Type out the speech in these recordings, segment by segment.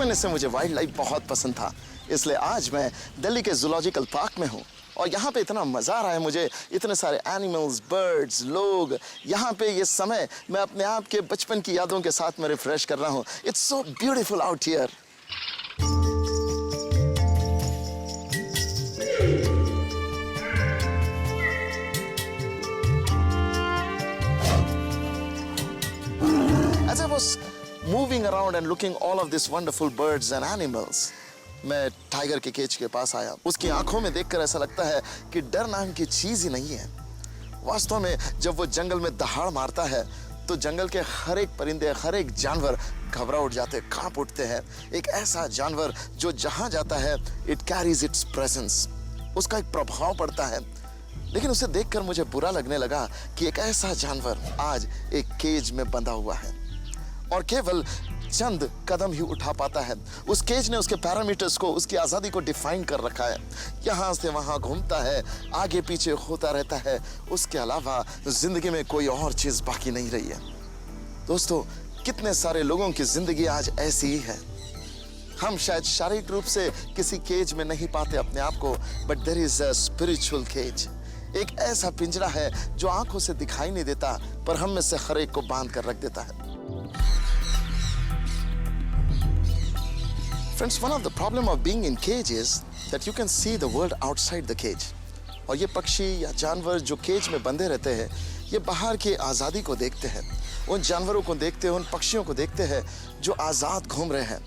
बचपन से मुझे वाइल्ड लाइफ बहुत पसंद था, इसलिए आज मैं दिल्ली के जूलॉजिकल पार्क में हूँ और यहाँ पे इतना मज़ा आ रहा है मुझे। इतने सारे एनिमल्स, बर्ड्स, लोग यहाँ पे। ये समय मैं अपने आप के बचपन की यादों के साथ में रिफ्रेश कर रहा हूँ। It's so beautiful out here. As I was moving around and looking all of these wonderful birds and animals, मैं टाइगर के केज के पास आया। उसकी आंखों में देखकर ऐसा लगता है कि डर नाम की चीज ही नहीं है। वास्तव में जब वो जंगल में दहाड़ मारता है तो जंगल के हर एक परिंदे, हर एक जानवर घबरा उठ जाते, कांप उठते हैं। एक ऐसा जानवर जो जहां जाता है, इट कैरीज इट्स प्रेजेंस, उसका एक प्रभाव पड़ता है। लेकिन उसे देखकर मुझे बुरा लगने लगा कि एक ऐसा जानवर आज एक केज में बंधा हुआ है और केवल चंद कदम ही उठा पाता है। उस केज ने उसके पैरामीटर्स को, उसकी आज़ादी को डिफाइन कर रखा है। यहाँ से वहाँ घूमता है, आगे पीछे होता रहता है। उसके अलावा जिंदगी में कोई और चीज़ बाकी नहीं रही है। दोस्तों, कितने सारे लोगों की जिंदगी आज ऐसी ही है। हम शायद शारीरिक रूप से किसी केज में नहीं पाते अपने आप को, but there is a spiritual cage. एक ऐसा पिंजरा है जो आंखों से दिखाई नहीं देता, पर हम में से हर एक को बांध कर रख देता है। Friends, one of the problem of being in cage is that you can see the world outside the cage. और ये पक्षी या जानवर जो केज में बंधे रहते हैं, ये बाहर की आज़ादी को देखते हैं, उन जानवरों को देखते हैं, उन पक्षियों को देखते हैं जो आज़ाद घूम रहे हैं।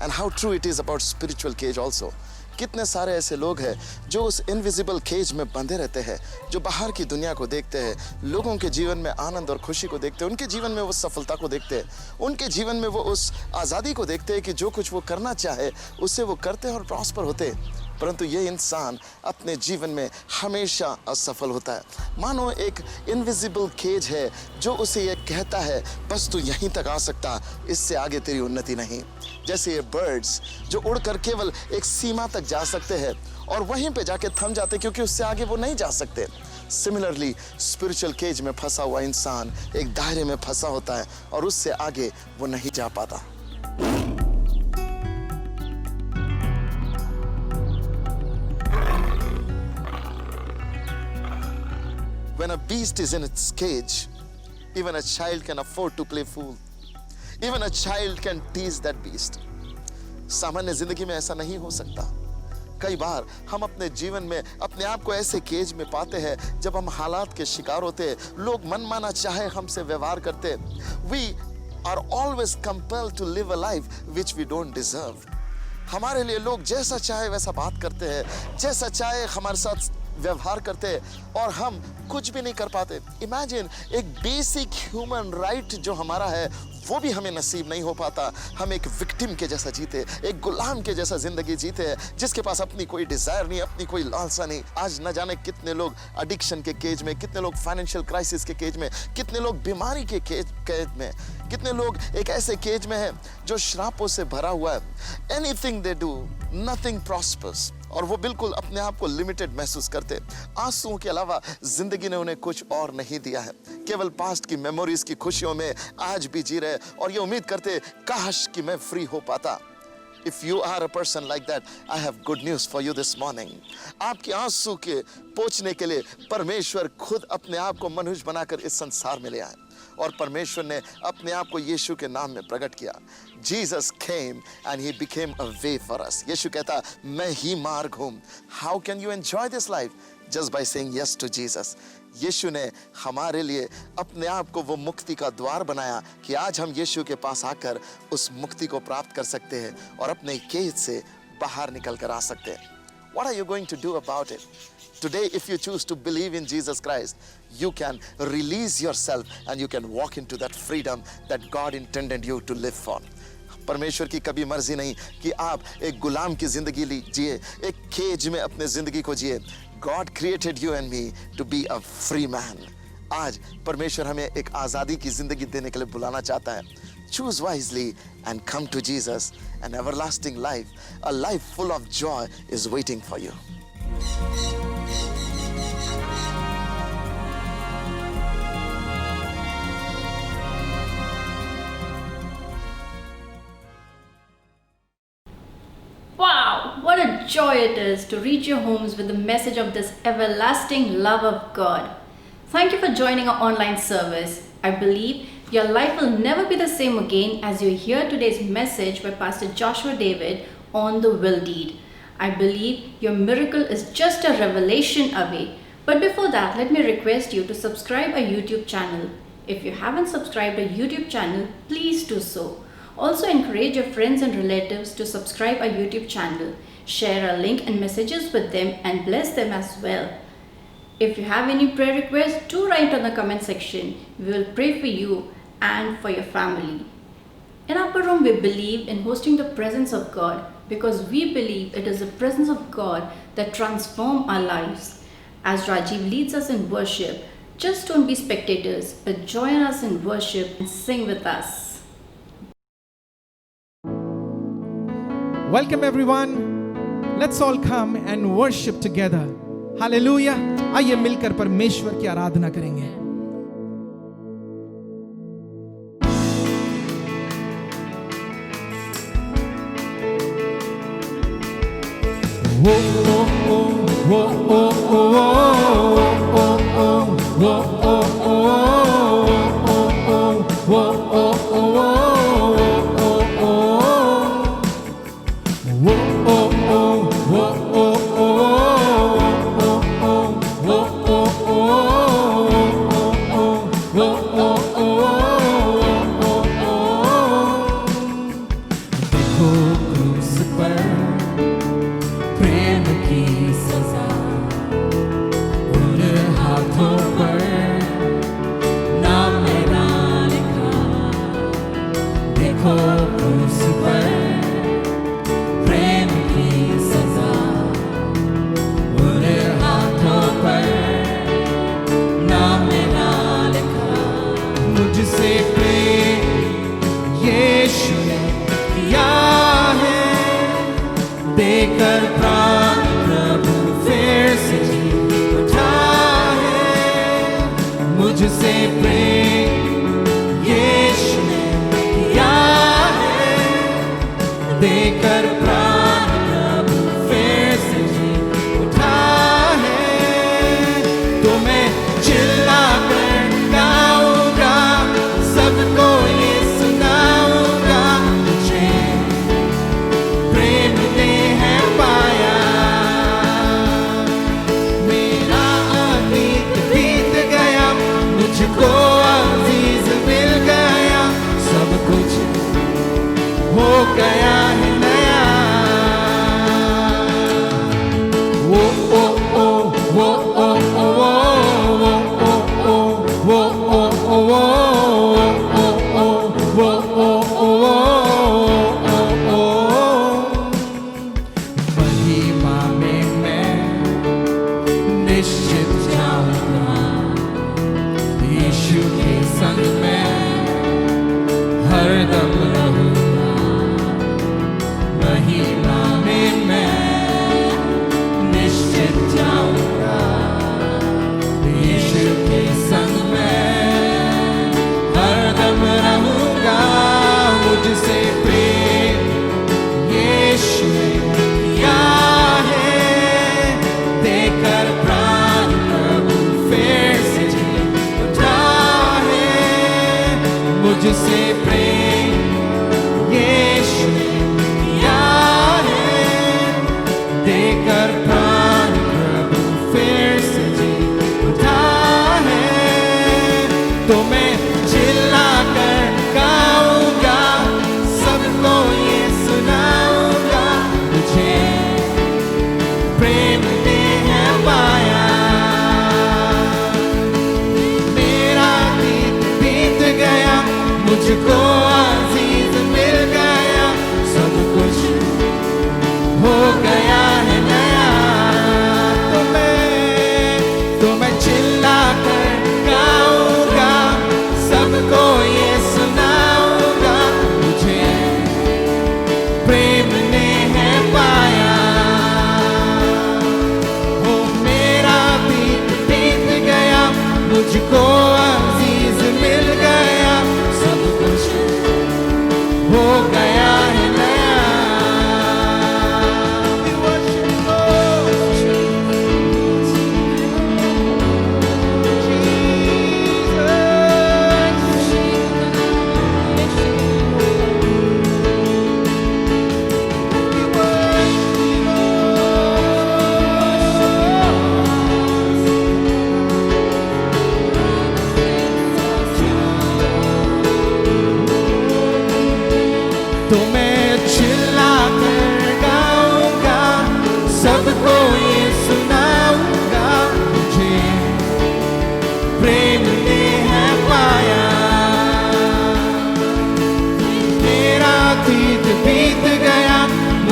And how true it is about spiritual cage also. कितने सारे ऐसे लोग हैं जो उस इनविजिबल केज में बंधे रहते हैं, जो बाहर की दुनिया को देखते हैं, लोगों के जीवन में आनंद और खुशी को देखते हैं, उनके जीवन में वो सफलता को देखते हैं, उनके जीवन में वो उस आज़ादी को देखते हैं कि जो कुछ वो करना चाहे उससे वो करते हैं और प्रॉस्पर होते हैं। परंतु ये इंसान अपने जीवन में हमेशा असफल होता है। मानो एक इनविजिबल केज है जो उसे ये कहता है, बस तू यहीं तक आ सकता, इससे आगे तेरी उन्नति नहीं। जैसे ये बर्ड्स जो उड़कर केवल एक सीमा तक जा सकते हैं और वहीं पे जाके थम जाते क्योंकि उससे आगे वो नहीं जा सकते। सिमिलरली स्पिरिचुअल केज में फंसा हुआ इंसान एक दायरे में फंसा होता है और उससे आगे वो नहीं जा पाता। When a beast is in its cage, even a child can afford to play fool. Even a child can tease that beast. सामान्य जिंदगी में ऐसा नहीं हो सकता। कई बार हम अपने जीवन में अपने आप को ऐसे केज में पाते हैं जब हम हालात के शिकार होते, लोग मनमाना चाहे हमसे व्यवहार करते। We are always compelled to live a life which we don't deserve. हमारे लिए लोग जैसा चाहे वैसा बात करते हैं, जैसा चाहे हमारे साथ व्यवहार करते हैं और हम कुछ भी नहीं कर पाते। इमेजिन एक बेसिक ह्यूमन राइट जो हमारा है वो भी हमें नसीब नहीं हो पाता। हम एक विक्टिम के जैसा जीते, एक गुलाम के जैसा जिंदगी जीते हैं जिसके पास अपनी कोई डिजायर नहीं, अपनी कोई लालसा नहीं। आज न जाने कितने लोग एडिक्शन के केज में, कितने लोग फाइनेंशियल क्राइसिस के केज में, कितने लोग बीमारी के केज में, कितने लोग एक ऐसे केज में हैं जो श्रापों से भरा हुआ है। Anything they do, nothing prospers. और वो बिल्कुल अपने आप को लिमिटेड महसूस करते। आंसुओं के अलावा जिंदगी ने उन्हें कुछ और नहीं दिया है। केवल पास्ट की मेमोरीज की खुशियों में आज भी जी रहे और ये उम्मीद करते काश कि मैं फ्री हो पाता। If you are a person like that, I have good news for you this morning. आपके आंसू के पोंछने के लिए परमेश्वर खुद अपने आप को मनुष्य बनाकर इस संसार में ले आए और परमेश्वर ने अपने आप को यीशु के नाम में प्रकट किया। Jesus came and he became a way for us. यीशु कहता, मैं ही मार्ग हूँ। How can you enjoy this life? Just by saying yes to Jesus. यीशु ने हमारे लिए अपने आप को वो मुक्ति का द्वार बनाया कि आज हम यीशु के पास आकर उस मुक्ति को प्राप्त कर सकते हैं और अपने केज से बाहर निकल कर आ सकते हैं। What are you going to do about it? Today, if you choose to believe in Jesus Christ, you can release yourself and you can walk into that freedom that God intended you to live for. परमेश्वर की कभी मर्जी नहीं कि आप एक गुलाम की जिंदगी जिए, एक केज में अपने जिंदगी को जिए। God created you and me to be a free man. आज परमेश्वर हमें एक आज़ादी की जिंदगी देने के लिए बुलाना चाहता है। Choose wisely and come to Jesus. An everlasting life, a life full of joy is waiting for you. what a joy it is to reach your homes with the message of this everlasting love of God. Thank you for joining our online service. I believe your life will never be the same again as you hear today's message by Pastor Joshua David on the will deed. I believe your miracle is just a revelation away. But before that, let me request you to subscribe our YouTube channel. If you haven't subscribed our YouTube channel, please do so. Also encourage your friends and relatives to subscribe our YouTube channel. Share our link and messages with them and bless them as well. If you have any prayer requests, do write on the comment section. We will pray for you and for your family. In Upper Room, we believe in hosting the presence of God because we believe it is the presence of God that transforms our lives. As Rajiv leads us in worship, just don't be spectators, but join us in worship and sing with us. Welcome everyone. Let's all come and worship together. Hallelujah. आइए मिलकर परमेश्वर की आराधना करेंगे. Whoa, whoa, whoa, whoa, whoa, whoa, whoa, whoa, whoa. Prema te hai paia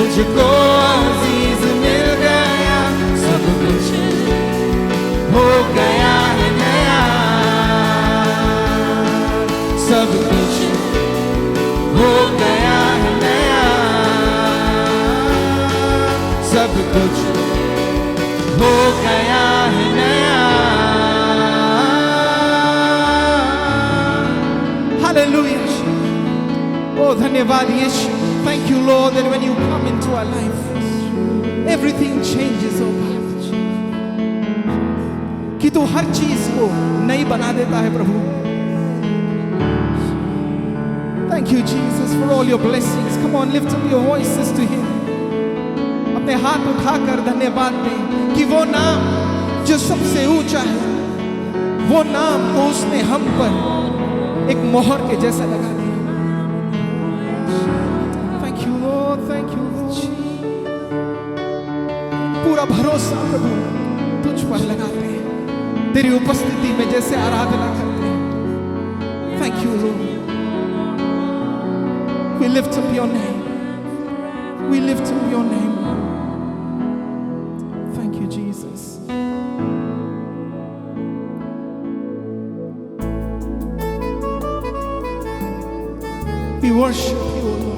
मुझको अजीज मिल गया, सब कुछ हो गया है नया, सब कुछ हो गया है नया, सब कुछ हो गया है नया। हालेलुया। Oh, धन्यवाद यीशु। Thank you, Lord, that when you come into our life, everything changes, oh God. कि तू हर चीज को नई बना देता है प्रभु। Thank you, Jesus, for all your blessings. Come on, lift up your voices to Him. अपने हाथ उठाकर धन्यवाद दें कि वो नाम जो सबसे ऊंचा है, वो नाम को उसने हम पर एक मोहर के जैसा लगा दिया। Thank you, Lord, thank you, Lord. पूरा भरोसा प्रभु तुझ पर लगाते हैं, तेरी उपस्थिति में जैसे आराधना करते हैं। Thank you, Lord. We lift up your name. We lift up your name. Thank you, Jesus. We worship you, O Lord.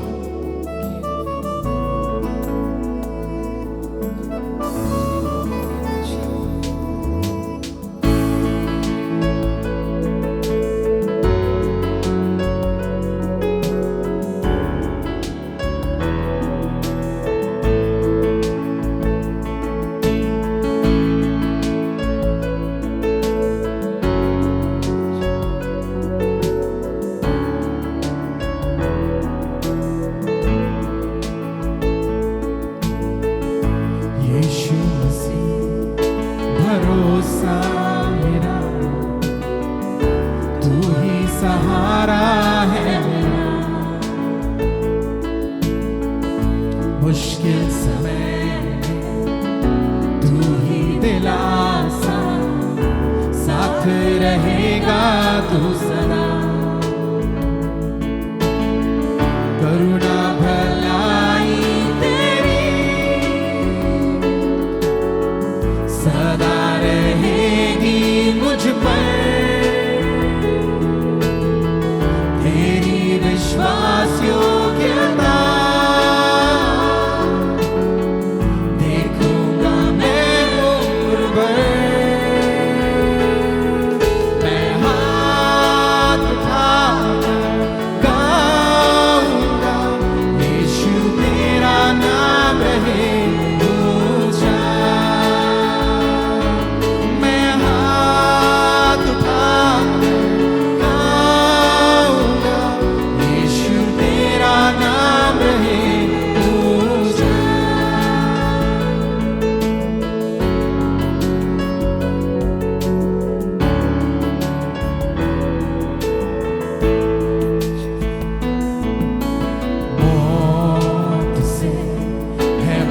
यीशु मसीह भरोसा मेरा, तू ही सहारा है मेरा, मुश्किल समय तू ही दिलासा, साथ रहेगा तू सदा, करुणा भलाई सदा रहेगी मुझ पर, तेरी विश्वास योग्यता देखूंगा मैं उम्र भर, मैं हाथ उठाकर गाऊंगा, यीशु तेरा नाम रहे ऊंचा।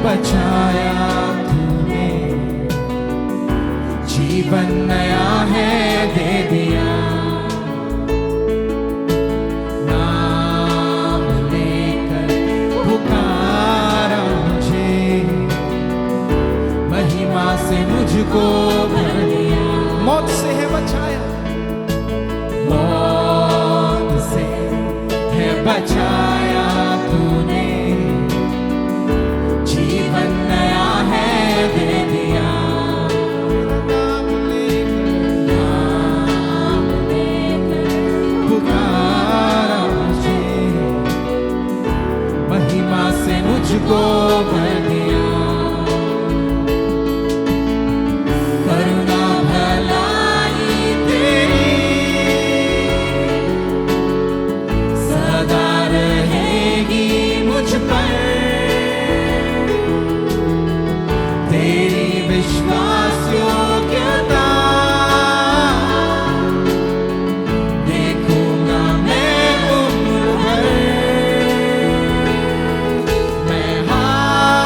बचाया तूने, जीवन नया है दे दिया, नाम लेकर पुकारा मुझे, महिमा से मुझको भर दिया, मौत से है बचाया, मौत से है बचाया तूने, जीवन नया है दे दिया, नाम लेकर पुकारा मुझे, महिमा से मुझको भर दिया, करुणा भलाई तेरी सदा रहेगी मुझ पर, तेरी विश्वास योग्यता देखूंगा मैं उम्र भर, मैं हाथ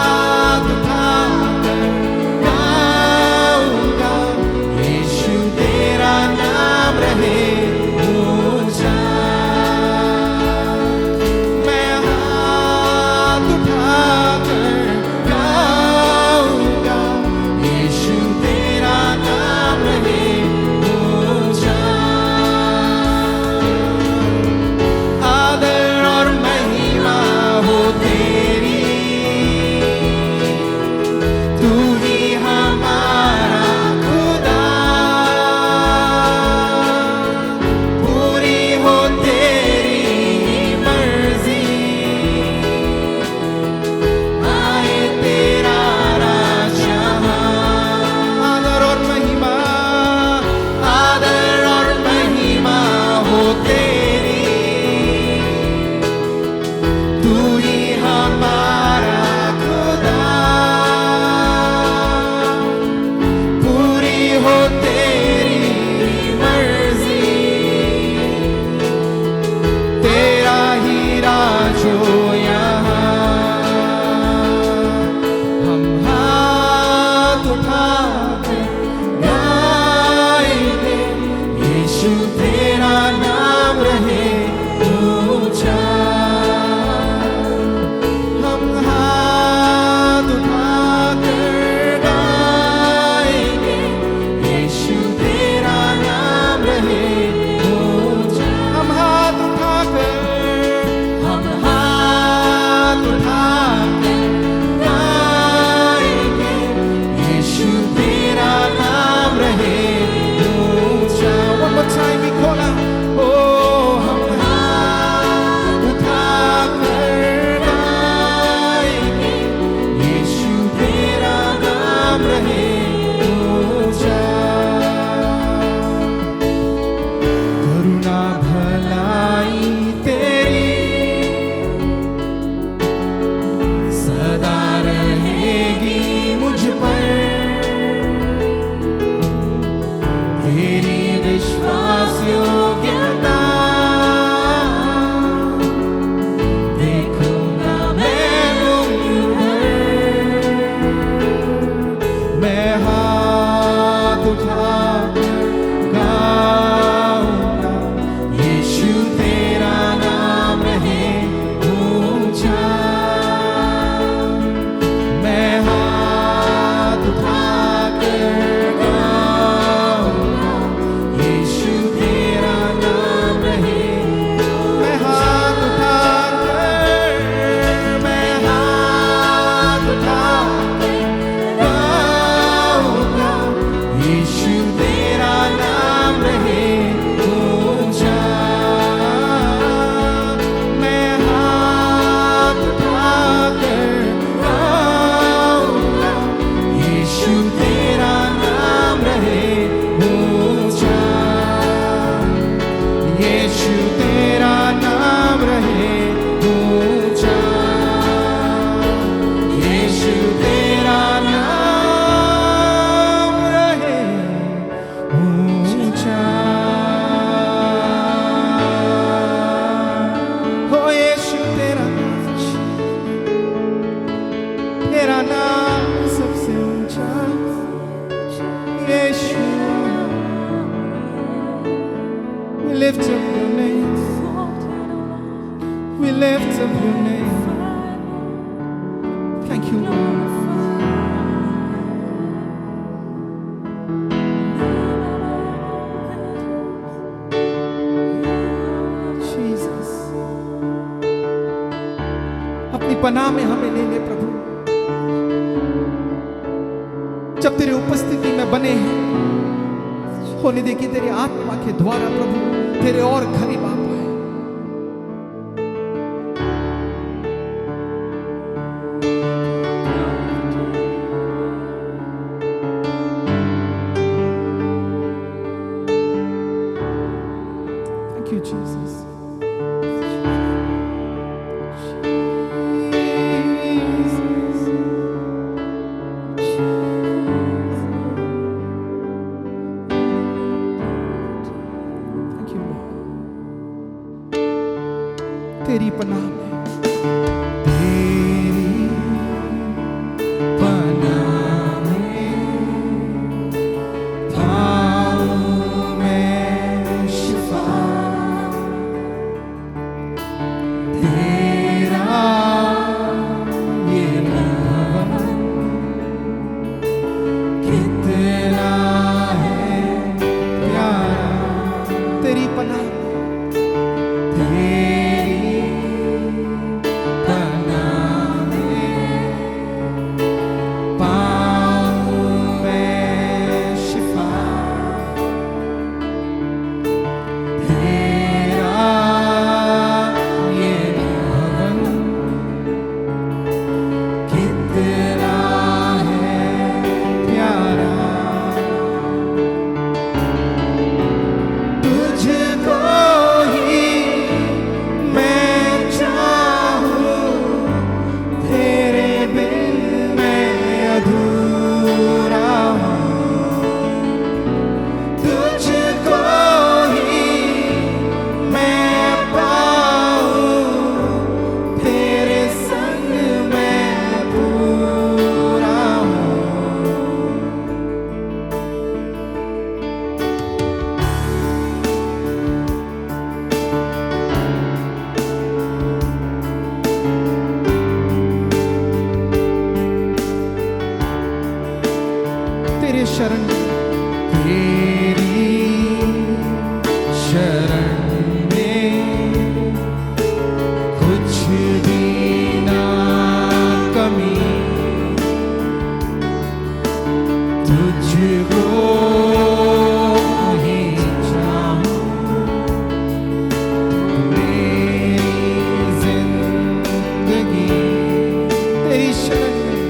तेरा नाम सबसे ऊंचा यीशु। We lift up your name. We lift up your name. Thank you, Lord. Jesus. अपनी पनाह में हमें ले ले प्रभु। जब तेरी उपस्थिति में बने हैं, होने दे कि तेरी आत्मा के द्वारा प्रभु तेरे और करीब आ पाए। Thank you, Jesus. तेरी पनाह में, तेरी पनाह में पाऊं मैं शिफा। तेरा ये नाम कितना है प्यारा। तेरी पनाह में, तेरे शरण में, तेरी शरण में कुछ भी ना कमी। तुझको ही चाहूं मेरी जिंदगी। तेरी शरण में,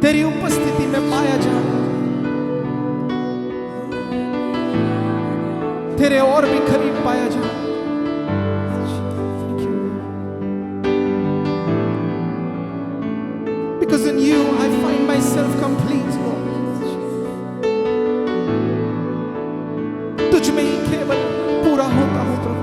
तेरी उपस्थिति में पाया जाऊं, तेरे और भी करीब पाया जाऊं। Because in you I find myself complete, Lord. तुझ में ही केवल पूरा होता हूं प्रभु।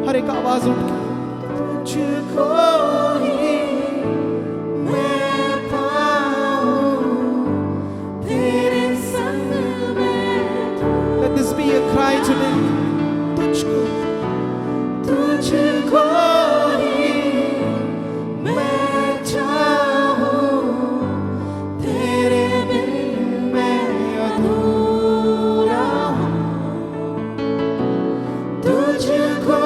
हर एक आवाज उठ के तुझको ही मैं पाऊं, तेरे संग में। Let this be a cry today. तुझको ही मैं चाहूं, तेरे बिन मैं अधूरा हूं। तुझको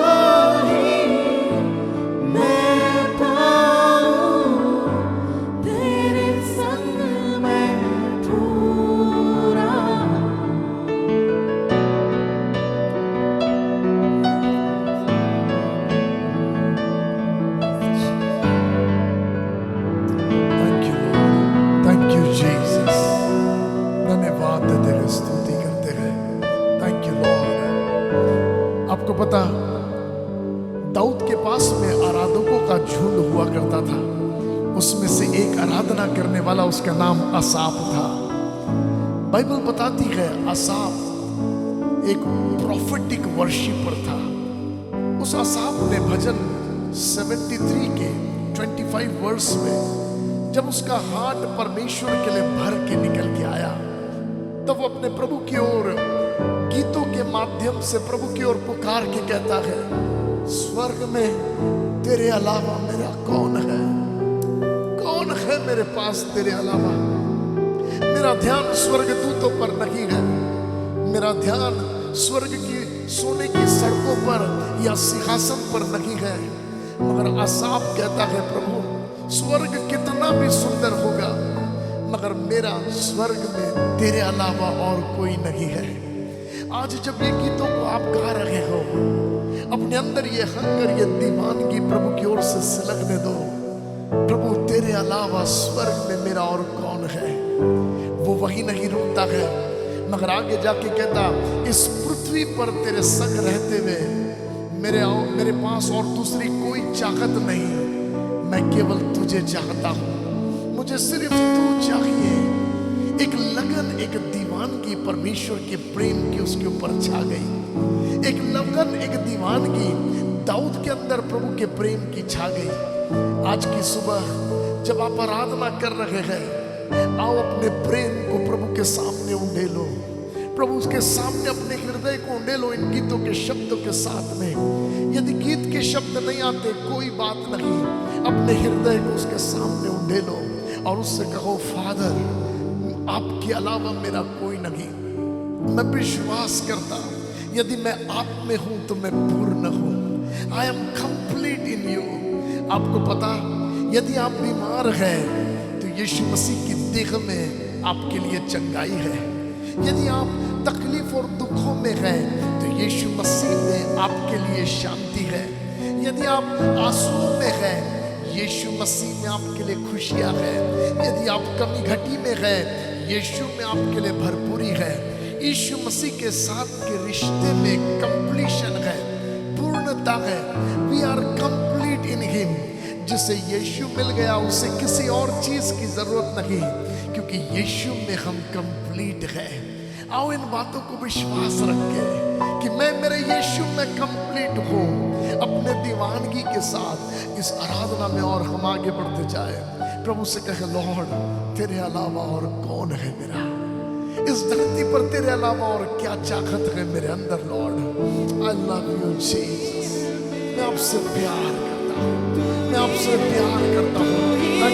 आपको पता, दाऊद के पास में आराधकों का झुंड हुआ करता था। उसमें से एक आराधना करने वाला, उसका नाम आसाफ था। बाइबल बताती है आसाफ एक प्रोफेटिक वर्शिपर था। उस आसाफ ने भजन 73 के 25 वर्स में जब उसका हार्ट परमेश्वर के लिए भर के निकल के आया, तब वो अपने प्रभु की ओर गीतों के माध्यम से प्रभु की ओर पुकार के कहता है, स्वर्ग में तेरे अलावा मेरा कौन है? कौन है मेरे पास तेरे अलावा? मेरा ध्यान स्वर्गदूतों पर नहीं है, मेरा ध्यान स्वर्ग की सोने की सड़कों पर या सिंहासन पर नहीं है। मगर आसाफ कहता है, प्रभु स्वर्ग कितना भी सुंदर होगा, मगर मेरा स्वर्ग में तेरे अलावा और कोई नहीं है। आज जब ये गीतों को आप गा रहे हो, अपने अंदर ये हंगर, ये दीवानगी प्रभु की ओर से सिलकने दो। प्रभु तेरे अलावा स्वर्ग में मेरा और कौन है? वो वही नहीं रुकता है, मगर आगे जाके कहता, इस पृथ्वी पर तेरे संग रहते हुए मेरे पास और दूसरी कोई चाहत नहीं, मैं केवल तुझे चाहता हूं। मुझे सिर्फ तू चाहिए। एक लगन, एक दीवानगी परमेश्वर के प्रेम की उसके ऊपर छा गई। एक लगन, एक दीवानगी दाऊद के अंदर प्रभु के प्रेम की छा गई। आज की सुबह जब आप आराधना कर रहे हैं, आओ अपने प्रेम को प्रभु के सामने उंडेलो। प्रभु के सामने अपने हृदय को उंडेलो इन गीतों के शब्दों के साथ में। यदि गीत के शब्द नहीं आते, कोई बात नहीं, अपने हृदय को उसके सामने उंडेलो और उससे कहो, फादर आपके अलावा मेरा कोई नहीं। मैं विश्वास करता, यदि मैं आप में हूं तो मैं पूर्ण हूं। I am complete in you. आपको पता, यदि आप बीमार हैं तो यीशु मसीह की देह में आपके लिए चंगाई है। यदि आप तकलीफ और दुखों में हैं तो यीशु मसीह में आपके लिए शांति है। यदि आप आंसुओं में हैं, यीशु मसीह में आपके लिए खुशियां हैं। यदि आप कमी घटी में हैं, यीशु में आपके लिए भरपूरी है। यीशु मसीह के साथ के रिश्ते में कंप्लीशन है, पूर्णता है। We are complete in him. जिसे यीशु मिल गया, उसे किसी और चीज की जरूरत नहीं, क्योंकि यीशु में हम कंप्लीट है। आओ इन बातों को विश्वास रख के कि मैं मेरे यीशु में कंप्लीट हूँ। अपने दीवानगी के साथ इस आराधना में और हम आगे बढ़ते जाए। प्रभु से कहे, लॉर्ड तेरे अलावा और कौन है मेरा? इस धरती पर तेरे अलावा और क्या चाहत है मेरे अंदर? Lord I love you Jesus. मैं आपसे प्यार करता हूँ, मैं आपसे प्यार करता हूँ।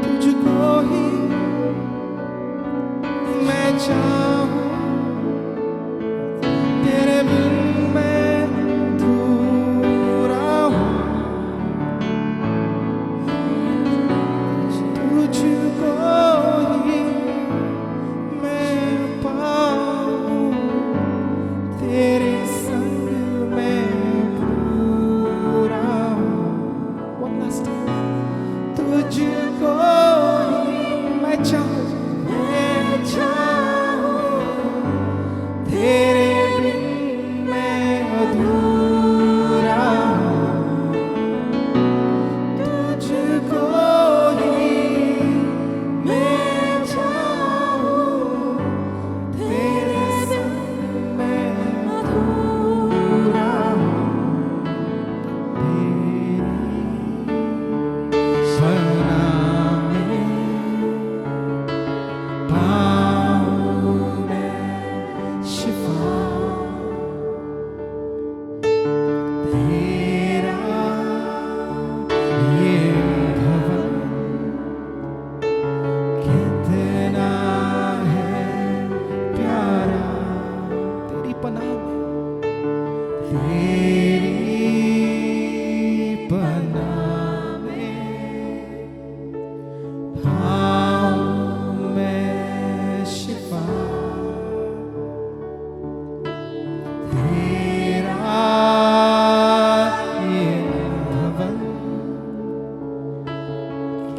तुझको ही मैं चाहूं, तेरे बिन मैं अधूरा हूँ। तुझको ही मैं पाऊं, तेरे संग मैं पूरा हूँ। One last time. तुझको ही मैं चाहूं, तेरे बिन मैं अधूरा हूँ। तुझको ही मैं चाहूं, तेरे संग मैं अधूरा हूँ। तेरी पनाह में पाऊं मैं शिफा। तेरा ये भवन कितना है प्यारा। पनाह में पाऊं मैं शिफा। तेरा ये भवन कितना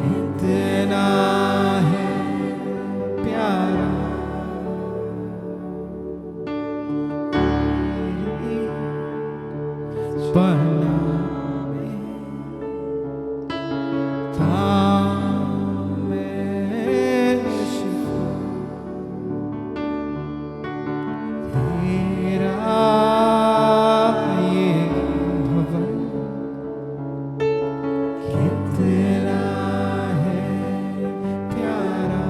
है प्यारा।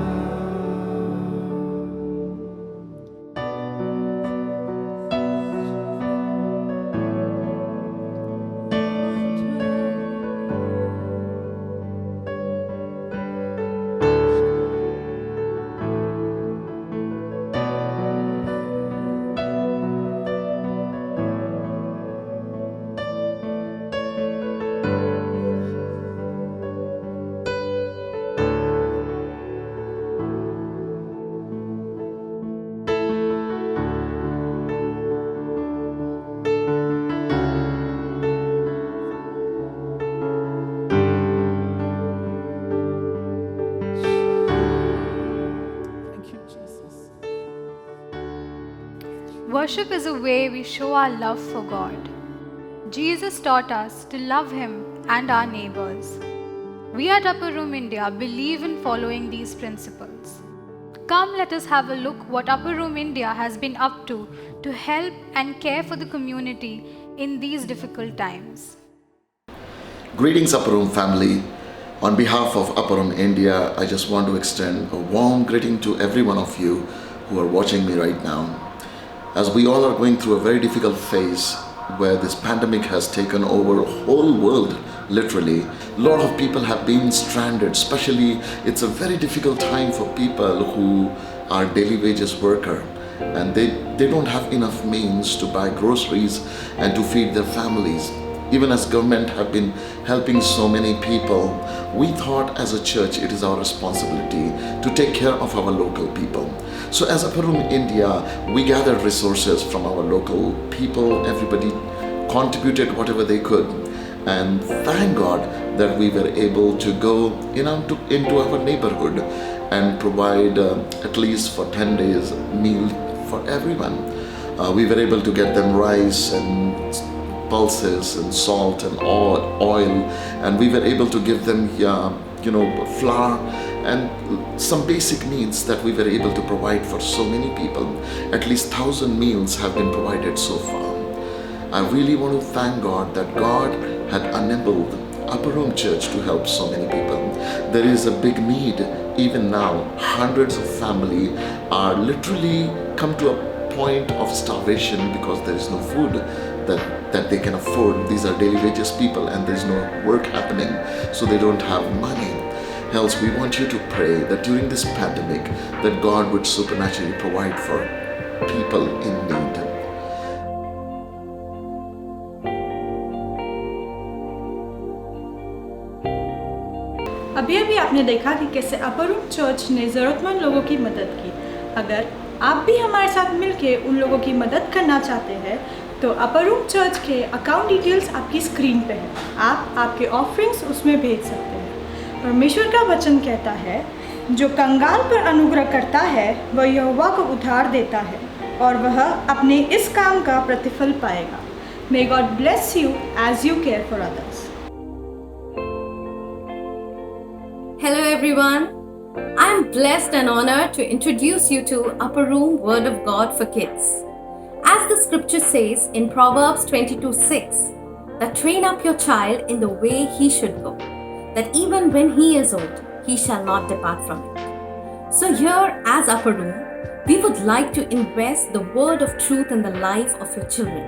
Thank you, Jesus. Worship is a way we show our love for God. Jesus taught us to love Him and our neighbors. We at Upper Room India believe in following these principles. Come, let us have a look what Upper Room India has been up to help and care for the community in these difficult times. Greetings, Upper Room family. On behalf of Upper Room India, I just want to extend a warm greeting to every one of you who are watching me right now. As we all are going through a very difficult phase where this pandemic has taken over a whole world, literally. A lot of people have been stranded, especially it's a very difficult time for people who are daily wages worker and they don't have enough means to buy groceries and to feed their families. Even as government have been helping so many people, we thought as a church it is our responsibility to take care of our local people. So as Upper Room India, we gathered resources from our local people. Everybody contributed whatever they could. And thank God that we were able to go into our neighborhood and provide at least for 10 days meal for everyone. We were able to get them rice and pulses and salt and oil, and we were able to give them flour and some basic needs that we were able to provide for so many people. At least 1,000 meals have been provided so far. I really want to thank God that God had enabled Upper Room Church to help so many people. There is a big need even now. Hundreds of families are literally come to a point of starvation because there is no food that they can afford. These are daily wages people and there is no work happening, so they don't have money. Else, we want you to pray that during this pandemic, that God would supernaturally provide for people in need. अभी अभी आपने देखा कि कैसे अपर room church ने ज़रूरतमंद लोगों की मदद की। अगर आप भी हमारे साथ मिलके उन लोगों की मदद करना चाहते हैं तो अपर रूम चर्च के अकाउंट डिटेल्स आपकी स्क्रीन पे है। आप आपके ऑफरिंग्स उसमें भेज सकते हैं। परमेश्वर का वचन कहता है, जो कंगाल पर अनुग्रह करता है वह यहोवा को उधार देता है और वह अपने इस काम का प्रतिफल पाएगा। May God bless you as you care for others. Hello everyone. I am blessed and honored to introduce you to Upper Room Word of God for Kids. As the scripture says in Proverbs 22:6, that train up your child in the way he should go, that even when he is old, he shall not depart from it. So here as Upper Room, we would like to invest the word of truth in the life of your children,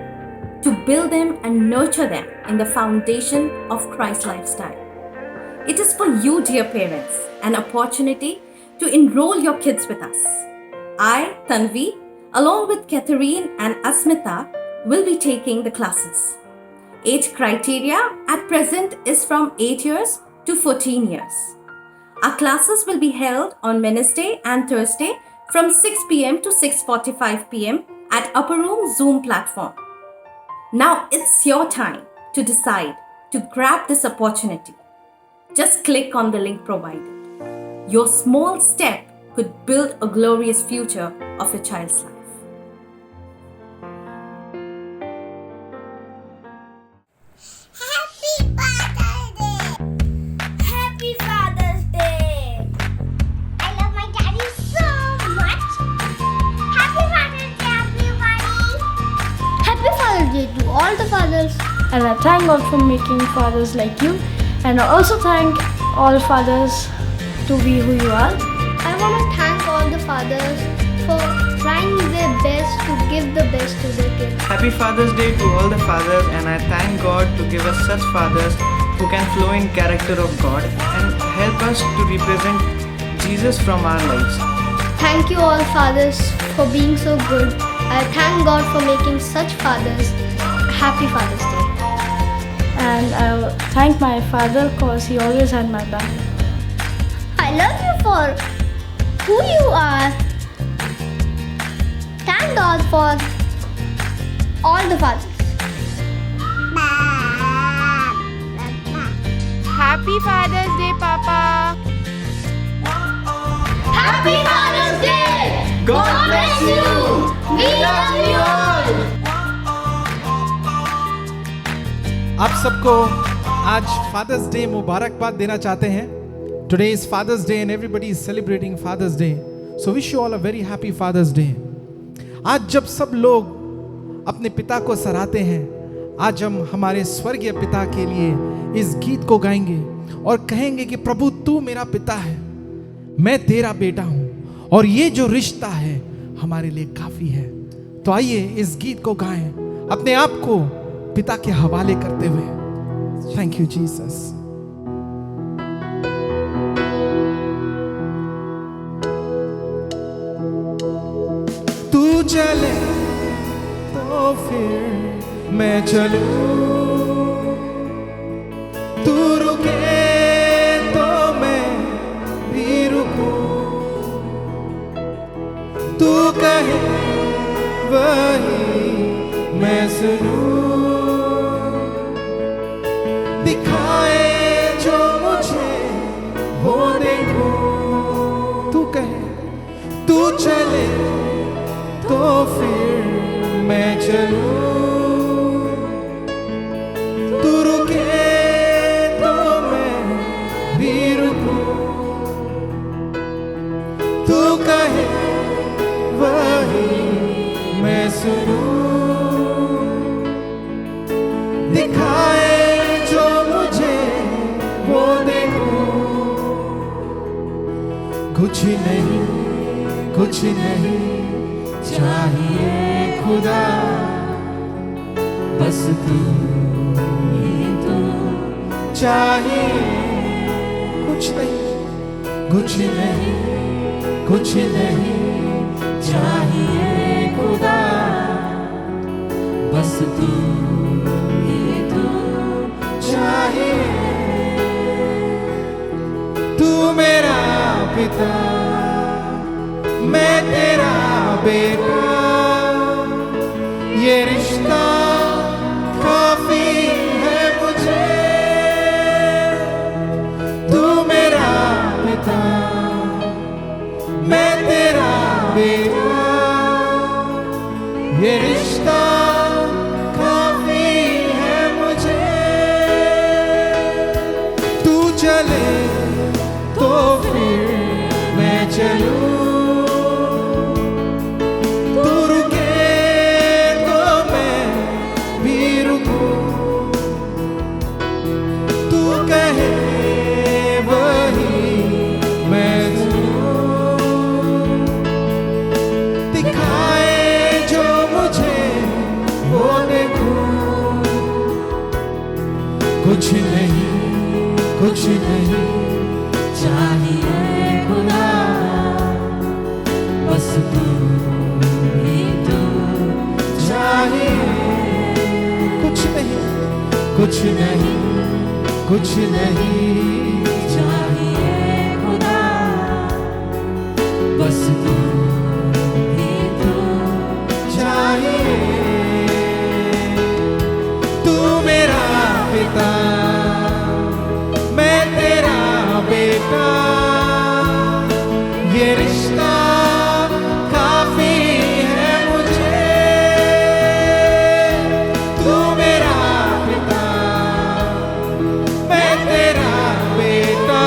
to build them and nurture them in the foundation of Christ's lifestyle. It is for you, dear parents, an opportunity to enroll your kids with us. I, Tanvi, along with Catherine and Asmita, will be taking the classes. Age criteria at present is from 8 years to 14 years. Our classes will be held on Wednesday and Thursday from 6 p.m. to 6:45 p.m. at Upper Room Zoom platform. Now it's your time to decide to grab this opportunity. Just click on the link provided. Your small step could build a glorious future of your child's life. Happy Father's Day! Happy Father's Day! I love my daddy so much! Happy Father's Day, everybody! Happy Father's Day to all the fathers! And I thank God for making fathers like you, and I also thank all fathers to be who you are. I want to thank all the fathers for trying their best to give the best to their kids. Happy Father's Day to all the fathers, and I thank God to give us such fathers who can flow in character of God and help us to represent Jesus from our lives. Thank you all fathers for being so good. I thank God for making such fathers. Happy Father's Day. And I thank my father because he always had my back. I love you for who you are. Thank God for all the fathers. Happy Father's Day, Papa. Happy Father's Day! God bless you! We love you all! आप सबको आज fathers day मुबारकबाद देना चाहते हैं. Today is Father's Day and everybody is celebrating Father's Day. So wish you all a very happy Father's Day. आज जब सब लोग अपने पिता को सराहते हैं, आज हम हमारे स्वर्गीय पिता के लिए इस गीत को गाएंगे और कहेंगे कि प्रभु तू मेरा पिता है, मैं तेरा बेटा हूं और ये जो रिश्ता है हमारे लिए काफी है. तो आइए इस गीत को गाएं, अपने आप को पिता के हवाले करते हुए. Thank you Jesus. तू चले तो फिर मैं चलूं, तू रुके तो मैं भी रुकूं, तू कहे वही मैं सुनूं, दिखाए जो मुझे वो देखूं. तू कहे तू चले तो फिर मैं चलूं, तू रुके तो मैं भी रुकूं, तू कहे वही मैं सुनूं, दिखाए जो मुझे वो देखूं. कुछ नहीं चाहिए खुदा, बस तू ही तू चाहिए, कुछ नहीं, कुछ नहीं, कुछ नहीं चाहिए खुदा, बस तू ही तू चाहिए। तू मेरा पिता, मैं तेरा बेटा, ये रिश्ता काफी है मुझे। तू मेरा पिता, मैं तेरा बेटा, ये रिश्ता काफी है मुझे। तू चले तो फिर मैं चलूं, तू रुके तो मैं भी रुकूं, तू कहे वही मैं सुनूं, दिखाए जो मुझे वो देखूं। कुछ नहीं, कुछ नहीं चाहिए खुदा, बस तू ही तू चाहिए। कुछ नहीं, कुछ नहीं, कुछ नहीं चाहिए खुदा, बस तू ही तू चाहिए। तू मेरा पिता, मैं तेरा बेटा, ये रिश्ता काफी है मुझे। तू मेरा पिता, मैं तेरा बेटा,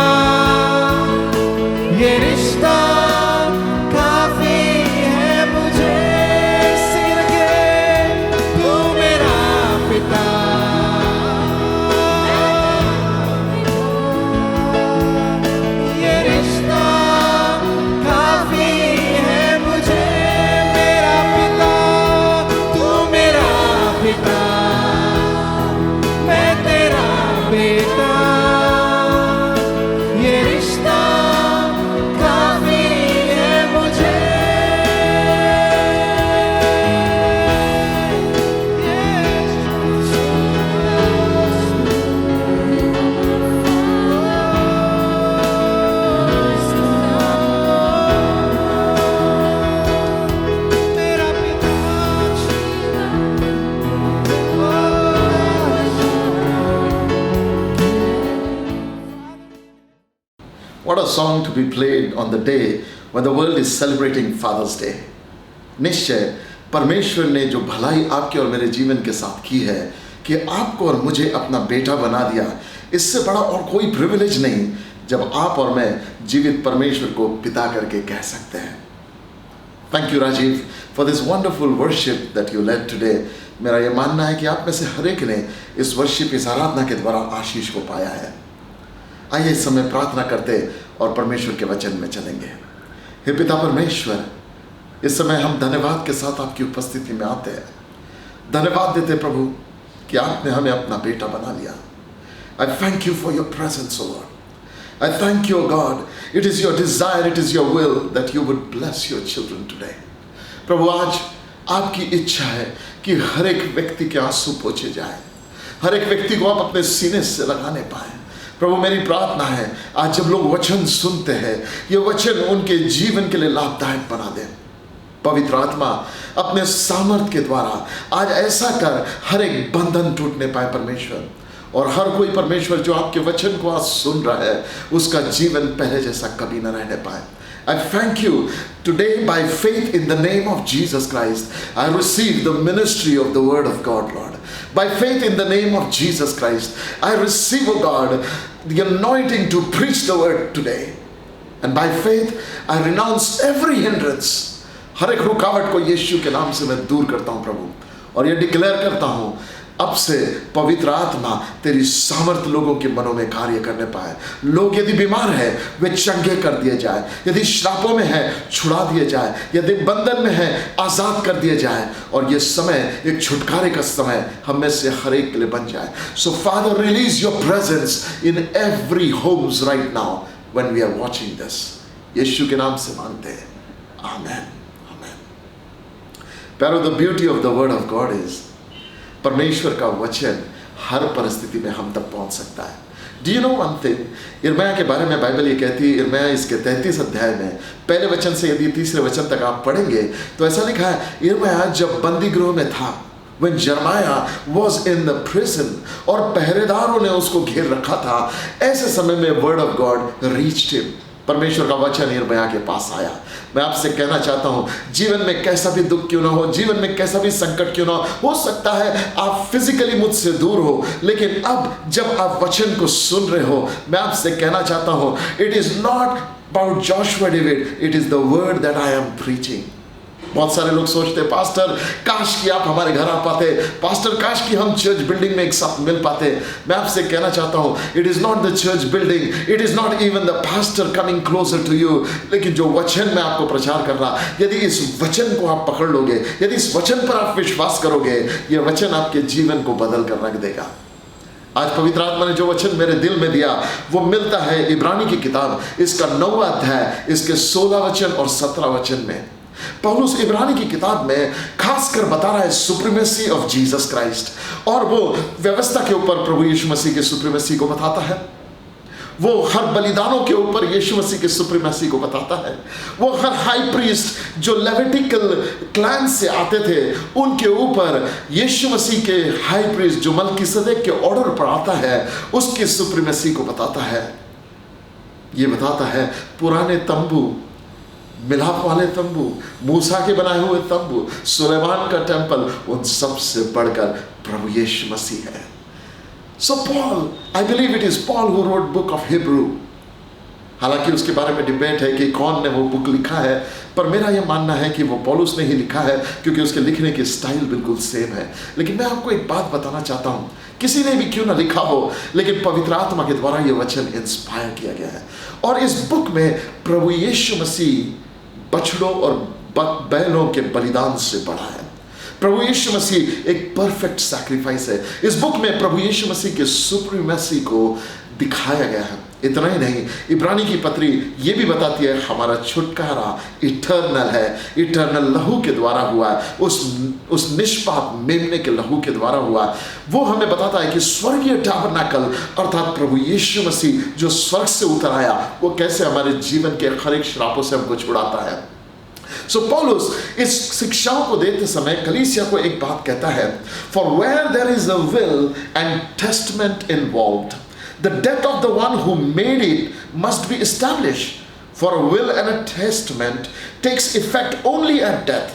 ये रिश्ता काफी है मुझे। Sing it again. तू मेरा पिता, ये रिश्ता काफी है मुझे। मेरा पिता, तू मेरा पिता, मैं तेरा बेटा, ये रिश्ता काफी है मुझे। मेरा पिता, What a song to be played on the day when the world is celebrating Father's Day. निश्चय परमेश्वर ने जो भलाई आपके और मेरे जीवन के साथ की है कि आपको और मुझे अपना बेटा बना दिया, इससे बड़ा और कोई प्रिविलेज नहीं जब आप और मैं जीवित परमेश्वर को पिता करके कह सकते हैं। Thank you Rajiv for this wonderful worship that you led today. मेरा ये मानना है कि आप में से हर एक ने इस वर्शिप, इस आराधना के द्वारा आशीष को पाया है। आइए इस समय प्रार्थना करते और परमेश्वर के वचन में चलेंगे। हे पिता परमेश्वर, इस समय हम धन्यवाद के साथ आपकी उपस्थिति में आते हैं। धन्यवाद देते प्रभु कि आपने हमें अपना बेटा बना लिया। I thank you for your presence O Lord. I thank you, God. It is your desire, it is your will that you would bless your children today. प्रभु आज आपकी इच्छा है कि हर एक व्यक्ति के आंसू पोंछे जाए, हर एक व्यक्ति को आप अपने सीने से लगाने पाए। प्रभु मेरी प्रार्थना है आज जब लोग वचन सुनते हैं, ये वचन उनके जीवन के लिए लाभदायक बना दे। पवित्र आत्मा अपने सामर्थ के द्वारा आज ऐसा कर हर एक बंधन टूटने पाए परमेश्वर, और हर कोई परमेश्वर जो आपके वचन को आज सुन रहा है उसका जीवन पहले जैसा कभी न रहने पाए। I thank you today by faith in the name of Jesus Christ. I receive the ministry of the word of God, Lord. By faith in the name of Jesus Christ, I receive, oh God, the anointing to preach the word today. And by faith, I renounce every hindrance. हर एक रुकावट को यीशु के नाम से मैं दूर करता हूँ प्रभु, और ये डिक्लेयर करता हूँ अब से पवित्र आत्मा तेरी सामर्थ लोगों के मनों में कार्य करने पाए। लोग यदि बीमार है वे चंगे कर दिए जाए, यदि श्रापों में है छुड़ा दिए जाए, यदि बंधन में है आजाद कर दिए जाए, और ये समय एक छुटकारे का समय हम में से हर एक के लिए बन जाए। So father, release your presence in every homes right now when we are watching this. Yeshu के नाम से मांगते हैं, आमेन, आमेन। प्यारो, the beauty of the word of God is, परमेश्वर का वचन हर परिस्थिति में हम तक पहुंच सकता है। Do you know one thing? यिर्मयाह के बारे में बाइबल ये कहती है, यिर्मयाह इसके 33 अध्याय में पहले वचन से यदि तीसरे वचन तक आप पढ़ेंगे तो ऐसा लिखा है, यिर्मयाह जब बंदी गृह में था, when Jeremiah was in the prison, और पहरेदारों ने उसको घेर रखा था, ऐसे समय में word of God reached him। परमेश्वर का वचन यिर्मयाह के पास आया। मैं आपसे कहना चाहता हूँ, जीवन में कैसा भी दुख क्यों ना हो, जीवन में कैसा भी संकट क्यों ना हो सकता है आप फिजिकली मुझसे दूर हो, लेकिन अब जब आप वचन को सुन रहे हो, मैं आपसे कहना चाहता हूँ, it is not about Joshua David, it is the word that I am preaching. बहुत सारे लोग सोचते हैं, पास्टर काश कि आप हमारे घर आ पाते, पास्टर काश कि हम चर्च बिल्डिंग में एक साथ मिल पाते। मैं आपसे कहना चाहता हूँ, it is not the church building, it is not even the pastor coming closer to you, लेकिन जो वचन मैं आपको प्रचार कर रहा, यदि इस वचन को आप पकड़ लोगे, यदि इस वचन पर आप विश्वास करोगे, यह वचन आपके जीवन को बदल कर रख देगा। आज पवित्र आत्मा ने जो वचन मेरे दिल में दिया वो मिलता है इब्रानी की किताब, इसका 9वां अध्याय, इसके 16 वचन और 17 वचन में। पौलुस इब्रानी की किताब में खासकर बता रहा है सुप्रीमेसी ऑफ जीसस क्राइस्ट, और वो व्यवस्था के ऊपर प्रभु यीशु मसीह के सुप्रीमेसी को बताता है। वो हर बलिदानों के ऊपर यीशु मसीह के सुप्रीमेसी को बताता है। वो हर हाई प्रीस्ट जो लेविटिकल क्लैन से आते थे, उनके ऊपर यीशु मसीह के हाई प्रीस्ट जो मलकीसेदेक के ऑर्डर पर आता है, उसके सुप्रीमेसी को बताता है। ये बताता है पुराने तंबू, मिलाप वाले तंबू, मूसा के बनाए हुए तंबू, सुलेमान का टेंपल, उन सब से बढ़कर प्रभु यीशु मसीह है। So Paul, I believe it is Paul who wrote book of Hebrew. हालांकि उसके बारे में डिबेट है कि कौन ने वो बुक लिखा है, पर मेरा यह मानना है कि वो पौलुस ने ही लिखा है, क्योंकि उसके लिखने की स्टाइल बिल्कुल सेम है। लेकिन मैं आपको एक बात बताना चाहता हूँ, किसी ने भी क्यों ना लिखा हो, लेकिन पवित्र आत्मा के द्वारा यह वचन इंस्पायर किया गया है। और इस बुक में प्रभु यीशु मसीह बछड़ों और बैलों के बलिदान से बड़ा है। प्रभु यीशु मसीह एक परफेक्ट सैक्रिफाइस है। इस बुक में प्रभु यीशु मसीह के सुप्रीमेसी को दिखाया गया है। इतना ही नहीं, इब्रानी की पत्री ये भी बताती है हमारा छुटकारा इटर्नल है, इटर्नल लहू के द्वारा हुआ है, उस निष्पाप मेमने के लहू के द्वारा हुआ है। वो हमें बताता है कि स्वर्गीय टैबरनेकल अर्थात प्रभु यीशु मसीह जो स्वर्ग से उतर आया, वो कैसे हमारे जीवन के हर एक श्रापों से हमको छुड़ाता है। सो पौलुस इस शिक्षाओं को देते समय कलीसिया को एक बात कहता है, for where there is a will and testament involved, the death of the one who made it must be established, for a will and a testament takes effect only at death,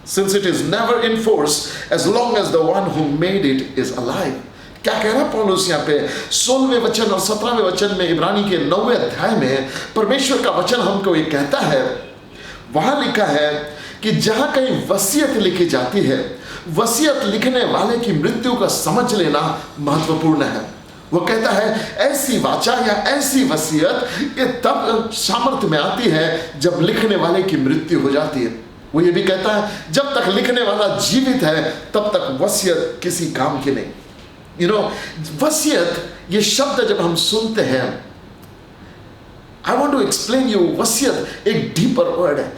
since it is never in force as long as the one who made it is alive. क्या कह रहा है पौलुस यहाँ पे? 16वें वचन और 17वें वचन में इब्रानी के 9वें अध्याय में परमेश्वर का वचन हमको ये कहता है, वहां लिखा है कि जहां कहीं वसीयत लिखी जाती है, वसीयत लिखने वाले की मृत्यु का समझ लेना महत्वपूर्ण है। वो कहता है ऐसी वाचा या ऐसी वसीयत ये तब सामर्थ्य में आती है जब लिखने वाले की मृत्यु हो जाती है। वो ये भी कहता है जब तक लिखने वाला जीवित है तब तक वसीयत किसी काम की नहीं। यू नो, वसीयत ये शब्द जब हम सुनते हैं, I want to explain you, वसीयत एक डीपर वर्ड है।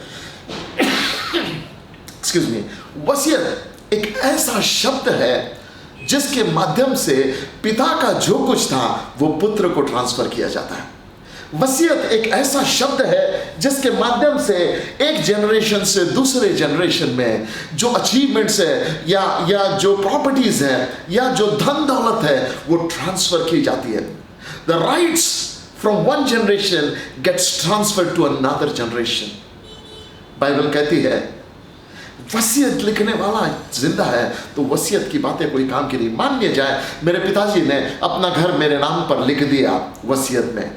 एक्सक्यूज मी, वसीयत एक ऐसा शब्द है जिसके माध्यम से पिता का जो कुछ था वो पुत्र को ट्रांसफर किया जाता है। वसीयत एक ऐसा शब्द है जिसके माध्यम से एक जनरेशन से दूसरे जनरेशन में जो अचीवमेंट्स है या जो प्रॉपर्टीज है या जो धन दौलत है वो ट्रांसफर की जाती है। The rights from one generation gets transfer to another generation. Bible कहती है वसीयत लिखने वाला जिंदा है तो वसीयत की बातें कोई काम की नहीं। मान लिया जाए मेरे पिताजी ने अपना घर मेरे नाम पर लिख दिया वसीयत में,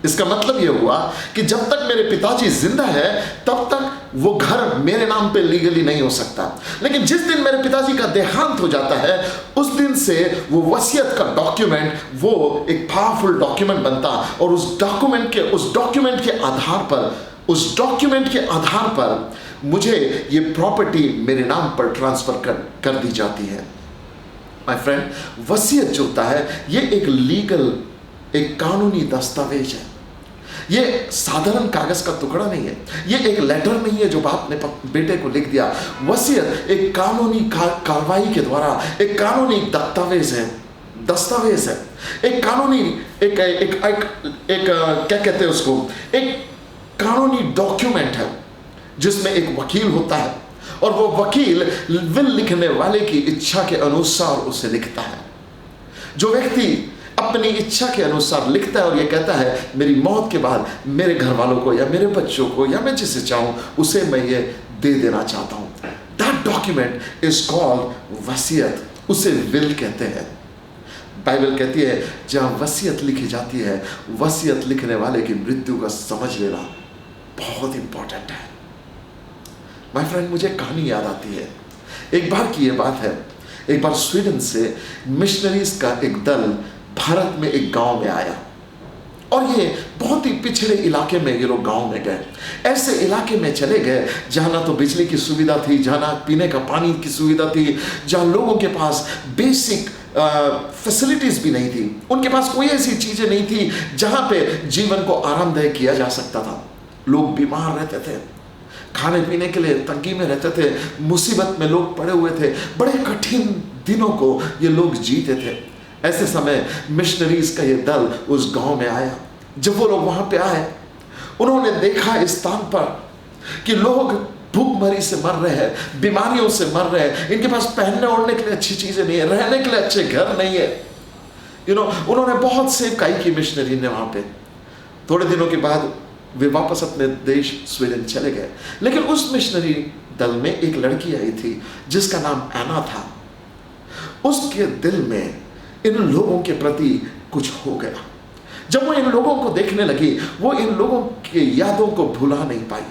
इसका मतलब यह हुआ कि जब तक मेरे पिताजी जिंदा है तब तक वो घर मेरे नाम पे लीगली नहीं हो सकता, लेकिन जिस दिन मेरे पिताजी का देहांत हो जाता है उस दिन से वो वसीयत का डॉक्यूमेंट वो एक पावरफुल डॉक्यूमेंट बनता, और उस डॉक्यूमेंट के आधार पर मुझे ये प्रॉपर्टी मेरे नाम पर ट्रांसफर कर दी जाती है। माय फ्रेंड, वसीयत जो होता है ये एक लीगल, एक कानूनी दस्तावेज है। ये साधारण कागज का टुकड़ा नहीं है, ये एक लेटर नहीं है जो बाप ने बेटे को लिख दिया। वसीयत एक कानूनी कार्रवाई के द्वारा एक कानूनी दस्तावेज है, एक कानूनी एक क्या कहते हैं उसको, एक कानूनी डॉक्यूमेंट है जिसमें एक वकील होता है, और वो वकील विल लिखने वाले की इच्छा के अनुसार उसे लिखता है। जो व्यक्ति अपनी इच्छा के अनुसार लिखता है और ये कहता है मेरी मौत के बाद मेरे घर वालों को या मेरे बच्चों को या मैं जिसे चाहूं उसे मैं ये दे देना चाहता हूं, दैट डॉक्यूमेंट इज कॉल्ड वसीयत, उसे विल कहते हैं। बाइबल कहती है जहां वसीयत लिखी जाती है, वसीयत लिखने वाले की मृत्यु का समझ लेना बहुत इंपॉर्टेंट है। माय फ्रेंड, मुझे कहानी याद आती है। एक बार की ये बात है, एक बार स्वीडन से मिशनरीज का एक दल भारत में एक गांव में आया, और ये बहुत ही पिछड़े इलाके में ये लोग गांव में गए। ऐसे इलाके में चले गए जहां ना तो बिजली की सुविधा थी, जहां ना पीने का पानी की सुविधा थी, जहां लोगों के पास बेसिक फैसिलिटीज भी नहीं थी, उनके पास कोई ऐसी चीजें नहीं थी जहां पे जीवन को आरामदायक किया जा सकता था। लोग बीमार रहते थे, खाने पीने के लिए तंगी में रहते थे, मुसीबत में लोग पड़े हुए थे, बड़े कठिन दिनों को ये लोग जीते थे। ऐसे समय मिशनरीज का ये दल उस गांव में आया। जब वो लोग वहां पे आए, उन्होंने देखा इस स्थान पर कि लोग भूखमरी से मर रहे हैं, बीमारियों से मर रहे हैं, इनके पास पहनने ओढ़ने के लिए अच्छी चीजें नहीं है, रहने के लिए अच्छे घर नहीं है। उन्होंने बहुत सेवकाई की मिशनरी ने वहां पे। थोड़े दिनों के बाद वे वापस अपने देश स्वीडन चले गए, लेकिन उस मिशनरी दल में एक लड़की आई थी जिसका नाम एना था। उसके दिल में इन लोगों के प्रति कुछ हो गया। जब वो इन लोगों को देखने लगी, वो इन लोगों के यादों को भुला नहीं पाई।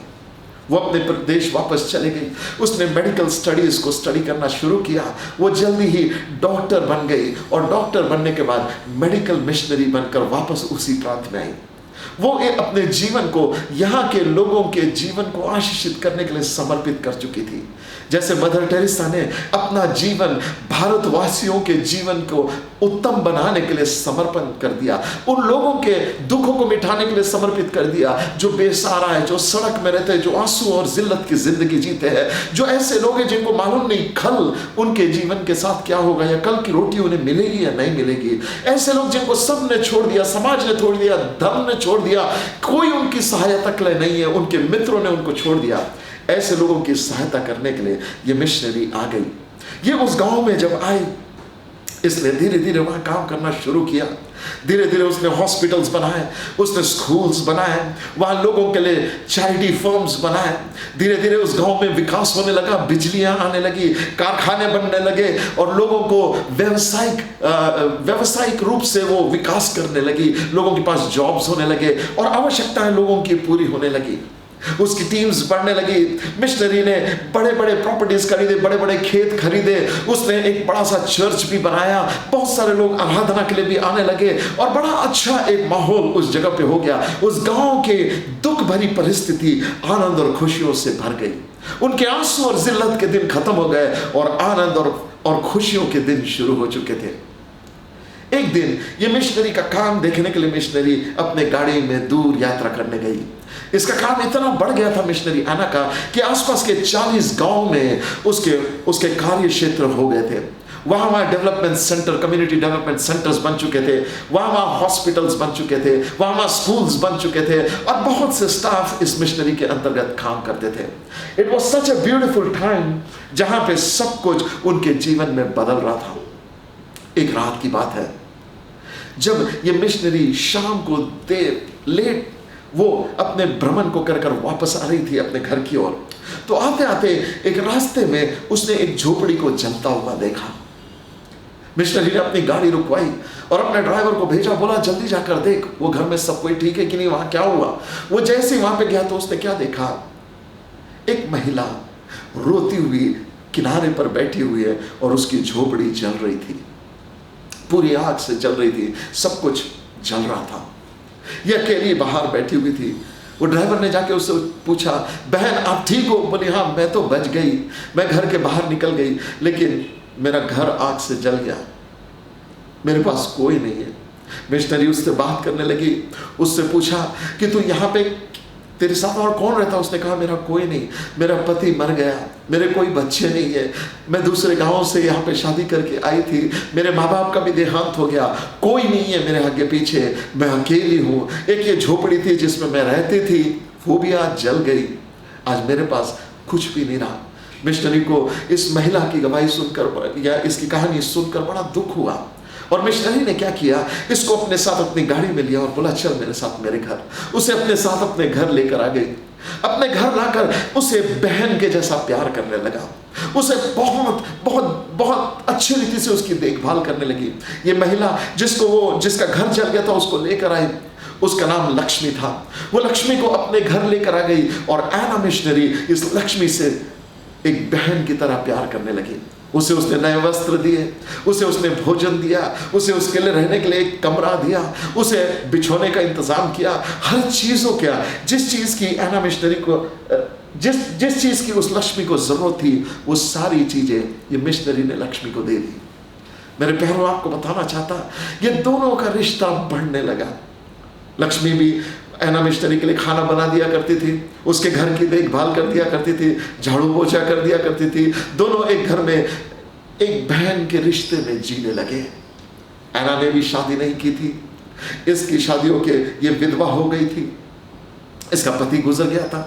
वो अपने प्रदेश वापस चले गई। उसने मेडिकल स्टडीज को स्टडी करना शुरू किया। वो जल्दी ही डॉक्टर बन गई, और डॉक्टर बनने के बाद मेडिकल मिशनरी बनकर वापस उसी प्रांत में आई। वो अपने जीवन को, यहाँ के लोगों के जीवन को आशीषित करने के लिए समर्पित कर चुकी थी। जैसे मदर टेरेसा ने अपना जीवन भारतवासियों के जीवन को उत्तम बनाने के लिए समर्पण कर दिया, उन लोगों के दुखों को मिटाने के लिए समर्पित कर दिया जो बेसहारा है, जो सड़क में रहते हैं, जो आंसू और जिल्लत की जिंदगी जीते हैं, जो ऐसे लोग हैं जिनको मालूम नहीं कल उनके जीवन के साथ क्या होगा, या कल की रोटी उन्हें मिलेगी या नहीं मिलेगी। ऐसे लोग जिनको सब ने छोड़ दिया, समाज ने छोड़ दिया, धर्म ने छोड़ दिया, कोई उनकी सहायता के लिए नहीं है, उनके मित्रों ने उनको छोड़ दिया। ऐसे लोगों की सहायता करने के लिए ये मिशनरी आ गई। ये उस गांव में जब आई, इसने धीरे धीरे वहां काम करना शुरू किया। धीरे धीरे उसने हॉस्पिटल्स बनाए, उसने स्कूल्स बनाए, वहां लोगों के लिए चैरिटी फर्म्स बनाए। धीरे धीरे उस गांव में विकास होने लगा, बिजलियां आने लगी, कारखाने बनने लगे, और लोगों को व्यावसायिक रूप से वो विकास करने लगी। लोगों के पास जॉब्स होने लगे और आवश्यकताएं लोगों की पूरी होने लगी। उसकी टीम्स बढ़ने लगी। मिशनरी ने बड़े बड़े प्रॉपर्टीज खरीदे, बड़े बड़े खेत खरीदे। उसने एक बड़ा सा चर्च भी बनाया, बहुत सारे लोग आराधना के लिए भी आने लगे, और बड़ा अच्छा एक माहौल उस जगह पे हो गया। उस गांव के दुख भरी परिस्थिति आनंद और खुशियों से भर गई। उनके आंसू और जिल्लत के दिन खत्म हो गए, और आनंद और खुशियों के दिन शुरू हो चुके थे। एक दिन ये मिशनरी का काम देखने के लिए मिशनरी अपने गाड़ी में दूर यात्रा करने गई। इसका काम इतना बढ़ गया था मिशनरी आना का कि आसपास के 40 गांव में उसके कार्य क्षेत्र हो गए थे। वहाँ development centre, community development centres बन चुके थे, वहाँ हॉस्पिटल्स बन चुके थे, वहाँ स्कूल्स बन चुके थे, और बहुत से स्टाफ इस मिशनरी के अंतर्गत काम करते थे। It was such a beautiful time जहाँ पे सब कुछ उनके जीवन में बदल रहा था। एक रात की बात है, जब ये मिशनरी शाम को लेट वो अपने भ्रमण को कर वापस आ रही थी अपने घर की ओर, तो आते आते एक रास्ते में उसने एक झोपड़ी को जलता हुआ देखा। मिशनरी ने अपनी गाड़ी रुकवाई और अपने ड्राइवर को भेजा, बोला जल्दी जाकर देख वो घर में सब कोई ठीक है कि नहीं, वहां क्या हुआ। वो जैसे ही वहां पे गया तो उसने क्या देखा, एक महिला रोती हुई किनारे पर बैठी हुई है और उसकी झोपड़ी जल रही थी, पूरी आग से जल रही थी, सब कुछ जल रहा था। ये अकेली बाहर बैठी हुई थी। वो ड्राइवर ने जाके उससे पूछा, बहन आप ठीक हो? बोली हाँ मैं तो बच गई, मैं घर के बाहर निकल गई, लेकिन मेरा घर आग से जल गया, मेरे पास कोई नहीं है। मिशनरी उससे बात करने लगी, उससे पूछा कि तू यहाँ पे, तेरे साथ और कौन रहता? उसने कहा मेरा कोई नहीं, मेरा पति मर गया, मेरे कोई बच्चे नहीं है, मैं दूसरे गांव से यहाँ पे शादी करके आई थी, मेरे माँ बाप का भी देहांत हो गया, कोई नहीं है मेरे आगे पीछे, मैं अकेली हूँ। एक ये झोपड़ी थी जिसमें मैं रहती थी, वो भी आज जल गई, आज मेरे पास कुछ भी नहीं रहा। मिशनरी को इस महिला की गवाही सुनकर या इसकी कहानी सुनकर बड़ा दुख हुआ, और मिशनरी ने क्या किया, इसको अपने साथ अपनी गाड़ी में लिया और बोला चल मेरे साथ मेरे घर। उसे अपने साथ अपने घर लेकर आ गई। अपने घर लाकर उसे बहन के जैसा प्यार करने लगा, उसे बहुत बहुत बहुत अच्छी रीति से उसकी देखभाल करने लगी। ये महिला जिसका घर जल गया था उसको लेकर आई, उसका नाम लक्ष्मी था। वो लक्ष्मी को अपने घर लेकर आ गई और एना मिशनरी इस लक्ष्मी से एक बहन की तरह प्यार करने लगी। उसे उसने नए वस्त्र दिए, उसे उसने भोजन दिया, उसे उसके लिए रहने के लिए एक कमरा दिया, उसे बिछोने का इंतजाम किया, हर चीज़ों किया। जिस चीज़ की एना मिशनरी को जिस चीज़ की उस लक्ष्मी को जरूरत थी, वो सारी चीज़ें ये मिशनरी ने लक्ष्मी को दे दी। मेरे प्यारों, आपको बताना चाहता, ये दोनों का रिश्ता बढ़ने लगा। लक्ष्मी भी एना मिशनरी के लिए खाना बना दिया करती थी, उसके घर की देखभाल कर दिया करती थी, झाड़ू पोछा कर दिया करती थी। दोनों एक घर में एक बहन के रिश्ते में जीने लगे। एना ने भी शादी नहीं की थी, इसकी शादियों के ये विधवा हो गई थी, इसका पति गुजर गया था,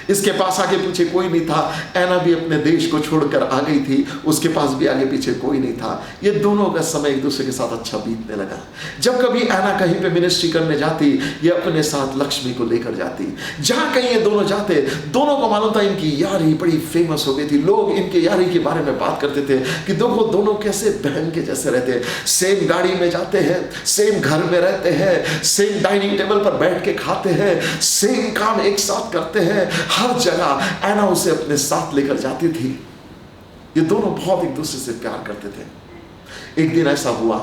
इसके पास आगे पीछे कोई नहीं था। एना भी अपने देश को छोड़कर आ गई थी, उसके पास भी आगे पीछे कोई नहीं था। ये दोनों का समय एक दूसरे के साथ अच्छा बीतने लगा। जब कभी एना कहीं पे मिनिस्ट्री करने जाती, ये अपने साथ लक्ष्मी को लेकर जाती। जहाँ कहीं ये दोनों जाते, दोनों को मालूम था इनकी यारी बड़ी फेमस हो गई थी। लोग इनके यारी के बारे में बात करते थे कि देखो दोनों कैसे बहन के जैसे रहते, सेम गाड़ी में जाते हैं, सेम घर में रहते हैं, सेम डाइनिंग टेबल पर बैठ के खाते हैं, सेम काम एक साथ करते हैं। हर जगह एना उसे अपने साथ लेकर जाती थी। ये दोनों बहुत एक दूसरे से प्यार करते थे। एक दिन ऐसा हुआ,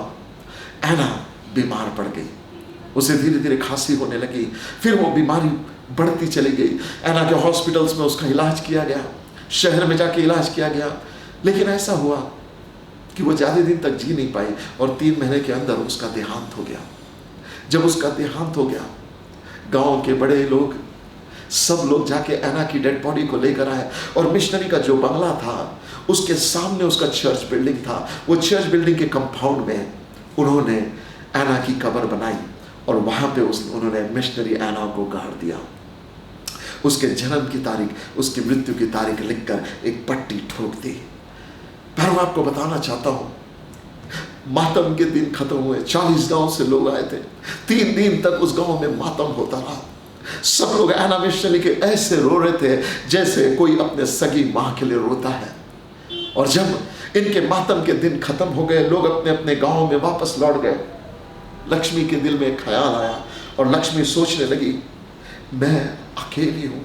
एना बीमार पड़ गई, उसे धीरे धीरे खांसी होने लगी, फिर वो बीमारी बढ़ती चली गई। एना के हॉस्पिटल्स में उसका इलाज किया गया, शहर में जाके इलाज किया गया, लेकिन ऐसा हुआ कि वो ज़्यादा दिन तक जी नहीं पाई और 3 महीने के अंदर उसका देहांत हो गया। जब उसका देहांत हो गया, गांव के बड़े लोग सब लोग जाके एना की डेड बॉडी को लेकर आए और मिशनरी का जो बंगला था उसके सामने उसका चर्च बिल्डिंग था। वो चर्च बिल्डिंग के कंपाउंड में उन्होंने एना की कब्र बनाई और वहां पे उन्होंने मिशनरी एना को गाड़ दिया। उसके जन्म की तारीख, उसकी मृत्यु की तारीख लिखकर एक पट्टी ठोक दी। पर मैं आपको बताना चाहता हूं, मातम के दिन खत्म हुए। 40 गांव से लोग आए थे। 3 दिन तक उस गांव में मातम होता रहा। सब लोग एना मिशनरी के ऐसे रो रहे थे जैसे कोई अपने सगी मां के लिए रोता है। और जब इनके मातम के दिन खत्म हो गए, लोग अपने अपने गांव में वापस लौट गए, लक्ष्मी के दिल में एक ख्याल आया और लक्ष्मी सोचने लगी, मैं अकेली हूं,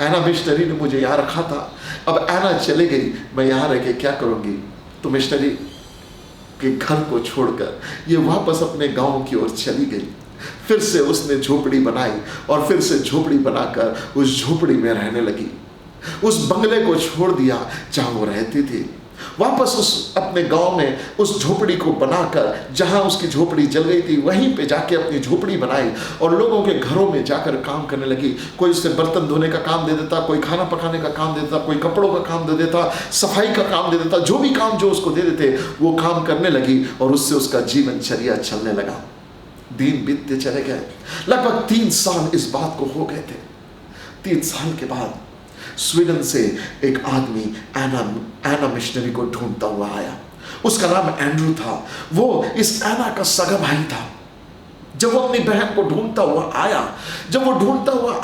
एना मिशनरी ने मुझे यहाँ रखा था, अब एना चले गई, मैं यहाँ रह के क्या करूंगी। तो मिशनरी के घर को छोड़कर ये वापस अपने गांव की ओर चली गई। फिर से उसने झोपड़ी बनाई और फिर से झोपड़ी बनाकर उस झोपड़ी में रहने लगी। उस बंगले को छोड़ दिया जहां वो रहती थी, वापस उस अपने गांव में उस झोपड़ी को बनाकर, जहां उसकी झोपड़ी जल गई थी वहीं पे जाके अपनी झोपड़ी बनाई और लोगों के घरों में जाकर काम करने लगी। कोई उसे बर्तन धोने का काम दे देता, कोई खाना पकाने का काम दे देता, कोई कपड़ों का काम दे देता, सफाई का काम दे देता, जो भी काम जो उसको दे देते वो काम करने लगी और उससे उसका जीवनचर्या चलने लगा। दिन बीतते चले गए, लगभग 3 साल इस बात को हो गए थे। 3 साल के बाद स्वीडन से एक आदमी एना मिशनरी को ढूंढता हुआ आया। उसका नाम एंड्रू था। वो इस एना का सगा भाई था। जब वो अपनी बहन को ढूंढता हुआ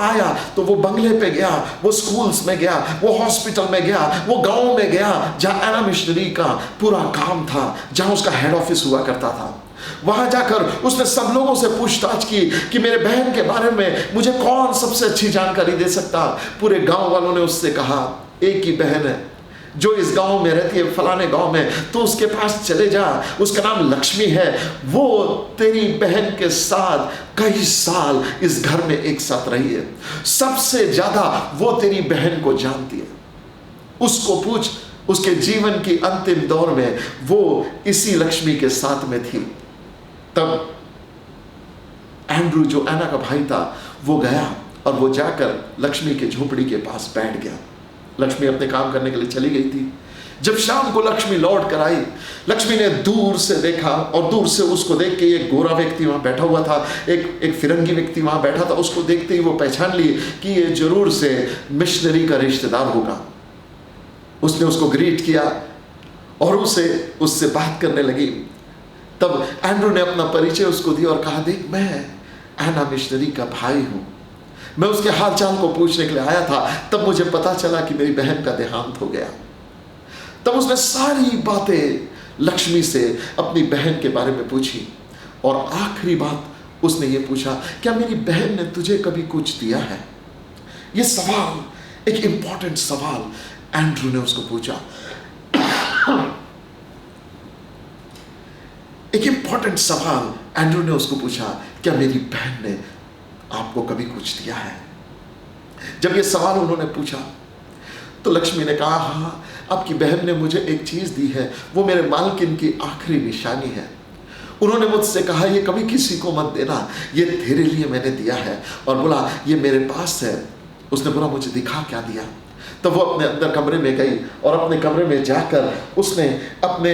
आया तो वो बंगले पे गया, वो स्कूल्स में गया, वो हॉस्पिटल में गया, वो गांव में गया जहां एना मिशनरी का पूरा काम था, जहां उसका हेड ऑफिस हुआ करता था। वहां जाकर उसने सब लोगों से पूछताछ की कि मेरे बहन के बारे में मुझे कौन सबसे अच्छी जानकारी दे सकता। पूरे गांव वालों ने उससे कहा, एक ही बहन है जो इस गांव में रहती है, फलाने गांव में, तो उसके पास चले जा, उसका नाम लक्ष्मी है, वो तेरी बहन के साथ कई साल इस घर में एक साथ रही है, सबसे ज्यादा वो तेरी बहन को जानती है, उसको पूछ। उसके जीवन की अंतिम दौर में वो इसी लक्ष्मी के साथ में थी। तब एंड्रू जो एना का भाई था वो गया और वो जाकर लक्ष्मी के झोपड़ी के पास बैठ गया। लक्ष्मी अपने काम करने के लिए चली गई थी। जब शाम को लक्ष्मी लौट कर आई, लक्ष्मी ने दूर से देखा और दूर से उसको देख के एक गोरा व्यक्ति वहां बैठा हुआ था, एक फिरंगी व्यक्ति वहां बैठा था। उसको देखते ही वो पहचान ली कि ये जरूर से मिशनरी का रिश्तेदार होगा। उसने उसको ग्रीट किया और उससे बात करने लगी। तब एंड्रू ने अपना परिचय उसको दिया और कहा, देख मैं एना मिशनरी का भाई हूं, मैं उसके हालचाल को पूछने के लिए आया था। तब मुझे पता चला कि मेरी बहन का देहांत हो गया। तब उसने सारी बातें लक्ष्मी से अपनी बहन के बारे में पूछी और आखिरी बात उसने ये पूछा, क्या मेरी बहन ने तुझे कभी कुछ दिया है? ये सवाल, एक इंपॉर्टेंट सवाल एंड्रू ने उसको पूछा। एक इंपॉर्टेंट सवाल एंड्रू ने उसको पूछा, क्या मेरी बहन ने आपको कभी कुछ दिया है? जब ये सवाल उन्होंने पूछा तो लक्ष्मी ने कहा, हाँ, आपकी बहन ने मुझे एक चीज दी है, वो मेरे मालकिन की आखिरी निशानी है। उन्होंने मुझसे कहा, ये कभी किसी को मत देना, ये तेरे लिए मैंने दिया है। और बोला, ये मेरे पास है। उसने बोला, मुझे दिखा क्या दिया? तो वो अपने अंदर कमरे में गई और अपने कमरे में जाकर उसने अपने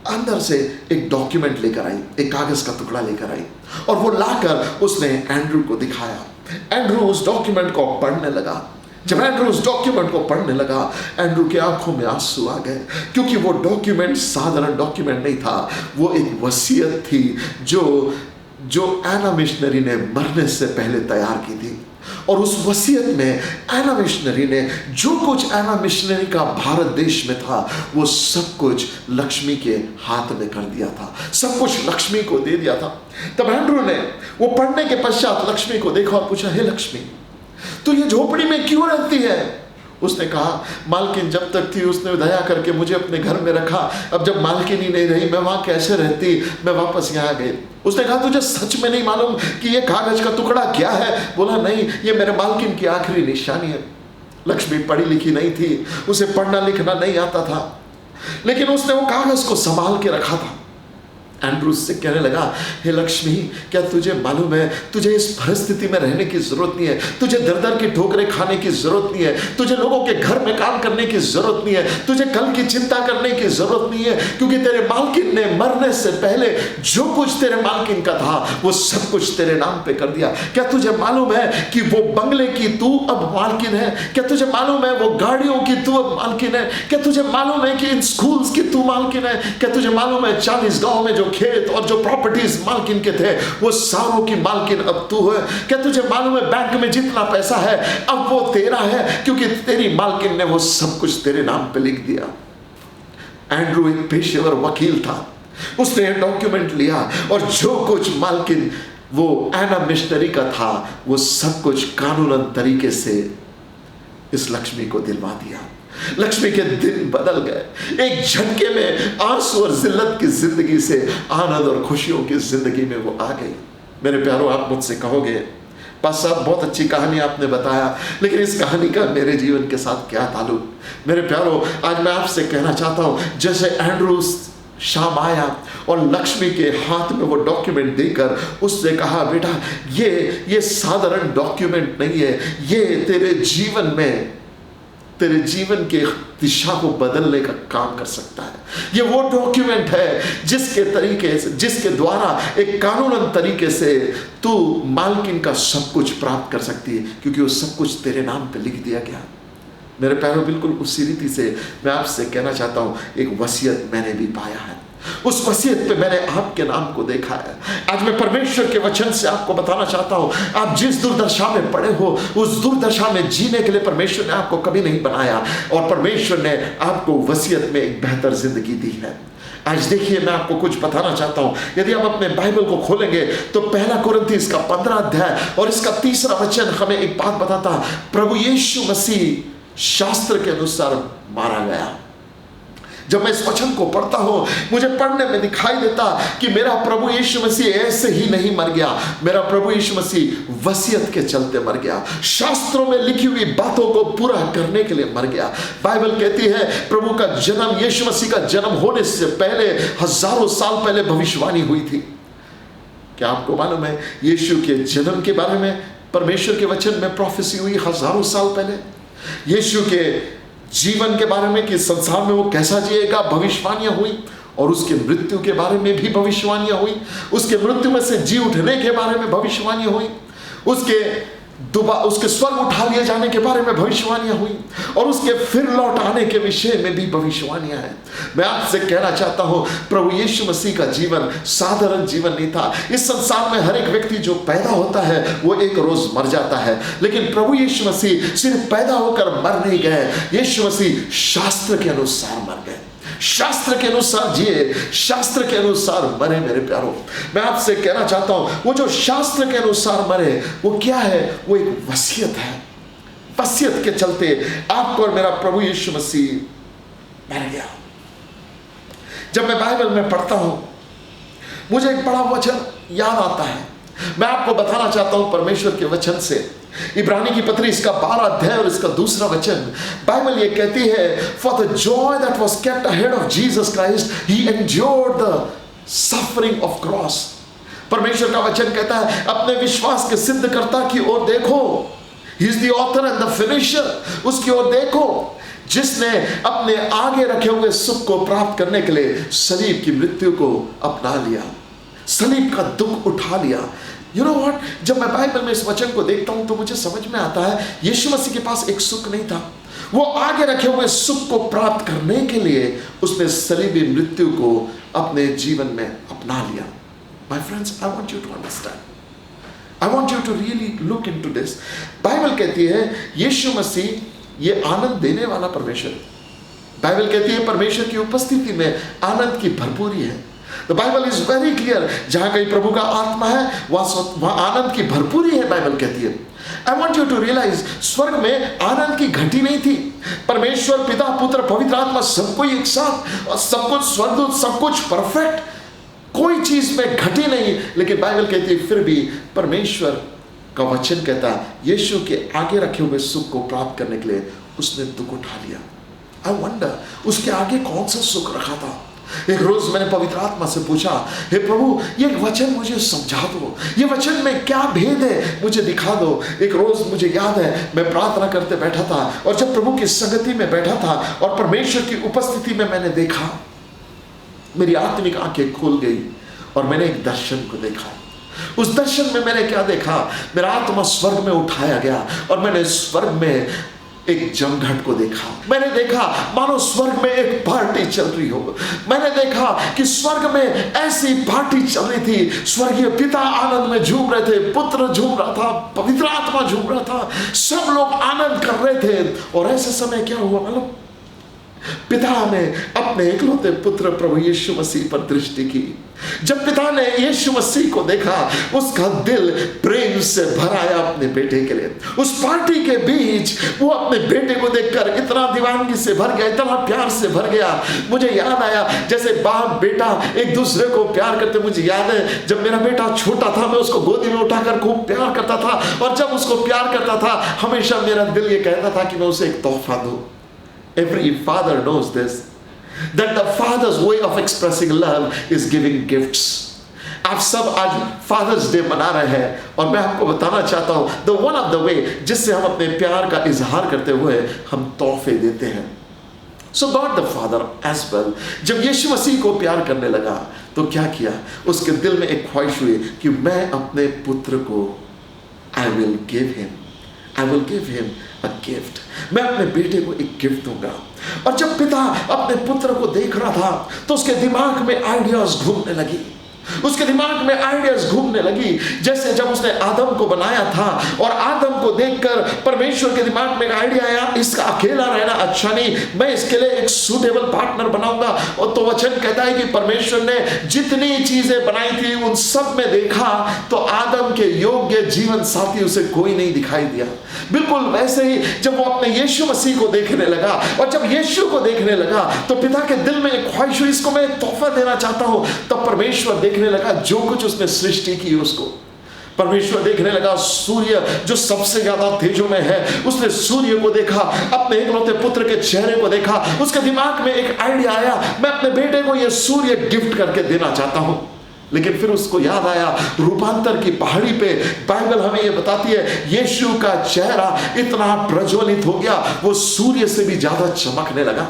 अंदर से एक डॉक्यूमेंट लेकर आई, एक कागज का टुकड़ा लेकर आई और वो लाकर उसने एंड्रू को दिखाया। एंड्रू उस डॉक्यूमेंट को पढ़ने लगा। जब एंड्रू उस डॉक्यूमेंट को पढ़ने लगा, एंड्रू के आंखों में आंसू आ गए, क्योंकि वो डॉक्यूमेंट साधारण डॉक्यूमेंट नहीं था, वो एक वसीयत थी जो एना मिशनरी ने मरने से पहले तैयार की थी। और उस वसीयत में एना मिशनरी ने जो कुछ एना मिशनरी का भारत देश में था वो सब कुछ लक्ष्मी के हाथ में कर दिया था, सब कुछ लक्ष्मी को दे दिया था। तब एंड्रू ने वो पढ़ने के पश्चात लक्ष्मी को देखा और पूछा, हे लक्ष्मी, तू ये झोपड़ी में क्यों रहती है? उसने कहा, मालकिन जब तक थी उसने दया करके मुझे अपने घर में रखा, अब जब मालकिन ही नहीं रही मैं वहां कैसे रहती, मैं वापस यहाँ गई। उसने कहा, तुझे सच में नहीं मालूम कि ये कागज का टुकड़ा क्या है? बोला, नहीं, ये मेरे मालकिन की आखिरी निशानी है। लक्ष्मी पढ़ी लिखी नहीं थी, उसे पढ़ना लिखना नहीं आता था, लेकिन उसने वो कागज को संभाल के रखा था। एंड्रू से कहने लगा, हे लक्ष्मी, क्या तुझे मालूम है तुझे इस परिस्थिति में रहने की जरूरत नहीं है, तुझे दर दर की ठोकरें खाने की जरूरत नहीं है, तुझे लोगों के घर में काम करने की जरूरत नहीं है, तुझे कल की चिंता करने की जरूरत नहीं है, क्योंकि तेरे मालकिन ने मरने से पहले जो कुछ तेरे मालकिन का था वो सब कुछ तेरे नाम पे कर दिया। क्या तुझे मालूम है कि वो बंगले की तू अब मालकिन है? क्या तुझे मालूम है वो गाड़ियों की तू अब मालकिन है? क्या तुझे मालूम है कि इन स्कूल्स की तू मालकिन है? क्या तुझे मालूम है 40 गांव में जो खेत और जो प्रॉपर्टीज मालकिन के थे वो सारों की मालकिन अब तू है? क्या तुझे मालूम है बैंक में जितना पैसा है अब वो तेरा है, क्योंकि तेरी मालकिन ने वो सब कुछ तेरे नाम पे लिख दिया। एंड्रू एक पेशेवर वकील था, उसने डॉक्यूमेंट लिया और जो कुछ मालकिन वो एना मिशनरी का था वो सब कुछ कानूनन तरीके से इस लक्ष्मी को दिलवा दिया। लक्ष्मी के दिन बदल गए। एक झटके में आंसू और जिल्लत की जिंदगी से आनंद और खुशियों की जिंदगी में वो आ गई। मेरे प्यारों, आप मुझसे कहोगे, पास साहब बहुत अच्छी कहानी आपने बताया, लेकिन इस कहानी का मेरे जीवन के साथ क्या ताल्लुक? मेरे प्यारों, आज मैं आपसे कहना चाहता हूं, जैसे एंड्रू शाम आया और लक्ष्मी के हाथ में वो डॉक्यूमेंट देकर उससे कहा, बेटा ये साधारण डॉक्यूमेंट नहीं है, ये तेरे जीवन में तेरे जीवन के दिशा को बदलने का काम कर सकता है। ये वो डॉक्यूमेंट है जिसके द्वारा एक कानूनन तरीके से तू मालकिन का सब कुछ प्राप्त कर सकती है, क्योंकि वो सब कुछ तेरे नाम पे लिख दिया गया। मेरे प्यारों, बिल्कुल उसी रीति से मैं आपसे कहना चाहता हूँ, एक वसीयत मैंने भी पाया है उस वसीयत पे मैंने आपके नाम को देखा है। आज मैं परमेश्वर के वचन से आपको बताना चाहता हूं, आप जिस दुर्दशा में पड़े हो, उस दुर्दशा में जीने के लिए परमेश्वर ने आपको कभी नहीं बनाया, और परमेश्वर ने आपको वसीयत में एक बेहतर जिंदगी दी है। आज देखिए, मैं आपको कुछ बताना चाहता हूं। यदि आप अपने बाइबल को खोलेंगे तो 1 कुरिन्थी का 15 अध्याय और इसका 3 वचन हमें एक बात बताता है, प्रभु यीशु मसीह शास्त्र के अनुसार मारा गया। जब मैं इस वचन को पढ़ता हूं, मुझे पढ़ने में दिखाई देता कि मेरा प्रभु यीशु मसीह ऐसे ही नहीं मर गया, मेरा प्रभु यीशु मसीह वसीयत के चलते मर गया, शास्त्रों में लिखी हुई बातों को पूरा करने के लिए मर गया। बाइबल कहती है प्रभु का जन्म, यीशु मसीह का जन्म होने से पहले, हजारों साल पहले भविष्यवाणी हुई थी। क्या आपको मालूम है यीशु के जन्म के बारे में परमेश्वर के वचन में प्रोफेसी हुई हजारों साल पहले? यीशु के जीवन के बारे में कि संसार में वो कैसा जिएगा भविष्यवाणियां हुई, और उसके मृत्यु के बारे में भी भविष्यवाणियां हुई, उसके मृत्यु में से जी उठने के बारे में भविष्यवाणियां हुई, उसके स्वर्ग उठा लिए जाने के बारे में भविष्यवाणियां हुई, और उसके फिर लौट आने के विषय में भी भविष्यवाणियां हैं। मैं आपसे कहना चाहता हूं, प्रभु यीशु मसीह का जीवन साधारण जीवन नहीं था। इस संसार में हर एक व्यक्ति जो पैदा होता है वो एक रोज मर जाता है, लेकिन प्रभु यीशु मसीह सिर्फ पैदा होकर मर नहीं गए, यीशु मसीह शास्त्र के अनुसार मर गए, शास्त्र के अनुसार जिए, शास्त्र के अनुसार मरे। मेरे प्यारों, मैं आपसे कहना चाहता हूं, वो जो शास्त्र के अनुसार मरे वो क्या है? वो एक वसीयत है। वसीयत के चलते आपको और मेरा प्रभु यीशु मसीह मर गया। जब मैं बाइबल में पढ़ता हूं, मुझे एक बड़ा वचन याद आता है। मैं आपको बताना चाहता हूं परमेश्वर के वचन से, इब्रानी की पत्री इसका 12 अध्याय और इसका 2 वचन, बाइबल ये कहती है, for the Joy that was kept ahead of Jesus Christ he endured the suffering of cross. परमेश्वर का वचन कहता है, अपने विश्वास के सिद्धकर्ता की ओर देखो, he is the author and the finisher, उसकी ओर देखो जिसने अपने आगे रखे हुए सुख को प्राप्त करने के लिए सलीब की मृत्यु को अपना लिया, सलीब का दुख उठा लिया। You know what? जब मैं बाइबल में इस वचन को देखता हूं तो मुझे समझ में आता है यीशु मसीह के पास एक सुख नहीं था, वो आगे रखे हुए सुख को प्राप्त करने के लिए उसने सलीबी मृत्यु को अपने जीवन में अपना लिया। My friends, I want you to understand. I want you to really look into this. Bible कहती है यीशु मसीह ये आनंद देने वाला परमेश्वर है। बाइबल कहती है परमेश्वर की उपस्थिति में आनंद की भरपूरी है। The Bible is very clear, जहां कहीं प्रभु का आत्मा है वहां आनंद की भरपूरी है, बाइबल कहती है। I want you to realize, स्वर्ग में आनंद की घटी नहीं थी। परमेश्वर पिता पुत्र पवित्र आत्मा सबको एक साथ, और सब कुछ स्वर्गदूत, सब कुछ परफेक्ट, कोई चीज में घटी नहीं। लेकिन बाइबल कहती है फिर भी परमेश्वर का वचन कहता है यीशु के आगे रखे हुए सुख को प्राप्त करने के लिए उसने दुख उठा लिया। I wonder, उसके आगे कौन सा सुख रखा था? एक रोज मैंने पवित्र आत्मा से पूछा, हे प्रभु ये वचन मुझे समझा दो, ये वचन में क्या भेद है मुझे दिखा दो। एक रोज मुझे याद है मैं प्रार्थना करते बैठा था, और जब प्रभु की संगति में बैठा था और परमेश्वर की उपस्थिति में मैंने देखा, मेरी आत्मिक आंखें खुल गई और मैंने एक दर्शन को देखा। उस दर्शन में मैंने क्या देखा? मेरा आत्मा स्वर्ग में उठाया गया और मैंने स्वर्ग में एक जमघट को देखा। मैंने देखा मानो स्वर्ग में एक पार्टी चल रही हो। मैंने देखा कि स्वर्ग में ऐसी पार्टी चल रही थी, स्वर्गीय पिता आनंद में झूम रहे थे, पुत्र झूम रहा था, पवित्र आत्मा झूम रहा था, सब लोग आनंद कर रहे थे। और ऐसे समय क्या हुआ मालूम? पिता ने अपने इकलौते पुत्र प्रभु यीशु मसीह पर दृष्टि की। जब पिता ने यीशु मसीह को देखा, उसका दिल प्रेम से भर आया अपने बेटे के लिए। उस पार्टी के बीच वो अपने बेटे को देखकर इतना दीवानगी से भर गया, इतना प्यार से भर गया। मुझे याद आया जैसे बाप बेटा एक दूसरे को प्यार करते। मुझे याद है जब मेरा बेटा छोटा था मैं उसको गोदी में उठाकर खूब प्यार करता था, और जब उसको प्यार करता था हमेशा मेरा दिल ये कहता था कि मैं उसे एक तोहफा दूं। Every father knows this, that the father's way of expressing love is giving gifts. आप सब आज फादर्स डे मना रहे हैं और मैं आपको बताना चाहता हूं the one of the way जिससे हम अपने प्यार का इजहार करते हुए हम तोहफे देते हैं। So God the Father as well, जब यीशु मसीह को प्यार करने लगा तो क्या किया? उसके दिल में एक ख्वाहिश हुई कि मैं अपने पुत्र को I will give him a gift, मैं अपने बेटे को एक गिफ्ट दूंगा। और जब पिता अपने पुत्र को देख रहा था तो उसके दिमाग में आइडियाज घूमने लगी, उसके दिमाग में आइडियाज घूमने लगी। जैसे जब उसने आदम को बनाया था और आदम को देखकर परमेश्वर के दिमाग में एक आइडिया आया, इसका अकेला रहना अच्छा नहीं, मैं इसके लिए एक सूटेबल पार्टनर बनाऊंगा। और तो वचन कहता है कि परमेश्वर ने जितनी चीजें बनाई थी उन सब में देखा तो आदम के योग्य जीवन साथी उसे कोई नहीं दिखाई दिया। बिल्कुल वैसे ही जब वो अपने यीशु मसीह को देखने लगा और जब यीशु को देखने लगा तो पिता के दिल में एक ख्वाहिश हुई, इसको मैं एक तोहफा देना चाहता हूं। तब परमेश्वर देखने लगा जो कुछ उसने सृष्टि की उसको। परमेश्वर देखने लगा सूर्य जो सबसे ज्यादा तेजों में है, उसने सूर्य को देखा, अपने एकलौते पुत्र के चेहरे को देखा। उसके दिमाग में एक आइडिया आया, मैं अपने बेटे को यह सूर्य गिफ्ट करके देना चाहता हूं। लेकिन फिर उसको याद आया रूपांतर की पहाड़ी पे बाइबल हमें यह बताती है यीशु का चेहरा इतना प्रज्वलित हो गया, वो सूर्य से भी ज्यादा चमकने लगा।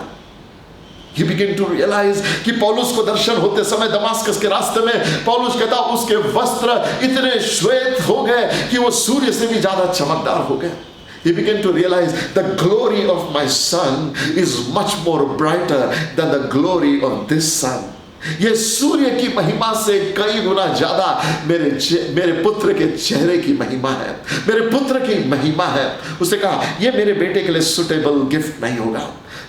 He began to realize कि पौलुस को दर्शन होते समय दमास्कस के रास्ते में पौलुस कहता उसके वस्त्र इतने श्वेत हो गए कि वो सूर्य से भी ज्यादा चमकदार हो गए। He began to realize the glory of my son is much more brighter than the glory of this sun. ये सूर्य की महिमा से कई गुना ज्यादा मेरे पुत्र के चेहरे की महिमा है, मेरे पुत्र की महिमा है। उसने कहा ये मेरे बेटे के लिए सुटेबल गिफ्ट नहीं होगा।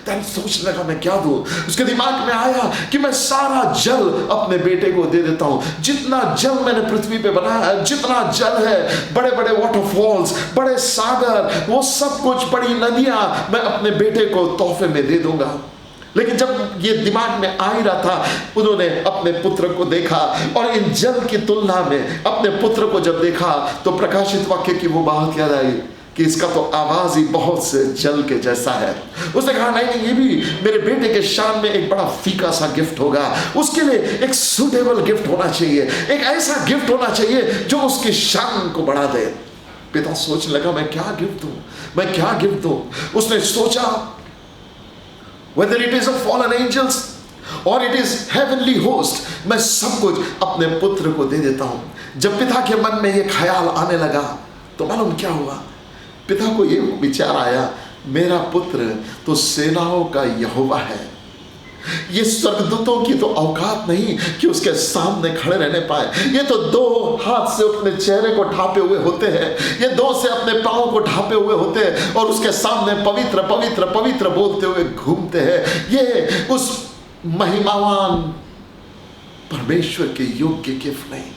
तब सोचने लगा मैं क्या दूं। उसके दिमाग में आया कि मैं सारा जल अपने बेटे को दे देता हूं, जितना जल मैंने पृथ्वी पे बनाया है, जितना जल है, बड़े बड़े वाटरफॉल्स, बड़े सागर, वो सब कुछ, बड़ी नदियां, मैं अपने बेटे को तोहफे में दे दूंगा। लेकिन जब ये दिमाग में आ ही रहा था, उन्होंने अपने पुत्र को देखा और इन जल की तुलना में अपने पुत्र को जब देखा तो प्रकाशित वाक्य की वो बात याद आई कि इसका तो आवाज ही बहुत से जल के जैसा है। उसने कहा नहीं, ये भी मेरे बेटे के शान में एक बड़ा फीका सा गिफ्ट होगा, उसके लिए एक सूटेबल गिफ्ट होना चाहिए, एक ऐसा गिफ्ट होना चाहिए जो उसकी शान को बढ़ा दे। पिता सोचने लगा मैं क्या गिफ्ट दूं, मैं क्या गिफ्ट दूं। उसने सोचा whether it is a fallen angels or it is heavenly host, मैं सब कुछ अपने पुत्र को दे देता हूं। जब पिता के मन में ये ख्याल आने लगा तो मालूम क्या हुआ, पिता को ये विचार आया मेरा पुत्र तो सेनाओं का यहोवा है, ये स्वर्गदूतों की तो औकात नहीं कि उसके सामने खड़े रहने पाए। ये तो दो हाथ से अपने चेहरे को ढांपे हुए होते हैं, ये दो से अपने पांव को ढांपे हुए होते हैं और उसके सामने पवित्र पवित्र पवित्र बोलते हुए घूमते हैं। ये उस महिमावान परमेश्वर के योग्य गिफ्ट नहीं।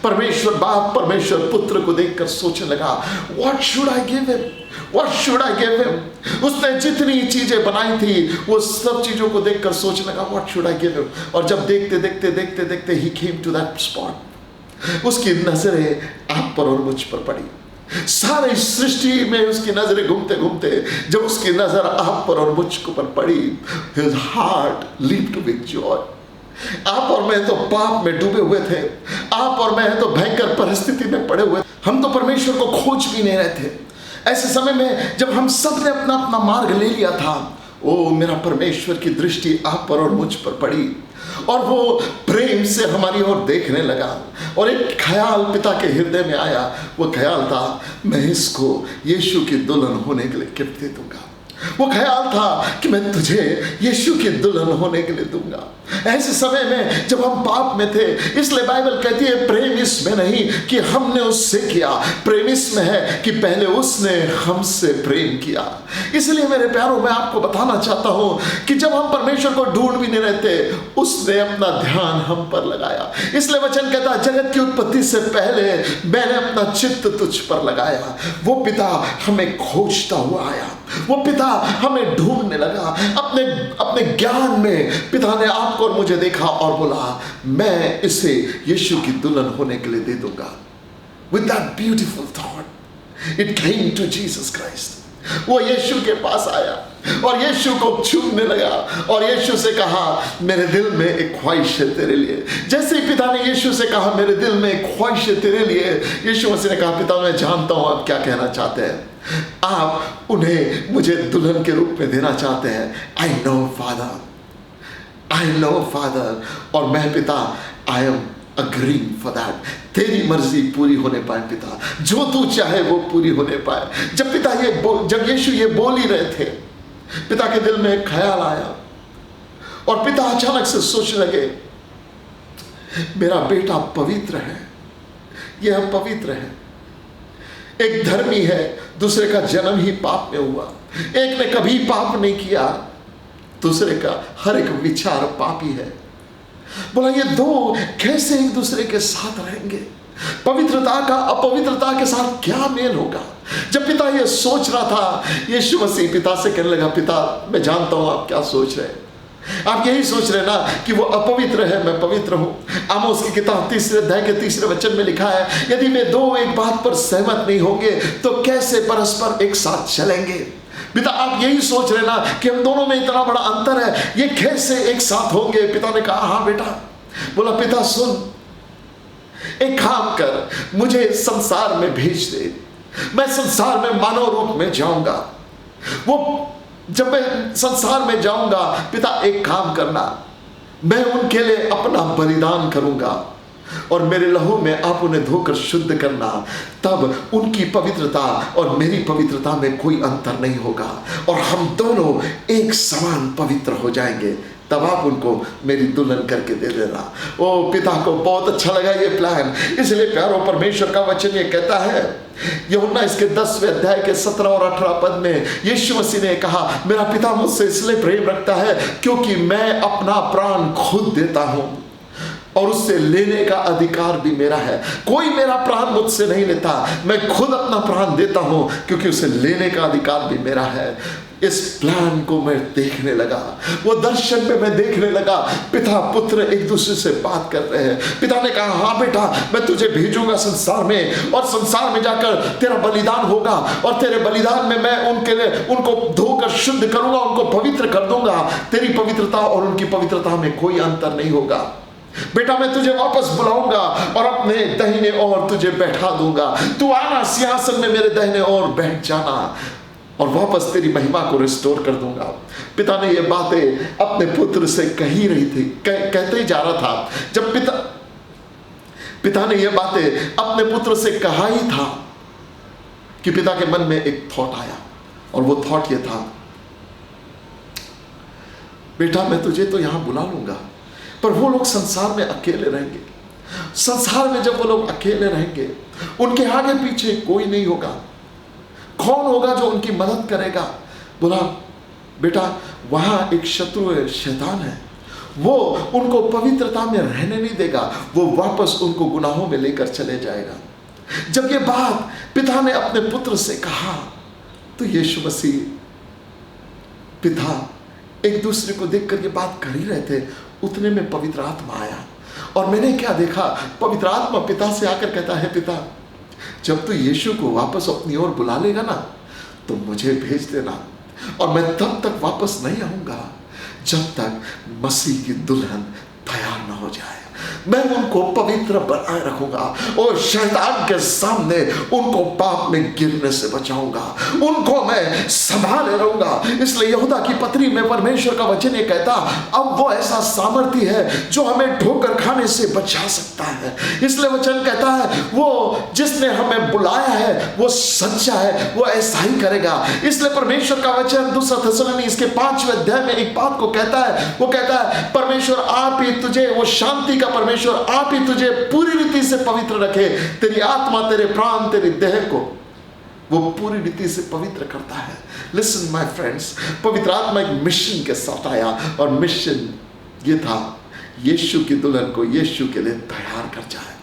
परमेश्वर बाप परमेश्वर पुत्र को देखकर सोचने लगा what should I give him, what should I give him. उसने जितनी चीजें बनाई थी वो सब चीजों को देखकर सोचने लगा what should I give him. और जब देखते देखते देखते देखते ही केम टू दैट स्पॉट, उसकी नजरें आप पर और मुझ पर पड़ी। सारी सृष्टि में उसकी नजरें घूमते घूमते जब उसकी नजर आप पर और मुझ पर पड़ी, his heart leaped with joy। आप और मैं तो पाप में डूबे हुए थे, आप और मैं तो भयंकर परिस्थिति में पड़े हुए, हम तो परमेश्वर को खोज भी नहीं रहे थे। ऐसे समय में जब हम सब ने अपना अपना मार्ग ले लिया था, ओ मेरा परमेश्वर की दृष्टि आप पर और मुझ पर पड़ी और वो प्रेम से हमारी ओर देखने लगा और एक ख्याल पिता के हृदय में आया। वो ख्याल था मैं इसको यीशु की दुल्हन होने के लिए गिफ्ट दे दूंगा। वो ख्याल था कि मैं तुझे यीशु की दुल्हन होने के लिए दूंगा। ऐसे समय में जब हम पाप में थे, इसलिए बाइबल कहती है प्रेम इसमें नहीं कि हमने उससे किया, प्रेम इसमें है कि पहले उसने हमसे प्रेम किया। इसलिए मेरे प्यारों मैं आपको बताना चाहता हूं कि जब हम परमेश्वर को ढूंढ भी नहीं रहते, उसने अपना ध्यान हम पर लगाया। इसलिए वचन कहता है जगत की उत्पत्ति से पहले मैंने अपना चित्त तुझ पर लगाया। वो पिता हमें खोजता हुआ आया, वो पिता हमें ढूंढने लगा। अपने ज्ञान में पिता ने आपको और मुझे देखा और बोला मैं इसे यीशु की दुल्हन होने के लिए दे दूंगा। With that beautiful thought, it came to Jesus Christ. वो यीशु के पास आया और यीशु को चूमने लगा और यीशु से कहा मेरे दिल में एक ख्वाहिश है तेरे लिए। जैसे ही पिता ने यीशु से कहा मेरे दिल में एक ख्वाहिश है तेरे लिए, यीशु मसीह ने कहा पिता मैं जानता हूं आप क्या कहना चाहते हैं, आप उन्हें मुझे दुल्हन के रूप में देना चाहते हैं। आई नो फादर, और मैं पिता I am agreeing for that. तेरी मर्जी पूरी होने पाए पिता, जो तू चाहे वो पूरी होने पाए। जब पिता जब यीशु ये बोल ही रहे थे, पिता के दिल में एक ख्याल आया और पिता अचानक से सोचने लगे, मेरा बेटा पवित्र है, यह पवित्र है। एक धर्मी है, दूसरे का जन्म ही पाप में हुआ। एक ने कभी पाप नहीं किया, दूसरे का हर एक विचार पापी है। बोला ये दो कैसे एक दूसरे के साथ रहेंगे? पवित्रता का अपवित्रता के साथ क्या मेल होगा? जब पिता ये सोच रहा था, यीशु मसीह पिता से कहने लगा, पिता मैं जानता हूं आप क्या सोच रहे हैं। आप यही सोच रहे ना कि वो अपवित्र है, मैं पवित्र हूं। आमोस की किताब 3 अध्याय के 3 वचन में लिखा है, यदि वे दो एक बात पर सहमत नहीं होंगे तो कैसे परस्पर एक साथ चलेंगे? पिता आप यही सोच रहे ना कि हम दोनों में इतना बड़ा अंतर है, ये कैसे एक साथ होंगे? पिता ने कहा हाँ बेटा। बोला पिता सुन, एक काम कर, मुझे संसार में भेज दे, मैं संसार में मानव रूप में जाऊंगा। वो जब मैं संसार में जाऊंगा, पिता एक काम करना, मैं उनके लिए अपना बलिदान करूंगा और मेरे लहू में आप उन्हें धोकर शुद्ध करना, तब उनकी पवित्रता और मेरी पवित्रता में कोई अंतर नहीं होगा और हम दोनों एक समान पवित्र हो जाएंगे। तब आप उनको मेरी दुल्हन करके दे देना। ओ पिता को बहुत अच्छा लगा ये प्लान। इसलिए प्यारो परमेश्वर का वचन ये कहता है, यूहन्ना इसके 10वें अध्याय के 17 और 18 पद में यीशु मसीह ने कहा, मेरा पिता मुझसे इसलिए प्रेम रखता है क्योंकि मैं अपना प्राण खुद देता हूं और उससे लेने का अधिकार भी मेरा है। कोई मेरा प्राण मुझसे नहीं लेता, मैं खुद अपना प्राण देता हूं क्योंकि उसे लेने का अधिकार भी मेरा है। इस प्लान को मैं देखने लगा, वो दर्शन में मैं देखने लगा, पिता पुत्र एक दूसरे से बात कर रहे हैं। पिता ने कहा हाँ बेटा, मैं तुझे भेजूंगा संसार में और संसार में जाकर तेरा बलिदान होगा और तेरे बलिदान में मैं उनके लिए उनको धोकर शुद्ध करूंगा, उनको पवित्र कर दूंगा। तेरी पवित्रता और उनकी पवित्रता में कोई अंतर नहीं होगा। बेटा मैं तुझे वापस बुलाऊंगा और अपने दाहिने ओर तुझे बैठा दूंगा। तू आना सिंहासन में मेरे दाहिने ओर बैठ जाना और वापस तेरी महिमा को रिस्टोर कर दूंगा। पिता ने ये बातें अपने पुत्र से कही रही थी, कहते ही जा रहा था। जब पिता ने ये बातें अपने पुत्र से कहा ही था कि पिता के मन में एक थॉट आया और वो थॉट ये था, बेटा मैं तुझे तो यहां बुला लूंगा पर वो लोग संसार में अकेले रहेंगे। संसार में जब वो लोग अकेले रहेंगे, उनके आगे पीछे कोई नहीं होगा। कौन होगा जो उनकी मदद करेगा? बोला बेटा वहां एक शत्रु है, शैतान है, वो उनको पवित्रता में रहने नहीं देगा, वो वापस उनको गुनाहों में लेकर चले जाएगा। जब ये बात पिता ने अपने पुत्र से कहा तो यीशु मसीह पिता एक दूसरे को देखकर ये बात कर ही रहे थे, उतने में पवित्र आत्मा आया और मैंने क्या देखा, पवित्र आत्मा पिता से आकर कहता है, पिता जब तू यीशु को वापस अपनी ओर बुला लेगा ना तो मुझे भेज देना और मैं तब तक वापस नहीं आऊंगा जब तक मसीह की दुल्हन तैयार ना हो जाए। मैं उनको पवित्र बनाए रखूंगा और शैतान के सामने उनको पाप में गिरने से बचाऊंगा, उनको मैं संभाले रहूंगा। इसलिए यहूदा की पत्री में परमेश्वर का वचन ये कहता, अब वो ऐसा सामर्थ्य है जो हमें ठोकर खाने से बचा सकता है। इसलिए वचन कहता है वो जिसने हमें बुलाया है वो सच्चा है, वो ऐसा ही करेगा। इसलिए परमेश्वर का वचन 2 थिस्सलुनीके इसके 5वें अध्याय में एक बात को कहता है, वो कहता है परमेश्वर आप ही तुझे, वो शांति का परमेश्वर आप ही तुझे पूरी रीति से पवित्र रखे। तेरी आत्मा, तेरे प्राण, तेरी देह को वो पूरी रीति से पवित्र करता है। लिसन माय फ्रेंड्स, पवित्र आत्मा एक मिशन के साथ आया और मिशन ये था, यीशु की दुल्हन को यीशु के लिए तैयार कर जाए,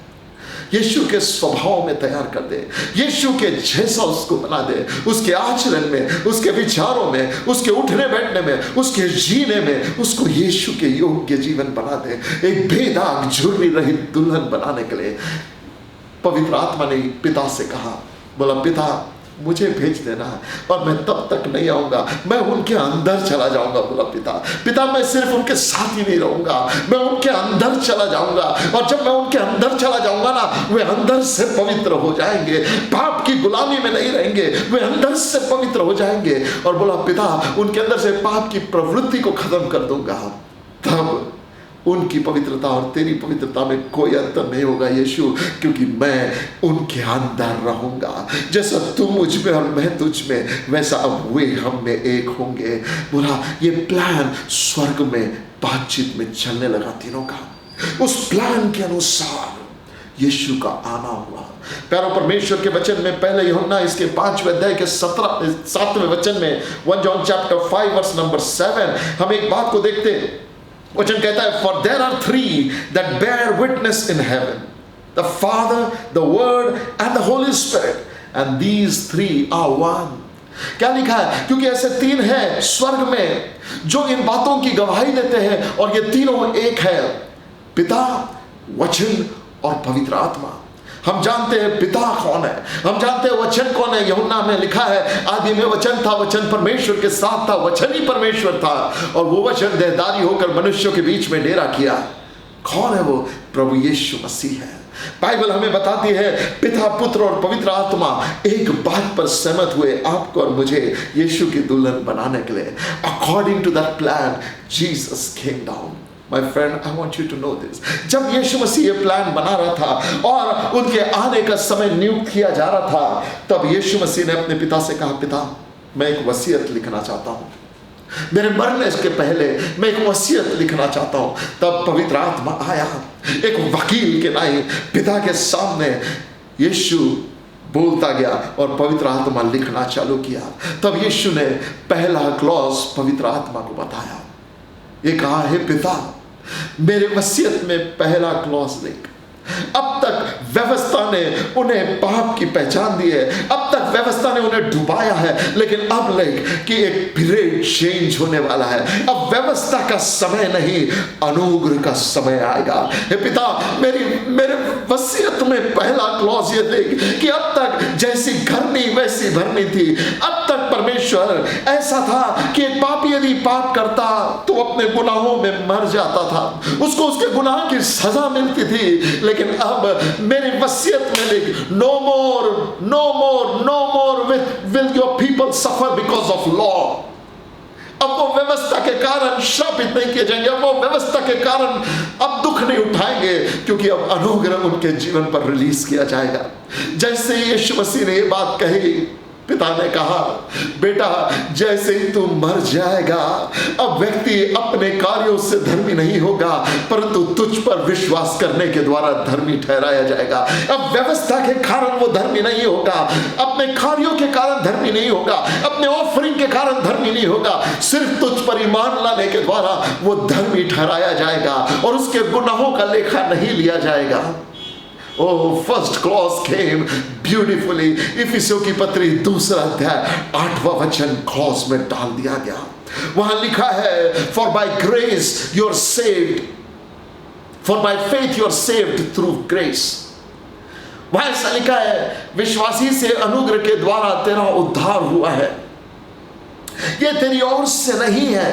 यीशु के स्वभाव में तैयार कर दे, यीशु के जैसा उसको बना दे, उसके आचरण में, उसके विचारों में, उसके उठने बैठने में, उसके जीने में उसको यीशु के योग्य जीवन बना दे। एक बेदाग झुर्री रहित दुल्हन बनाने के लिए पवित्र आत्मा ने पिता से कहा, बोला पिता मुझे भेज देना और मैं तब तक नहीं आऊंगा, मैं उनके अंदर चला जाऊंगा। बोला पिता मैं सिर्फ उनके साथ ही नहीं रहूंगा, मैं उनके अंदर चला जाऊंगा और जब मैं उनके अंदर चला जाऊंगा ना, वे अंदर से पवित्र हो जाएंगे, पाप की गुलामी में नहीं रहेंगे, वे अंदर से पवित्र हो जाएंगे। और बोला पिता उनके अंदर से पाप की प्रवृत्ति को खत्म कर दूंगा, तब उनकी पवित्रता और तेरी पवित्रता में कोई अंतर नहीं होगा यीशु, क्योंकि मैं उनके अंदर रहूंगा। जैसा तू मुझ में और मैं तुझ में, वैसा अब वे हम में एक होंगे। बोला ये प्लान स्वर्ग में बातचीत में चलने लगा तीनों का। उस प्लान के अनुसार यीशु का आना हुआ। प्यारो परमेश्वर के वचन में पहले यूहन्ना इसके 5वें अध्याय के 7वें वचन में 1 John chapter 5 verse number 7 हम एक बात को देखते। वचन कहता है, For there are three that bear witness in heaven, the Father, the Word and the Holy Spirit, and these three are one. क्या लिखा है? क्योंकि ऐसे तीन हैं स्वर्ग में जो इन बातों की गवाही देते हैं, और ये तीनों एक है, पिता, वचन और पवित्र आत्मा। हम जानते हैं पिता कौन है, हम जानते हैं वचन कौन है। यूहन्ना में लिखा है, आदि में वचन था, वचन परमेश्वर के साथ था, वचन ही परमेश्वर था, और वो वचन देहधारी होकर मनुष्यों के बीच में डेरा किया। कौन है वो? प्रभु यीशु मसीह है। बाइबल हमें बताती है पिता, पुत्र और पवित्र आत्मा एक बात पर सहमत हुए, आपको और मुझे यीशु की दुल्हन बनाने के लिए। According to that plan Jesus came down. My friend, I want you to know this. जब यीशु मसीह ये प्लान बना रहा था और उनके आने का समय नियुक्त किया जा रहा था, तब यीशु मसीह ने अपने पिता से कहा, पिता मैं एक वसीयत लिखना चाहता हूँ, मेरे मरने के पहले मैं एक वसीयत लिखना चाहता हूँ। तब पवित्र आत्मा आया, एक वकील के नाई पिता के सामने यीशु बोलता गया और पवित्र आत्मा लिखना चालू किया। तब यीशु ने पहला क्लॉज पवित्र आत्मा को बताया। ये कहा, हे पिता, मेरे वसीयत में पहला क्लॉज लिख। अब तक व्यवस्था ने उन्हें पाप की पहचान दी है, अब तक व्यवस्था ने उन्हें डुबाया है, लेकिन अब लिख कि एक पीरियड चेंज होने वाला है। अब व्यवस्था का समय नहीं, अनुग्रह का समय आएगा। हे पिता, मेरे वसीयत में पहला क्लॉज ये लिख कि अब तक जैसी घरनी वैसी भरनी थी। अब तक परमेश्वर ऐसा था कि एक पापी यदि पाप करता तो अपने गुनाहों में मर जाता था, उसको उसके गुनाह की सजा मिलती थी। लेकिन अब मेरी वसीयत में लिख, no more will your people suffer because of law. अब वो व्यवस्था के कारण श्रापित नहीं किए जाएंगे, अब वो व्यवस्था के कारण अब दुख नहीं उठाएंगे, क्योंकि अब अनुग्रह उनके जीवन पर रिलीज किया जाएगा। जैसे यीशु मसीह ने ये बात कही, पिता ने कहा, बेटा जैसे ही तू मर जाएगा, अब व्यक्ति अपने कार्यों से धर्मी नहीं होगा, परंतु तुझ पर विश्वास करने के द्वारा धर्मी ठहराया जाएगा। अब व्यवस्था के कारण वो धर्मी नहीं होगा, अपने कार्यों के कारण धर्मी नहीं होगा, अपने ऑफरिंग के कारण धर्मी नहीं होगा, सिर्फ तुझ पर ईमान लाने के द्वारा वो धर्मी ठहराया जाएगा और उसके गुनाहों का लेखा नहीं लिया जाएगा। Oh, first clause came beautifully. इफिसियों की पत्री 2 अध्याय 8वां वचन क्लॉज में डाल दिया गया। वहां लिखा है, For by grace you are saved, for by faith you are saved through grace. वहां ऐसा लिखा है, विश्वासी से अनुग्रह के द्वारा तेरा उद्धार हुआ है। ये तेरी ओर से नहीं है,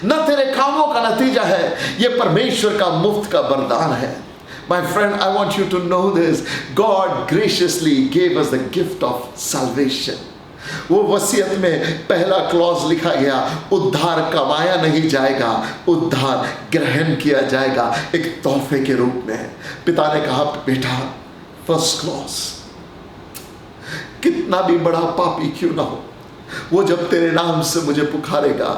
न तेरे कामों का नतीजा है, ये परमेश्वर का मुफ्त का वरदान है। My friend, I want you to know this. God graciously gave us the gift of salvation. वो वसीयत में पहला क्लॉज लिखा गया, उद्धार कमाया नहीं जाएगा, उद्धार ग्रहण किया जाएगा एक तोहफे के रूप में। पिता ने कहा, बेटा फर्स्ट क्लॉज, कितना भी बड़ा पापी क्यों ना हो, वो जब तेरे नाम से मुझे पुकारेगा,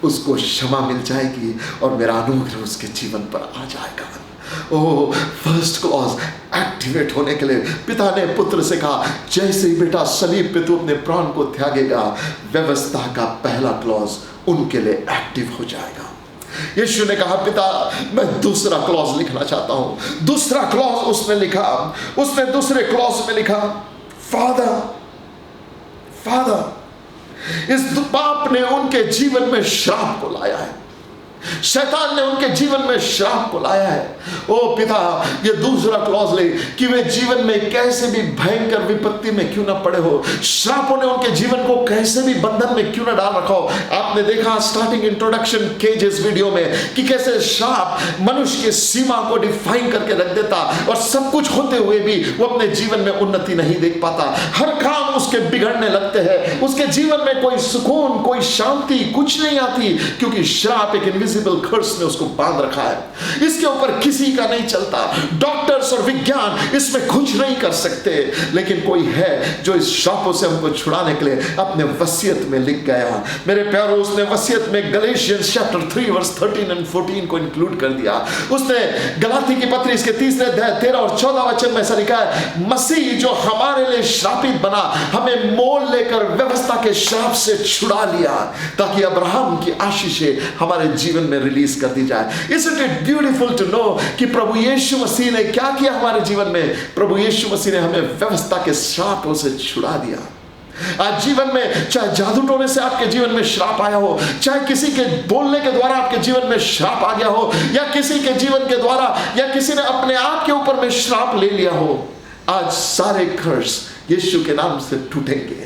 उसको क्षमा मिल जाएगी और मेरा अनुग्रह उसके जीवन पर आ जाएगा। ओह, फर्स्ट क्लॉज एक्टिवेट होने के लिए पिता ने पुत्र से कहा, जैसे ही बेटा सलीब पे तू अपने प्राण को त्यागेगा, व्यवस्था का पहला क्लॉज उनके लिए एक्टिव हो जाएगा। यीशु ने कहा, पिता मैं दूसरा क्लॉज लिखना चाहता हूं। दूसरा क्लॉज उसने लिखा, उसने दूसरे क्लॉज में लिखा, फादर। इस पाप ने उनके जीवन में श्राप को लाया है, शैतान ने उनके जीवन में श्राप को लाया है। ओ पिता, ये दूसरा क्लॉज ले कि वे जीवन में कैसे भी भयंकर विपत्ति में क्यों ना पड़े हो, श्रापों ने उनके जीवन को कैसे भी बंधन में क्यों ना डाल रखा हो। आपने देखा स्टार्टिंग इंट्रोडक्शन केजेस वीडियो में कि कैसे श्राप मनुष्य की सीमा को डिफाइन करके रख देता, और सब कुछ होते हुए भी वो अपने जीवन में उन्नति नहीं देख पाता, हर काम उसके बिगड़ने लगते हैं, उसके जीवन में कोई सुकून, कोई शांति कुछ नहीं आती, क्योंकि श्राप एक इनविजिबल इनविजिबल कर्स ने उसको बांध रखा है। इसके ऊपर किसी का नहीं चलता, डॉक्टर्स और विज्ञान इसमें कुछ नहीं कर सकते, लेकिन कोई है जो इस श्रापों से हमको छुड़ाने के लिए अपने वसीयत में लिख गया। मेरे प्यारों, उसने वसीयत में गलेशियंस चैप्टर 3 वर्स 13 और 14 को इंक्लूड कर दिया। उसने गलाती की पत्री इसके 3 अध्याय 13 और 14 वचन में ऐसा लिखा है, मसीह जो हमारे लिए श्रापित बना, हमें मोल लेकर व्यवस्था के श्राप से छुड़ा लिया, ताकि अब्राहम की आशीषें हमारे जीवन में रिलीज कर दी जाए। Isn't it beautiful to know कि प्रभु यीशु मसीह ने क्या किया हमारे जीवन में? प्रभु यीशु मसीह ने हमें व्यवस्था के श्रापों से छुड़ा दिया। आज जीवन में चाहे जादू टोने से आपके जीवन में श्राप आया हो, चाहे किसी के बोलने के द्वारा आपके जीवन में श्राप आ गया हो, या किसी के जीवन के द्वारा या किसी ने अपने आप के ऊपर में श्राप ले लिया हो, आज सारे कर्स यीशु के नाम से टूटेंगे।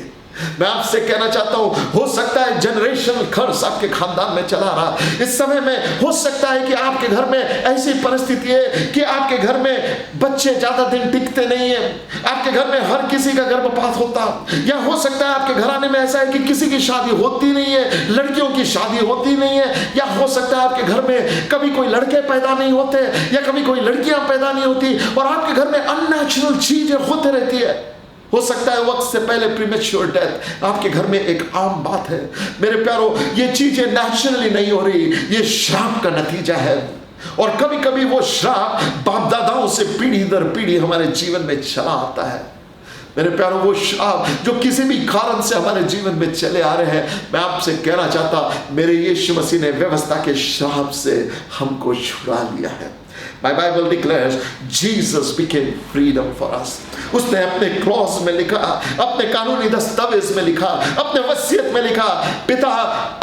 मैं आपसे कहना चाहता हूं, हो सकता है जनरेशनल कर्स आपके खानदान में चला रहा। इस समय में हो सकता है कि आपके घर में ऐसी परिस्थिति है कि आपके घर में बच्चे ज्यादा दिन टिकते नहीं है, आपके घर में हर किसी का गर्भपात होता, या हो सकता है आपके घराने में ऐसा है कि किसी की शादी होती नहीं है, लड़कियों की शादी होती नहीं है, या हो सकता है आपके घर में कभी कोई लड़के पैदा नहीं होते या कभी कोई लड़कियां पैदा नहीं होती, और आपके घर में अननेचुरल चीजें होती रहती है। हो सकता है वक्त से पहले प्रीमेच्योर डेथ आपके घर में एक आम बात है। मेरे प्यारों, ये चीजें नेचुरली नहीं हो रही, ये श्राप का नतीजा है। और कभी कभी वो श्राप बाप दादाओं से पीढ़ी दर पीढ़ी हमारे जीवन में चला आता है। मेरे प्यारों, वो श्राप जो किसी भी कारण से हमारे जीवन में चले आ रहे हैं, मैं आपसे कहना चाहता, मेरे यीशु मसीह ने व्यवस्था के श्राप से हमको छुड़ा लिया है। My Bible declares Jesus became freedom for us. उसने अपने क्लॉज में लिखा, अपने कानूनी दस्तावेज में लिखा, अपने वसीयत में लिखा, पिता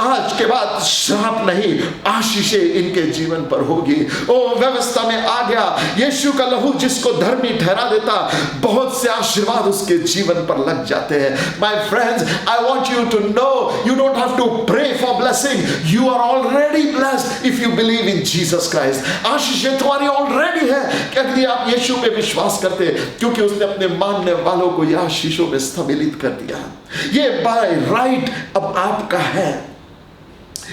आज के बाद श्राप नहीं, आशीषें इनके जीवन पर होगी। ओ व्यवस्था में आ गया, यीशु का लहू जिसको धर्मी ठहरा देता, बहुत से आशीर्वाद उसके जीवन पर लग जाते हैं। My friends, I want you to know you don't have to pray for blessing. You are already blessed if you believe in Jesus Christ. आशीषें तुम्हारी ऑलरेडी है यदि आप यीशु में विश्वास करते, क्योंकि उसने अपने मानने वालों को यह आशीषों में सम्मिलित कर दिया। ये बाय राइट अब आपका है।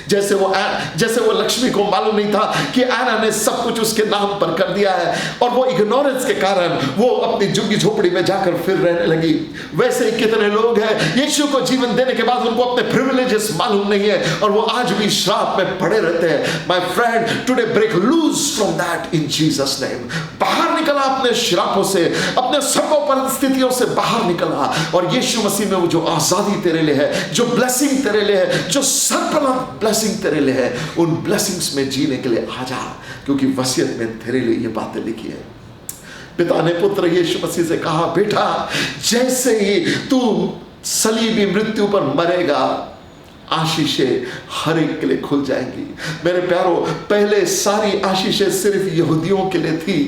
जैसे वो लक्ष्मी को मालूम नहीं था कि एना ने सब कुछ उसके नाम पर कर दिया है, और वो इग्नोरेंस के कारण वो अपनी झुग्गी झोपड़ी में जाकर फिर रहने लगी। वैसे ही कितने लोग हैं यीशु को जीवन देने के बाद उनको अपने प्रिविलेजेस मालूम नहीं है, और वो आज भी श्राप में पड़े रहते हैं। My friend, today break loose from that in Jesus name. बाहर निकला अपने श्रापों से, अपने सर्व परिस्थितियों से बाहर निकला, और यीशु मसीह में वो जो आजादी तेरे लिए है, जो ब्लेसिंग तेरे लिए है, जो सर्वप्रथम ब्लेसिंग तेरे लिए है, उन ब्लेसिंग्स में जीने के लिए आ जा, क्योंकि वसीयत में तेरे लिए ये बातें लिखी है। पिता ने पुत्र यीशु मसीह से कहा, बेटा जैसे ही तू सलीबी मृत्यु पर मरेगा, आशीषें हर एक के लिए खुल जाएंगी। मेरे प्यारों, पहले सारी आशीषें सिर्फ यहूदियों के लिए थी,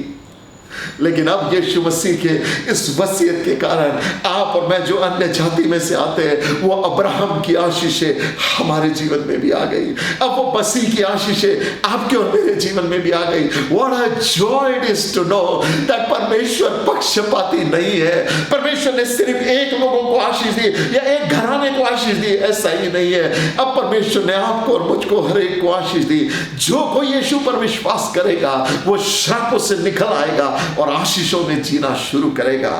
लेकिन अब यीशु मसीह के इस वसीयत के कारण आप और मैं जो अन्य जाति में से आते हैं, वो अब्राहम की आशीषें हमारे जीवन में भी आ गई। अब वो मसीह की आशीषें आपके और मेरे जीवन में भी आ गई। What a joy it is to know that परमेश्वर पक्षपाती नहीं है। परमेश्वर ने सिर्फ एक लोगों को आशीष दी या एक घराने को आशीष दी, ऐसा ही नहीं है। अब परमेश्वर ने आपको और मुझको हर एक को आशीष दी। जो कोई यीशु पर विश्वास करेगा वो श्रापों से निकल आएगा और आशीषों में जीना शुरू करेगा।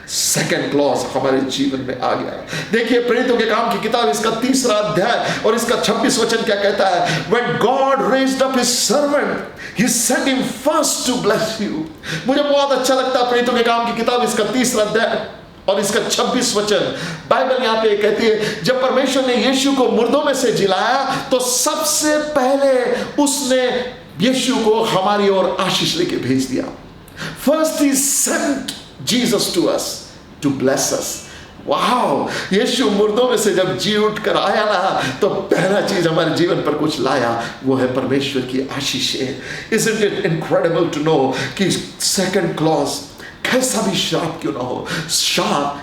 सेकंड क्लॉज हमारे जीवन में आ गया। देखिए प्रेरितों के काम की किताब इसका 3 अध्याय और इसका 26 वचन क्या कहता है? When God raised up his servant, he sent him first to bless you. मुझे बहुत अच्छा लगता है प्रेरितों के काम की किताब इसका 3 अध्याय और इसका 26 वचन। बाइबल यहाँ पे कहती है, जब परमेश्वर ने यीशु को मुर्दों में से जिलाया तो सबसे पहले उसने यीशु को हमारी ओर आशीष लेके भेज दिया। First he sent Jesus to us to bless us. Wow, Yeshu मुर्दों में से जब जी उठ कर आया ना, तो पहला चीज हमारे जीवन पर कुछ लाया, वो है परमेश्वर की आशीषें। Isn't it incredible to know कि second clause कैसा भी श्राप क्यों ना हो,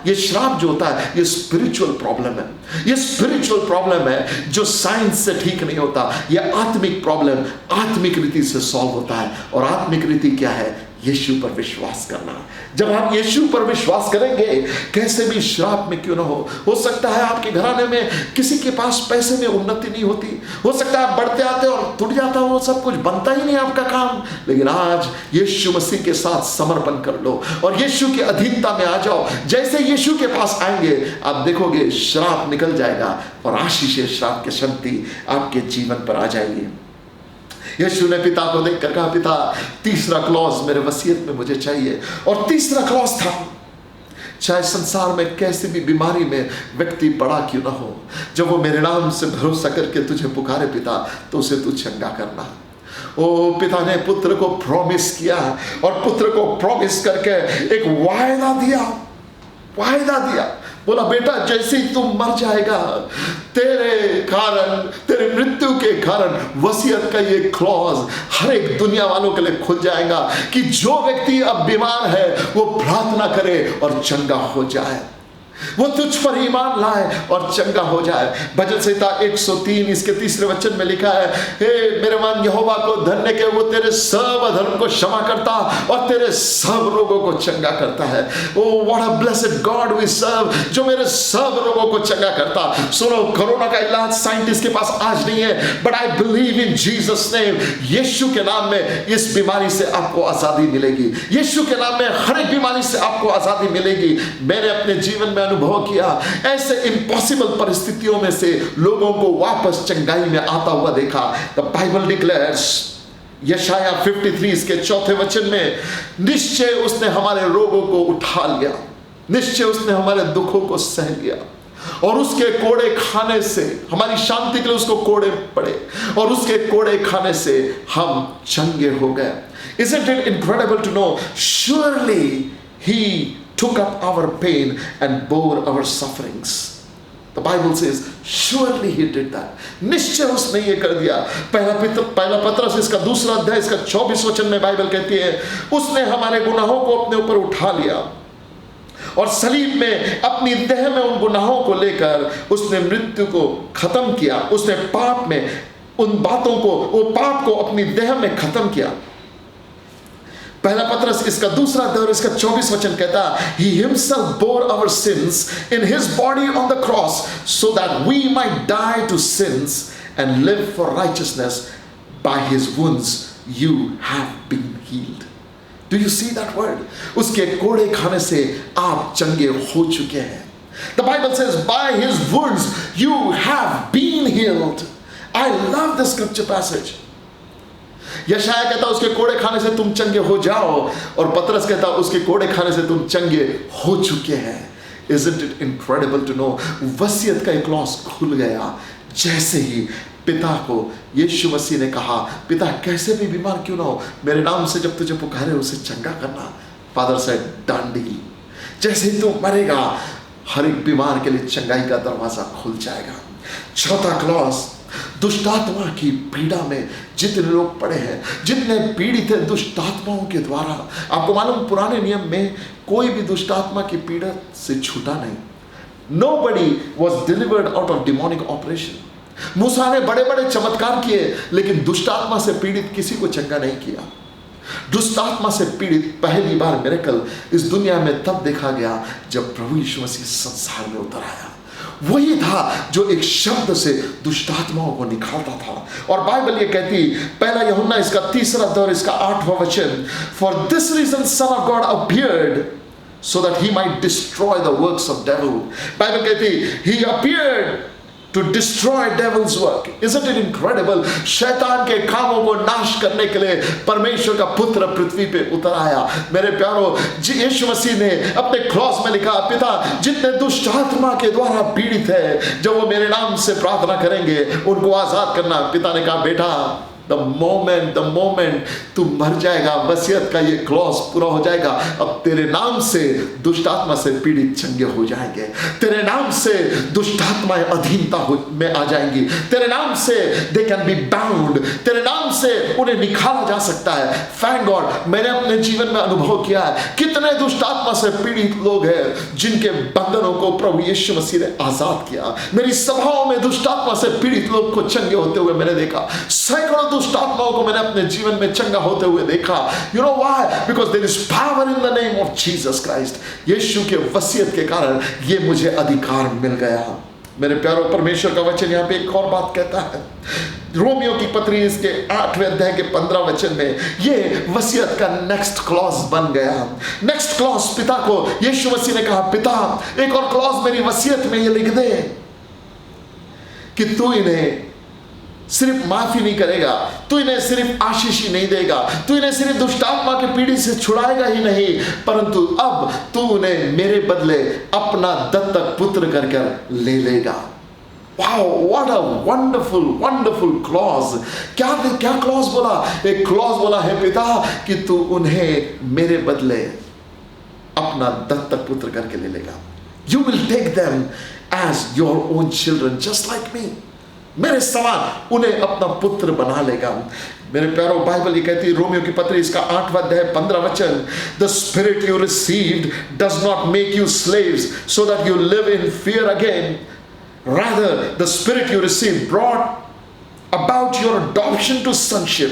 ये श्राप जो होता है ये स्पिरिचुअल प्रॉब्लम है। ये स्पिरिचुअल प्रॉब्लम है जो साइंस से ठीक नहीं होता। ये आत्मिक प्रॉब्लम आत्मिक रीति से सॉल्व होता है। और आत्मिक रीति क्या है? यीशु पर विश्वास करना। जब आप यीशु पर विश्वास करेंगे, कैसे भी श्राप में क्यों ना हो सकता है आपके घराने में किसी के पास पैसे में उन्नति नहीं होती, हो सकता है आप बढ़ते आते और टूट जाता हो, सब कुछ बनता ही नहीं आपका काम, लेकिन आज यीशु मसीह के साथ समर्पण कर लो और यीशु की अधीनता में आ जाओ। जैसे यीशु के पास आएंगे आप देखोगे श्राप निकल जाएगा और आशीष श्राप की शक्ति आपके जीवन पर आ जाएगी। यीशु ने पिता को देखकर कहा, पिता तीसरा क्लॉज मेरे वसीयत में मुझे चाहिए। और तीसरा क्लॉज था, चाहे संसार में कैसी भी बीमारी में व्यक्ति पड़ा क्यों ना हो, जब वो मेरे नाम से भरोसा करके तुझे पुकारे पिता, तो उसे तू चंगा करना। ओ पिता ने पुत्र को प्रॉमिस किया और पुत्र को प्रॉमिस करके एक वायदा दिया। बोला बेटा जैसे ही तुम मर जाएगा, तेरे कारण, तेरे मृत्यु के कारण वसीयत का ये क्लॉज हर एक दुनिया वालों के लिए खुल जाएगा कि जो व्यक्ति अब बीमार है वो प्रार्थना करे और चंगा हो जाए, वो तुझ पर ईमान लाए और चंगा हो जाए। भजन संहिता 103 इसके 3 वचन में लिखा है, हे मेरे मन यहोवा को धन्य के, वो तेरे सब अधर्म को क्षमा करता और तेरे सब रोगों को चंगा करता है। Oh what a blessed God we serve, जो मेरे सब रोगों को चंगा करता। सुनो, कोरोना का इलाज साइंटिस्ट के पास आज नहीं है, but I believe in Jesus name, Yeshu के नाम में इस बीमारी से आपको आजादी मिलेगी। यीशु के नाम में हर एक बीमारी से आपको आजादी मिलेगी। मैंने अपने जीवन में अनुभव किया, ऐसे इम्पॉसिबल परिस्थितियों में से लोगों को वापस चंगाई में आता हुआ देखा। द बाइबल डिक्लेयर्स, यशाया 53 इसके 4 वचन में, निश्चय उसने हमारे रोगों को उठा लिया, निश्चय उसने हमारे दुखों को सह लिया और उसके कोड़े खाने से, हमारी शांति के लिए उसको कोड़े पड़े और उसके कोड़े खाने से हम चंगे हो गए। Isn't it incredible to know? Surely he took up our pain and bore our sufferings. The Bible says, surely he did that. निश्चय उसने ये कर दिया। पहला पत्रस इसका 2 अध्याय इसका 24 वचन में बाइबल कहती है, उसने हमारे गुनाहों को अपने ऊपर उठा लिया और सलीब में अपनी देह में उन गुनाहों को लेकर उसने मृत्यु को खत्म किया। उसने पाप में उन बातों को, वो पाप को अपनी देह में खत्म किया। पहला पत्रस इसका 2 अध्याय इसका 24 वचन कहता, he himself bore our sins in his body on the cross so that we might die to sins and live for righteousness. By his wounds you have been healed. Do you see that word? उसके कोड़े खाने से आप चंगे हो चुके हैं। The Bible says, by his wounds you have been healed. I love this scripture passage. यशाया कहता उसके कोड़े खाने से तुम चंगे हो जाओ और पतरस कहता उसके कोड़े खाने से तुम चंगे हो चुके हैं। Isn't it incredible to know? वसीयत का एक क्लॉज खुल गया जैसे ही पिता को यीशु मसीह ने कहा, पिता कैसे भी बीमार क्यों ना हो, मेरे नाम से जब तुझे पुकारे उसे चंगा करना। Father said, done deal. जैसे ही तू मरेगा हर एक बीमार के लिए चंगाई का दरवाजा खुल जाएगा। 4था क्लॉज, दुष्टात्मा की पीड़ा में जितने लोग पड़े हैं, जितने पीड़ित हैं दुष्टात्माओं के द्वारा। आपको मालूम, पुराने नियम में कोई भी दुष्टात्मा की पीड़ा से छूटा नहीं। Nobody was delivered out of demonic operation. मूसा ने बड़े बड़े चमत्कार किए लेकिन दुष्टात्मा से पीड़ित किसी को चंगा नहीं किया। दुष्टात्मा से पीड़ित पहली बार मिरेकल इस दुनिया में तब देखा गया जब प्रभु यीशु मसीह संसार में उतर आया। वही था जो एक शब्द से दुष्टात्माओं को निकालता था। और बाइबल ये कहती, पहला यूहन्ना इसका 3 अध्याय इसका 8वां वचन, for this reason son of God appeared so that he might destroy the works of devil. Bible कहती, he appeared to destroy devil's work. Isn't it incredible? शैतान के कामों को नाश करने के लिए परमेश्वर का पुत्र पृथ्वी पे उतर आया। मेरे प्यारो, यीशु मसीह ने अपने क्रॉस में लिखा, पिता जितने दुष्ट आत्मा के द्वारा पीड़ित है, जब वो मेरे नाम से प्रार्थना करेंगे उनको आजाद करना। पिता ने कहा, बेटा the moment तू मर जाएगा, वसीयत का ये क्लॉज पूरा हो जाएगा। अब तेरे नाम से दुष्ट आत्मा से पीड़ित चंगे हो जाएंगे, तेरे नाम से दुष्ट आत्माएं अधीनता में आ जाएंगी, तेरे नाम से they can be bound, तेरे नाम से उन्हें निकाला जा सकता है। थैंक गॉड, मैंने अपने जीवन में अनुभव किया है कितने दुष्ट आत्मा से पीड़ित लोग हैं जिनके बंधनों को प्रभु यीशु मसीह ने आजाद किया। मेरी सभाओं में दुष्ट आत्मा से पीड़ित लोग को चंगे होते हुए मैंने देखा। सैकड़ों दुष्ट आत्माओं को मैंने अपने जीवन में चंगा होते हुए देखा। You know why? Because there is power in the name of Jesus Christ. Yeshu के वसीयत के कारण ये मुझे अधिकार मिल गया। मेरे प्यारो, परमेश्वर का वचन यहाँ पे एक और बात कहता है। रोमियो की पत्री इसके 8वें अध्याय के 15 वचन में ये वसीयत का नेक्स्ट क्लॉज बन गया। नेक्स्ट क्लॉज पिता को यीशु मसीह ने कहा, पिता एक और क्लॉज मेरी वसीयत में ये लिख दे कि तू इन्हें सिर्फ माफी नहीं करेगा, तू इन्हें सिर्फ आशीष ही नहीं देगा, तू इन्हें सिर्फ दुष्टात्मा की पीढ़ी से छुड़ाएगा ही नहीं, परंतु अब तू उन्हें मेरे बदले अपना दत्तक पुत्र कर कर ले लेगा। Wow, what a wonderful, wonderful clause. क्या क्लॉज बोला? एक क्लॉज बोला है पिता कि तू उन्हें मेरे बदले अपना दत्तक पुत्र करके ले लेगा। You will take them as your own children, just like me. मेरे समान उन्हें अपना पुत्र बना लेगा। मेरे प्यारो, बाइबल ये कहती है, रोमियो की पत्री इसका 8वां अध्याय 15 वचन, The spirit you received does not make you slaves so that you live in fear again. Rather, the spirit you received brought about your adoption to sonship.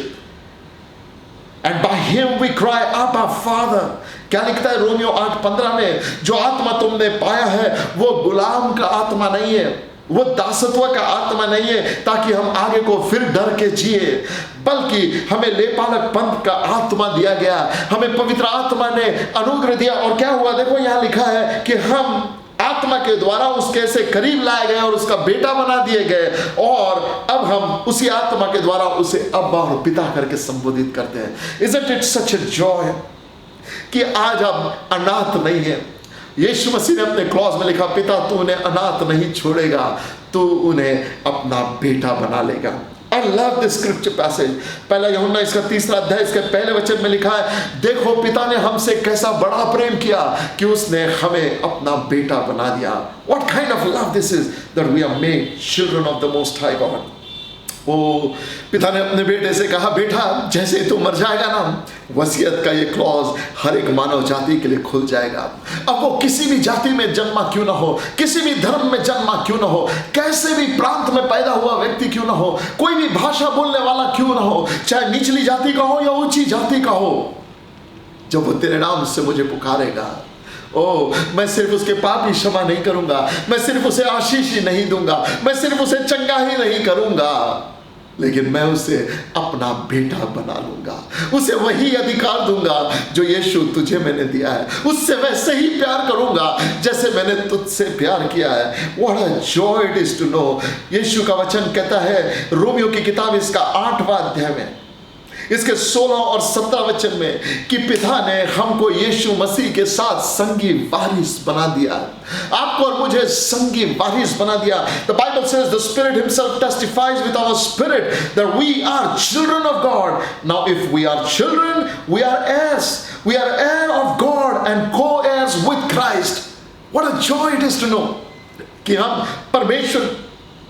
And by him we cry, Abba, Father. क्या लिखता है Romeo 8:15 में? जो आत्मा तुमने पाया है वो गुलाम का आत्मा नहीं है, वो दासत्व का आत्मा नहीं है ताकि हम आगे को फिर डर के जिए, बल्कि हमें लेपालक पंथ का आत्मा दिया गया, हमें पवित्र आत्मा ने अनुग्रह दिया। और क्या हुआ? देखो यहाँ लिखा है कि हम आत्मा के द्वारा उसके से करीब लाए गए और उसका बेटा बना दिए गए, और अब हम उसी आत्मा के द्वारा उसे अब्बा और पिता करके संबोधित करते हैं। Isn't it such a joy कि आज हम अनाथ नहीं है। यीशु मसीह ने अपने क्लॉज में लिखा, पिता तू उन्हें अनाथ नहीं छोड़ेगा, तू उन्हें अपना बेटा बना लेगा। I love this scripture passage. पहला यूहन्ना इसका 3रा अध्याय इसके पहले वचन में लिखा है, देखो पिता ने हमसे कैसा बड़ा प्रेम किया कि उसने हमें अपना बेटा बना दिया। What kind of love this is that we are made children of the Most High God. ओ पिता ने अपने बेटे से कहा, बेटा जैसे तू मर जाएगा ना, वसीयत का ये क्लॉज हर एक मानव जाति के लिए खुल जाएगा। अब वो किसी भी जाति में जन्मा क्यों ना हो, किसी भी धर्म में जन्मा क्यों ना हो, कैसे भी प्रांत में पैदा हुआ व्यक्ति क्यों ना हो, कोई भी भाषा बोलने वाला क्यों ना हो, चाहे निचली जाति का हो या ऊंची जाति का हो, जब वो तेरे नाम से मुझे पुकारेगा, ओ मैं सिर्फ उसके पाप ही क्षमा नहीं करूंगा, मैं सिर्फ उसे आशीष ही नहीं दूंगा, मैं सिर्फ उसे चंगा ही नहीं करूंगा, लेकिन मैं उसे अपना बेटा बना लूंगा, उसे वही अधिकार दूंगा जो यीशु तुझे मैंने दिया है, उससे वैसे ही प्यार करूंगा जैसे मैंने तुझसे प्यार किया है। What a joy it is to know। यीशु का वचन कहता है रोमियो की किताब इसका 8वां अध्याय में इसके 16 और 17 वचन में कि पिता ने हमको यीशु मसीह के साथ संगी वारिस बना दिया, आपको और मुझे संगी वारिस बना दिया। The Bible says the Spirit Himself testifies with our spirit that we are children of God. Now if we are children, we are heirs. We are heir of God and co-heirs with Christ. What a joy it is to know कि हम परमेश्वर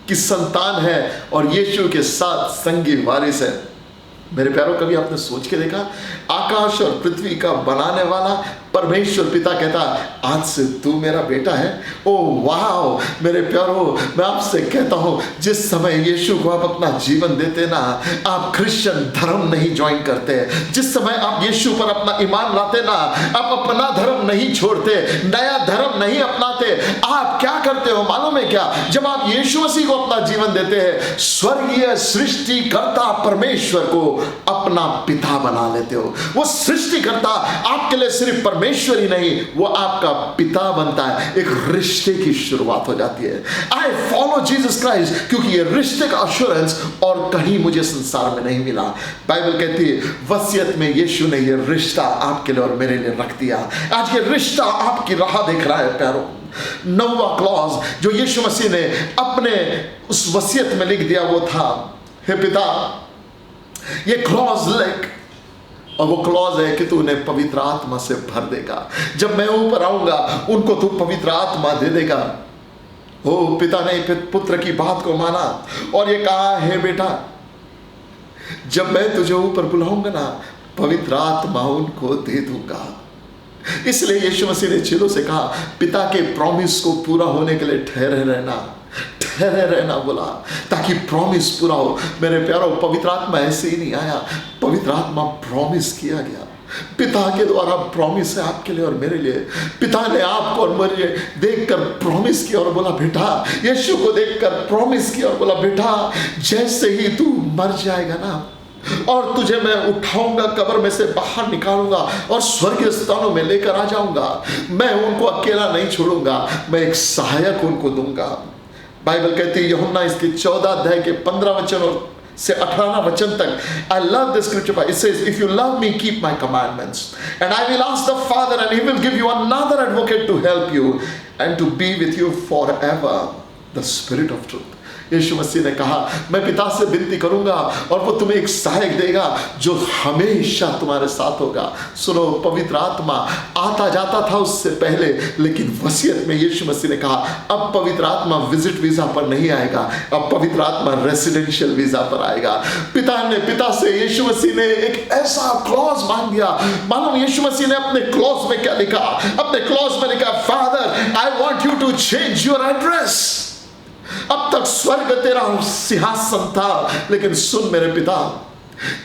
की संतान है और यीशु के साथ संगी वारिस है। मेरे प्यारों, कभी आपने सोच के देखा, आकाश और पृथ्वी का बनाने वाला परमेश्वर पिता कहता आज से तू मेरा बेटा है। ओ वाह मेरे प्यारों, मैं आपसे कहता हूँ जिस समय यीशु को आप अपना जीवन देते ना, आप क्रिश्चियन धर्म नहीं ज्वाइन करते, जिस समय आप यीशु पर अपना ईमान लाते ना, आप अपना धर्म नहीं छोड़ते, नया धर्म नहीं अपनाते, आप क्या करते हो मालूम है क्या? जब आप यीशु मसीह को अपना जीवन देते हैं, स्वर्गीय सृष्टिकर्ता परमेश्वर को अपना पिता बना लेते हो। वो सृष्टिकर्ता आपके लिए सिर्फ परमेश्वर ही नहीं, वो आपका पिता बनता है। एक रिश्ते की शुरुआत हो जाती है। आई फॉलो जीसस क्राइस्ट, क्योंकि ये रिश्ते का अश्योरेंस और कहीं मुझे संसार में नहीं मिला। बाइबल कहती है वसीयत में यीशु ने ये रिश्ता आपके लिए और मेरे लिए रख दिया। आज ये रिश्ता आपकी राह देख रहा है प्यारों। 9वां क्लॉज जो यीशु मसीह ने अपने उस वसीयत में लिख दिया वो था, हे पिता ये क्लॉज लिख, और वो क्लॉज है कि तू उन्हें पवित्र आत्मा से भर देगा। जब मैं ऊपर आऊंगा उनको तू पवित्र आत्मा दे देगा। ओ पिता ने पुत्र की बात को माना और ये कहा, हे बेटा जब मैं तुझे ऊपर बुलाऊंगा ना, पवित्र आत्मा उनको दे दूंगा। इसलिए यीशु मसीह ने चेलों से कहा, पिता के प्रॉमिस को पूरा होने के लिए ठहरे रहना, ठहरे रहना बोला ताकि प्रॉमिस पूरा हो। मेरे प्यारों, पवित्र आत्मा ऐसे ही नहीं आया, पवित्र आत्मा प्रॉमिस किया गया। पिता के द्वारा प्रॉमिस है आपके लिए और मेरे लिए। पिता ने आपको और मुझे देखकर प्रॉमिस किया और बोला बेटा, यीशु को देखकर प्रॉमिस किया और बोला बेटा, जैसे ही तू मर जाएगा ना और तुझे मैं उठाऊंगा, कब्र में से बाहर निकालूंगा और स्वर्गीय स्थानों में लेकर आ जाऊंगा। मैं उनको अकेला नहीं छोड़ूंगा, मैं एक सहायक उनको दूंगा। बाइबल कहती है यूहन्ना इसके 14 अध्याय के 15 वचन और से 18 वचन तक, I love this scripture. It says, if you love me, keep my commandments, and I will ask the Father, and He will give you another advocate to help you and to be with you forever, the Spirit of truth. यीशु मसीह ने कहा, मैं पिता से विनती करूंगा और वो तुम्हें एक सहायक देगा जो हमेशा तुम्हारे साथ होगा। सुनो, पवित्र आत्मा आता जाता था उससे पहले, लेकिन वसीयत में यीशु मसीह ने कहा अब पवित्र आत्मा विजिट वीजा पर नहीं आएगा, अब पवित्र आत्मा रेसिडेंशियल वीजा पर आएगा। पिता से यीशु मसीह ने एक ऐसा क्लॉज मांग दिया। मालूम यीशु मसीह ने अपने क्लॉज में क्या लिखा? अपने क्लॉज में लिखा, Father I want you to change your address. अब तक स्वर्ग तेरा सिंहासन था, लेकिन सुन मेरे पिता,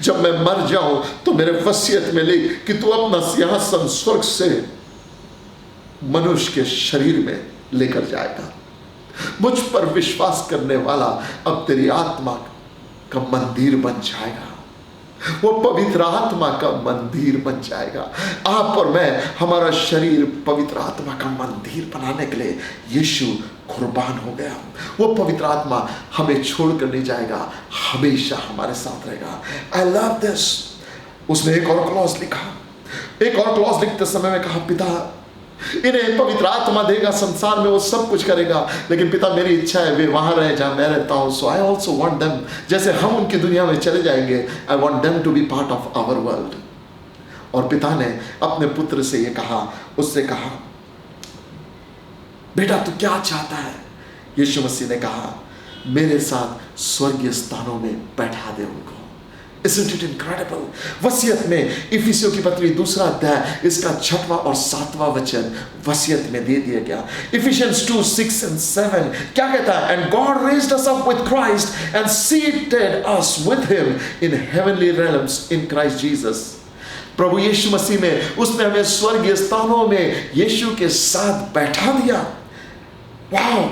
जब मैं मर जाऊं तो मेरे वसीयत में लिख कि तू अपना सिंहासन स्वर्ग से मनुष्य के शरीर में लेकर जाएगा। मुझ पर विश्वास करने वाला अब तेरी आत्मा का मंदिर बन जाएगा, वो पवित्र आत्मा का मंदिर बन जाएगा। आप और मैं, हमारा शरीर पवित्र आत्मा का मंदिर बनाने के लिए यीशु कुर्बान हो गया। वो पवित्र आत्मा हमें छोड़कर नहीं जाएगा, हमेशा हमारे साथ रहेगा। I love this. उसने एक और क्लॉज लिखा, एक और क्लॉज लिखते समय में कहा, पिता इन्हें पवित्र आत्मा देगा, संसार में वो सब कुछ करेगा, लेकिन पिता मेरी इच्छा है वे वहां रहे जहां मैं रहता हूं। So I also want them, जैसे हम उनकी दुनिया में चले जाएंगे, I want them to be part of our world. और पिता ने अपने पुत्र से ये कहा, उससे कहा, बेटा तू क्या चाहता है? यीशु मसीह ने कहा, मेरे साथ स्वर्गीय स्थानों में बैठा दे उनको। Isn't it incredible? वसीयत में इफिसियों की पत्री 2 अध्याय इसका 6वां और 7वां वचन वसीयत में दे दिया गया। Ephesians 2:6 and 7 क्या कहता है? And God raised us up with Christ and seated us with Him in heavenly realms in Christ Jesus. प्रभु यीशु मसीह में उसने हमें स्वर्गीय स्थानों में यीशु के साथ बैठा दिया। वाओ,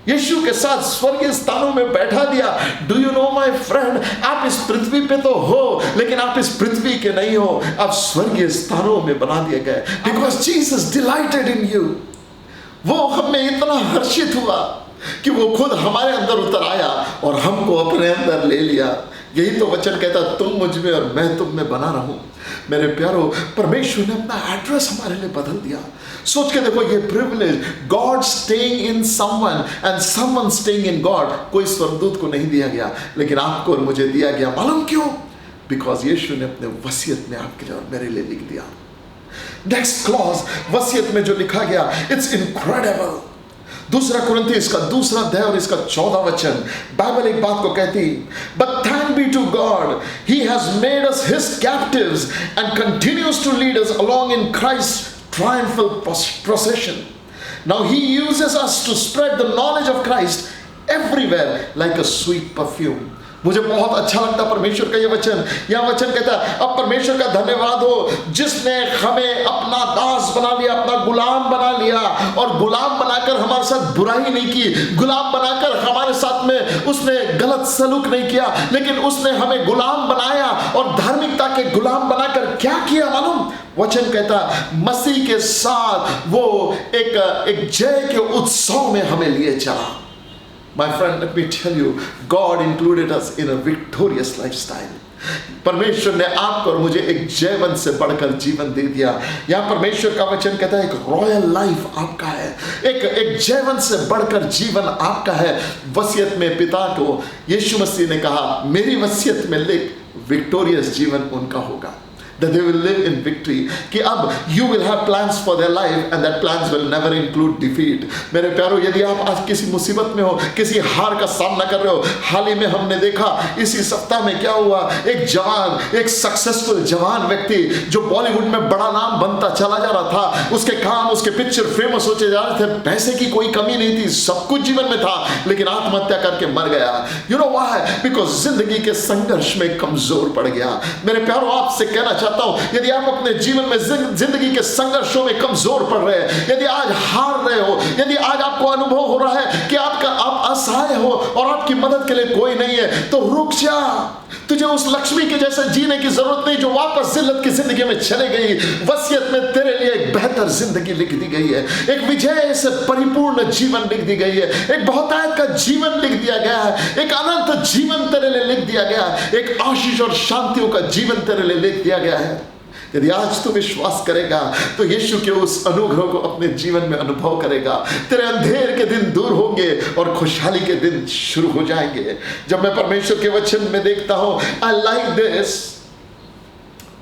यीशु के साथ स्वर्गीय स्थानों में बैठा दिया। Do you know my friend, आप इस पृथ्वी पे तो हो, लेकिन आप इस पृथ्वी के नहीं हो, आप स्वर्गीय स्थानों में बना दिए गए। Because Jesus dilated in you. वो हमें इतना हर्षित हुआ कि वो खुद हमारे अंदर उतर आया और हमको अपने अंदर ले लिया। यही तो वचन कहता, तुम मुझ में और मैं तुम में बना रहूं। मेरे प्यारो, परमेश्वर ने अपना एड्रेस हमारे लिए बदल दिया। सोच के देखो, ये privilege, God staying in someone and someone staying in God, कोई स्वर्गदूत को नहीं दिया गया, लेकिन आपको और मुझे दिया गया। मालूम क्यों? बिकॉज यीशु ने अपने वसीयत में आपके लिए और मेरे लिए लिख दिया। नेक्स्ट क्लॉज वसीयत में जो लिखा गया, इट्स इनक्रेडिबल। 2 कुरिन्थी इसका 2 अध्याय और इसका 14 वचन, बाइबल एक बात को कहती, but thank be to God, he has made us his captives and continues to lead us along in Christ triumphal procession. Now he uses us to spread the knowledge of Christ everywhere like a sweet perfume. मुझे बहुत अच्छा लगता परमेश्वर का ये वचन। यह वचन कहता है, अब परमेश्वर का धन्यवाद हो जिसने हमें अपना दास बना लिया, अपना गुलाम बना लिया, और गुलाम बनाकर हमारे साथ बुराई नहीं की, गुलाम बनाकर हमारे साथ में उसने गलत सलूक नहीं किया, लेकिन उसने हमें गुलाम बनाया और धार्मिकता के गुलाम बनाकर क्या किया मालूम? वचन कहता, मसीह के साथ वो एक जय के उत्सव में हमें लिए चला। My friend, let me tell you, God included us in a victorious lifestyle. परमेश्वर ने आपको और मुझे एक जयवंत से बढ़कर जीवन दे दिया। यहाँ परमेश्वर का वचन कहता है, एक रॉयल लाइफ आपका है, एक जयवंत से बढ़कर जीवन आपका है। वसीयत में पिता को यीशु मसीह ने कहा, मेरी वसीयत में लिख, विक्टोरियस जीवन उनका होगा। that they will live in victory, कि अब you will have plans for their life and that plans will never include defeat. मेरे प्यारो, यदि आप आज किसी मुसीबत में हो, किसी हार का सामना कर रहे हो, हाल ही में हमने देखा इसी सप्ताह में क्या हुआ, एक जवान, एक सक्सेसफुल जवान व्यक्ति जो बॉलीवुड में बड़ा नाम बनता चला जा रहा था, उसके काम, उसके पिक्चर फेमस होते जा रहे थे, पैसे की कोई कमी नहीं थी, सब कुछ जीवन में था, लेकिन आत्महत्या करके मर गया. You know why? Because जिंदगी के संघर्ष में कमजोर पड़ गया. मेरे प्यारो, आपसे कहना चाहता हूं, यदि आप अपने जीवन में जिंदगी के संघर्षों में कमजोर पड़ रहे हैं, यदि आज हार रहे हो, यदि आज आपको अनुभव हो रहा है कि आप असहाय हो और आपकी मदद के लिए कोई नहीं है, तो रुक जा. तुझे उस लक्ष्मी के जैसे जीने की जरूरत नहीं जो वापस जिल्लत की जिंदगी में चले गई. वसीयत में तेरे लिए एक बेहतर जिंदगी लिख दी गई है, एक विजय से परिपूर्ण जीवन लिख दी गई है, एक बहुतायत का जीवन लिख दिया गया है, एक अनंत जीवन तेरे लिए लिख दिया गया है, एक आशीष और शांतियों का जीवन तेरे लिए लिख दिया गया है. यदि आज तू विश्वास करेगा तो यीशु के उस अनुग्रह को अपने जीवन में अनुभव करेगा. तेरे अंधेर के दिन दूर होंगे और खुशहाली के दिन शुरू हो जाएंगे. जब मैं परमेश्वर के वचन में देखता हूं, आई लाइक दिस.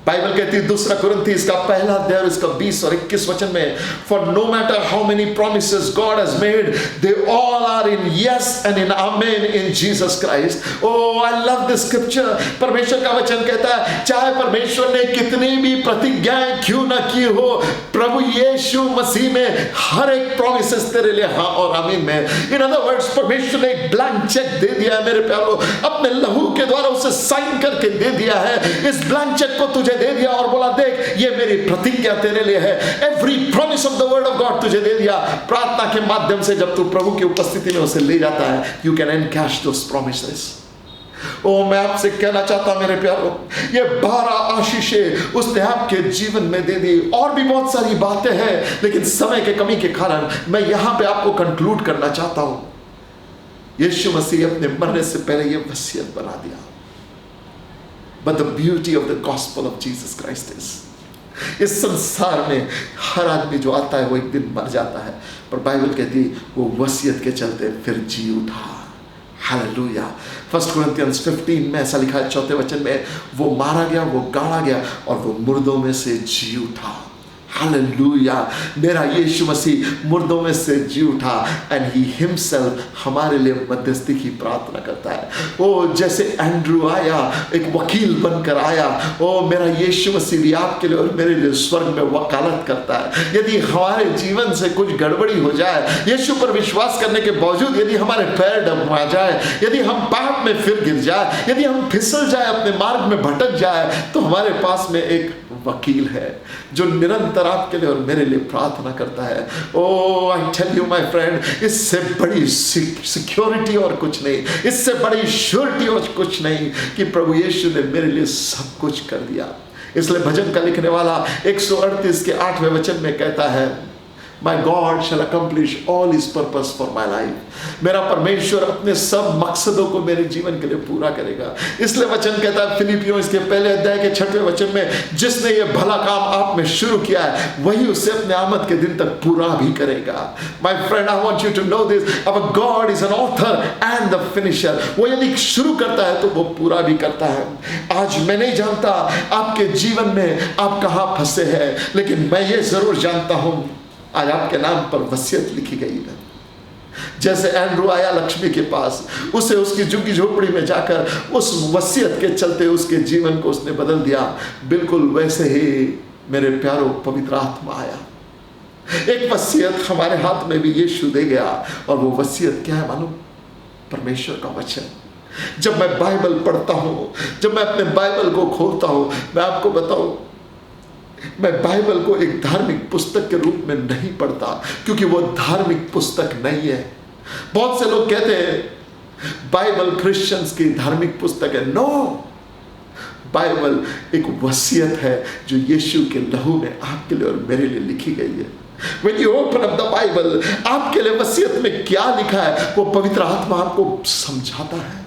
बाइबल कहती है 2 कुरिन्थी इसका पहला अध्याय इसका 20 और 21 वचन में, for no matter how many promises God has made, they all are in yes and in amen in Jesus Christ. Oh, I love this scripture. परमेश्वर का वचन कहता है, चाहे परमेश्वर ने कितनी भी प्रतिज्ञाएं क्यों ना की हो, प्रभु यीशु मसीह में हर एक promises तेरे लिए हाँ और आमीन में. In other words, परमेश्वर ने एक blank check दे दिया है मेरे प्यारो, अपने लहू के द्वारा उसे साइन करके दे दिया है. इस blank check को तुझे दे दिया और बोला, देख ये मेरी प्रतिज्ञा तेरे लिए है. Every promise of the word of God तुझे दे दिया. प्रार्थना के माध्यम से जब तू प्रभु की उपस्थिति में उसे ले जाता है, you can encash those promises. ओ, मैं आपसे कहना चाहता हूं मेरे प्यारो, ये 12 आशीषें उसने आपके जीवन में दे दी. और भी बहुत सारी बातें हैं, लेकिन समय के कमी के कारण मैं यहां पे आपको कंक्लूड करना चाहता हूं. यीशु मसीह अपने मरने से पहले ये वसीयत बना दिया. But the beauty of the gospel of Jesus Christ is, इस संसार में हर आदमी जो आता है वो एक दिन मर जाता है, पर बाइबल कहती है वो वसीयत के चलते फिर जी उठा. हालेलुया. 1 Corinthians 15 में ऐसा लिखा है 4 वचन में, वो मारा गया, वो गाड़ा गया और वो मुर्दों में से जी उठा. हालेलुया. मेरा यीशु मसीह मुर्दों में से जी उठा एंड ही हिमसेल्फ हमारे लिए मध्यस्थी की प्रार्थना करता है. ओ, जैसे एंड्रू आया, एक वकील बनकर आया, ओ मेरा यीशु मसीह भी आपके लिए और मेरे लिए स्वर्ग में वकालत करता है. यदि हमारे जीवन से कुछ गड़बड़ी हो जाए, यीशु पर विश्वास करने के बावजूद यदि हमारे पैर डगमगा जाए, यदि हम पाप में फिर गिर जाए, यदि हम फिसल जाए, अपने मार्ग में भटक जाए, तो हमारे पास में एक वकील है जो निरंतर आपके लिए और मेरे लिए प्रार्थना करता है. Oh, I tell you my friend, इससे बड़ी सिक्योरिटी और कुछ नहीं, इससे बड़ी श्योरिटी और कुछ नहीं कि प्रभु यीशु ने मेरे लिए सब कुछ कर दिया. इसलिए भजन का लिखने वाला 138 के 8वें वचन में कहता है, My God shall accomplish all His purpose for my life. मेरा परमेश्वर अपने सब मकसदों को मेरे जीवन के लिए पूरा करेगा. इसलिए वचन कहता है फिलिपियों इसके पहले अध्याय के 6वें वचन में, जिसने ये भला काम आप में शुरू किया है वही उसे अपने आमद के दिन तक पूरा भी करेगा. My friend, I want you to know this. Our God is an author and the finisher. वो यदि शुरू करता है तो वो पूरा भी करता है. आज मैं नहीं जानता आपके जीवन में आप कहाँ फंसे हैं, लेकिन मैं ये जरूर जानता हूँ आज आपके नाम पर वसीयत लिखी गई है. जैसे एंड्रू आया लक्ष्मी के पास, उसे उसकी झुग्गी झोपड़ी में जाकर उस वसीयत के चलते उसके जीवन को उसने बदल दिया, बिल्कुल वैसे ही मेरे प्यारो पवित्र आत्मा आया. एक वसीयत हमारे हाथ में भी यीशु दे गया, और वो वसीयत क्या है मालूम? परमेश्वर का वचन. जब मैं बाइबल पढ़ता हूँ, जब मैं अपने बाइबल को खोलता हूँ, मैं आपको बताऊँ, मैं बाइबल को एक धार्मिक पुस्तक के रूप में नहीं पढ़ता, क्योंकि वो धार्मिक पुस्तक नहीं है. बहुत से लोग कहते हैं बाइबल क्रिश्चियंस की धार्मिक पुस्तक है. नो, बाइबल एक वसीयत है जो यीशु के लहू में आपके लिए और मेरे लिए लिखी गई है. When you open up the Bible, आपके लिए वसीयत में क्या लिखा है वो पवित्र आत्मा आपको समझाता है.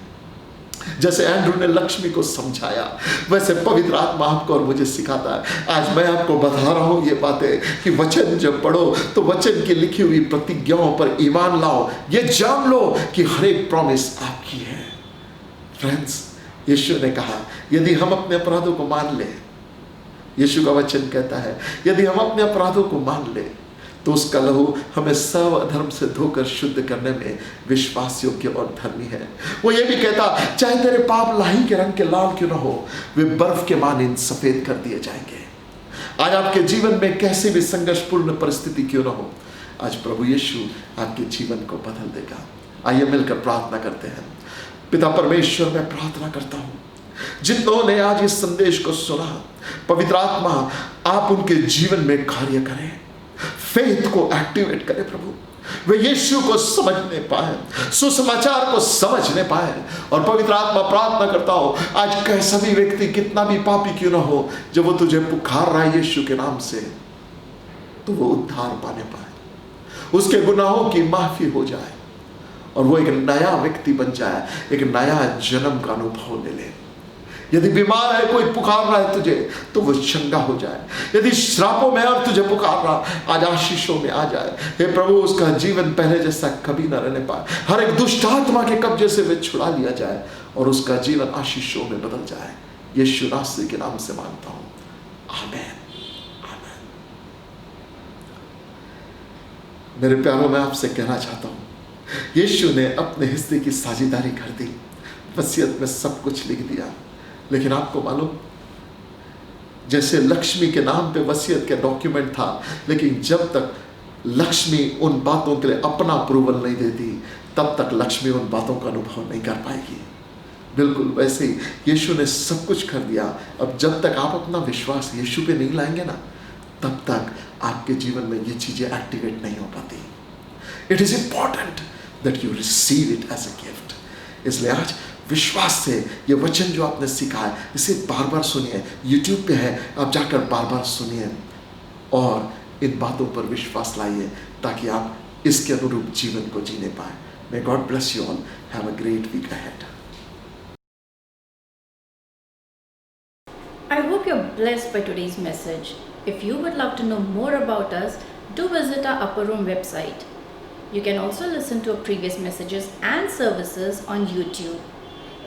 जैसे एंड्रू ने लक्ष्मी को समझाया, वैसे पवित्र आत्मा आपको और मुझे सिखाता है. आज मैं आपको बता रहा हूँ ये बातें कि वचन जब पढ़ो तो वचन की लिखी हुई प्रतिज्ञाओं पर ईमान लाओ. ये जान लो कि हर एक प्रॉमिस आपकी है. फ्रेंड्स, यीशु ने कहा यदि हम अपने अपराधों को मान लें यीशु का वचन कहता है यदि हम अपने अपराधों को मान ले तो उसका लहू हमें सब अधर्म से धोकर शुद्ध करने में विश्वास योग्य और धर्मी है। वो ये भी कहता चाहे तेरे पाप लाही के रंग के लाल क्यों ना हो, वे बर्फ के मानिंद सफेद कर दिए जाएंगे। आज आपके जीवन में कैसी भी संघर्षपूर्ण परिस्थिति क्यों ना हो, आज प्रभु यीशु आपके जीवन को बदल देगा। आइए मिलकर प्रार्थना करते हैं। पिता परमेश्वर, मैं प्रार्थना करता हूँ जितनों ने आज इस संदेश को सुना, पवित्र आत्मा आप उनके जीवन में कार्य करें, फेथ को एक्टिवेट करें प्रभु, वे यीशु को समझने पाए, सुसमाचार को समझने पाए। और पवित्र आत्मा प्रार्थना करता हो आज कैसा भी व्यक्ति कितना भी पापी क्यों ना हो, जब वो तुझे पुकार रहा है यीशु के नाम से, तो वो उद्धार पाने पाए, उसके गुनाहों की माफी हो जाए और वो एक नया व्यक्ति बन जाए, एक नया जन्म का अनुभव ले ले। यदि बीमार है कोई पुकार रहा है तुझे, तो वो चंगा हो जाए। यदि श्रापों में और तुझे पुकार रहा, आज आशीषों में आ जाए। हे प्रभु, उसका जीवन पहले जैसा कभी न रहने पाए, हर एक दुष्ट आत्मा के कब्जे से वे छुड़ा लिया जाए और उसका जीवन आशीषों में बदल जाए। यीशु नासरी के नाम से मांगता हूं, आमीन, आमीन। मेरे प्यारों, मैं आपसे कहना चाहता हूं, यीशु ने अपने हिस्से की साझेदारी कर दी, वसीयत में सब कुछ लिख दिया। लेकिन आपको मालूम, जैसे लक्ष्मी के नाम पे वसीयत का डॉक्यूमेंट था, लेकिन जब तक लक्ष्मी उन बातों के लिए अपना अप्रूवल नहीं देती, तब तक लक्ष्मी उन बातों का अनुभव नहीं कर पाएगी। बिल्कुल वैसे ही यीशु ने सब कुछ कर दिया। अब जब तक आप अपना विश्वास यीशु पे नहीं लाएंगे ना, तब तक आपके जीवन में ये चीजें एक्टिवेट नहीं हो पाती। It is important that you receive it as a gift. इसलिए आज विश्वास से ये वचन जो आपने सीखा है, इसे बार बार सुनिए। यूट्यूब पे है, आप जाकर बार बार सुनिए और इन बातों पर विश्वास लाइए, ताकि आप इसके अनुरूप जीवन को जीने पाए। May God bless you all, have a great week ahead. I hope you're blessed by today's message. If you would love to know more about us, do visit our Upper Room website. You can also listen to our previous messages and services on YouTube.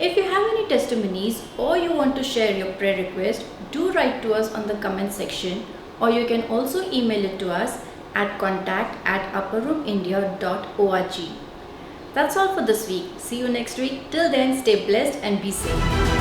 If you have any testimonies or you want to share your prayer request, do write to us on the comment section, or you can also email it to us at contact@upperroomindia.org. That's all for this week. See you next week. Till then, stay blessed and be safe.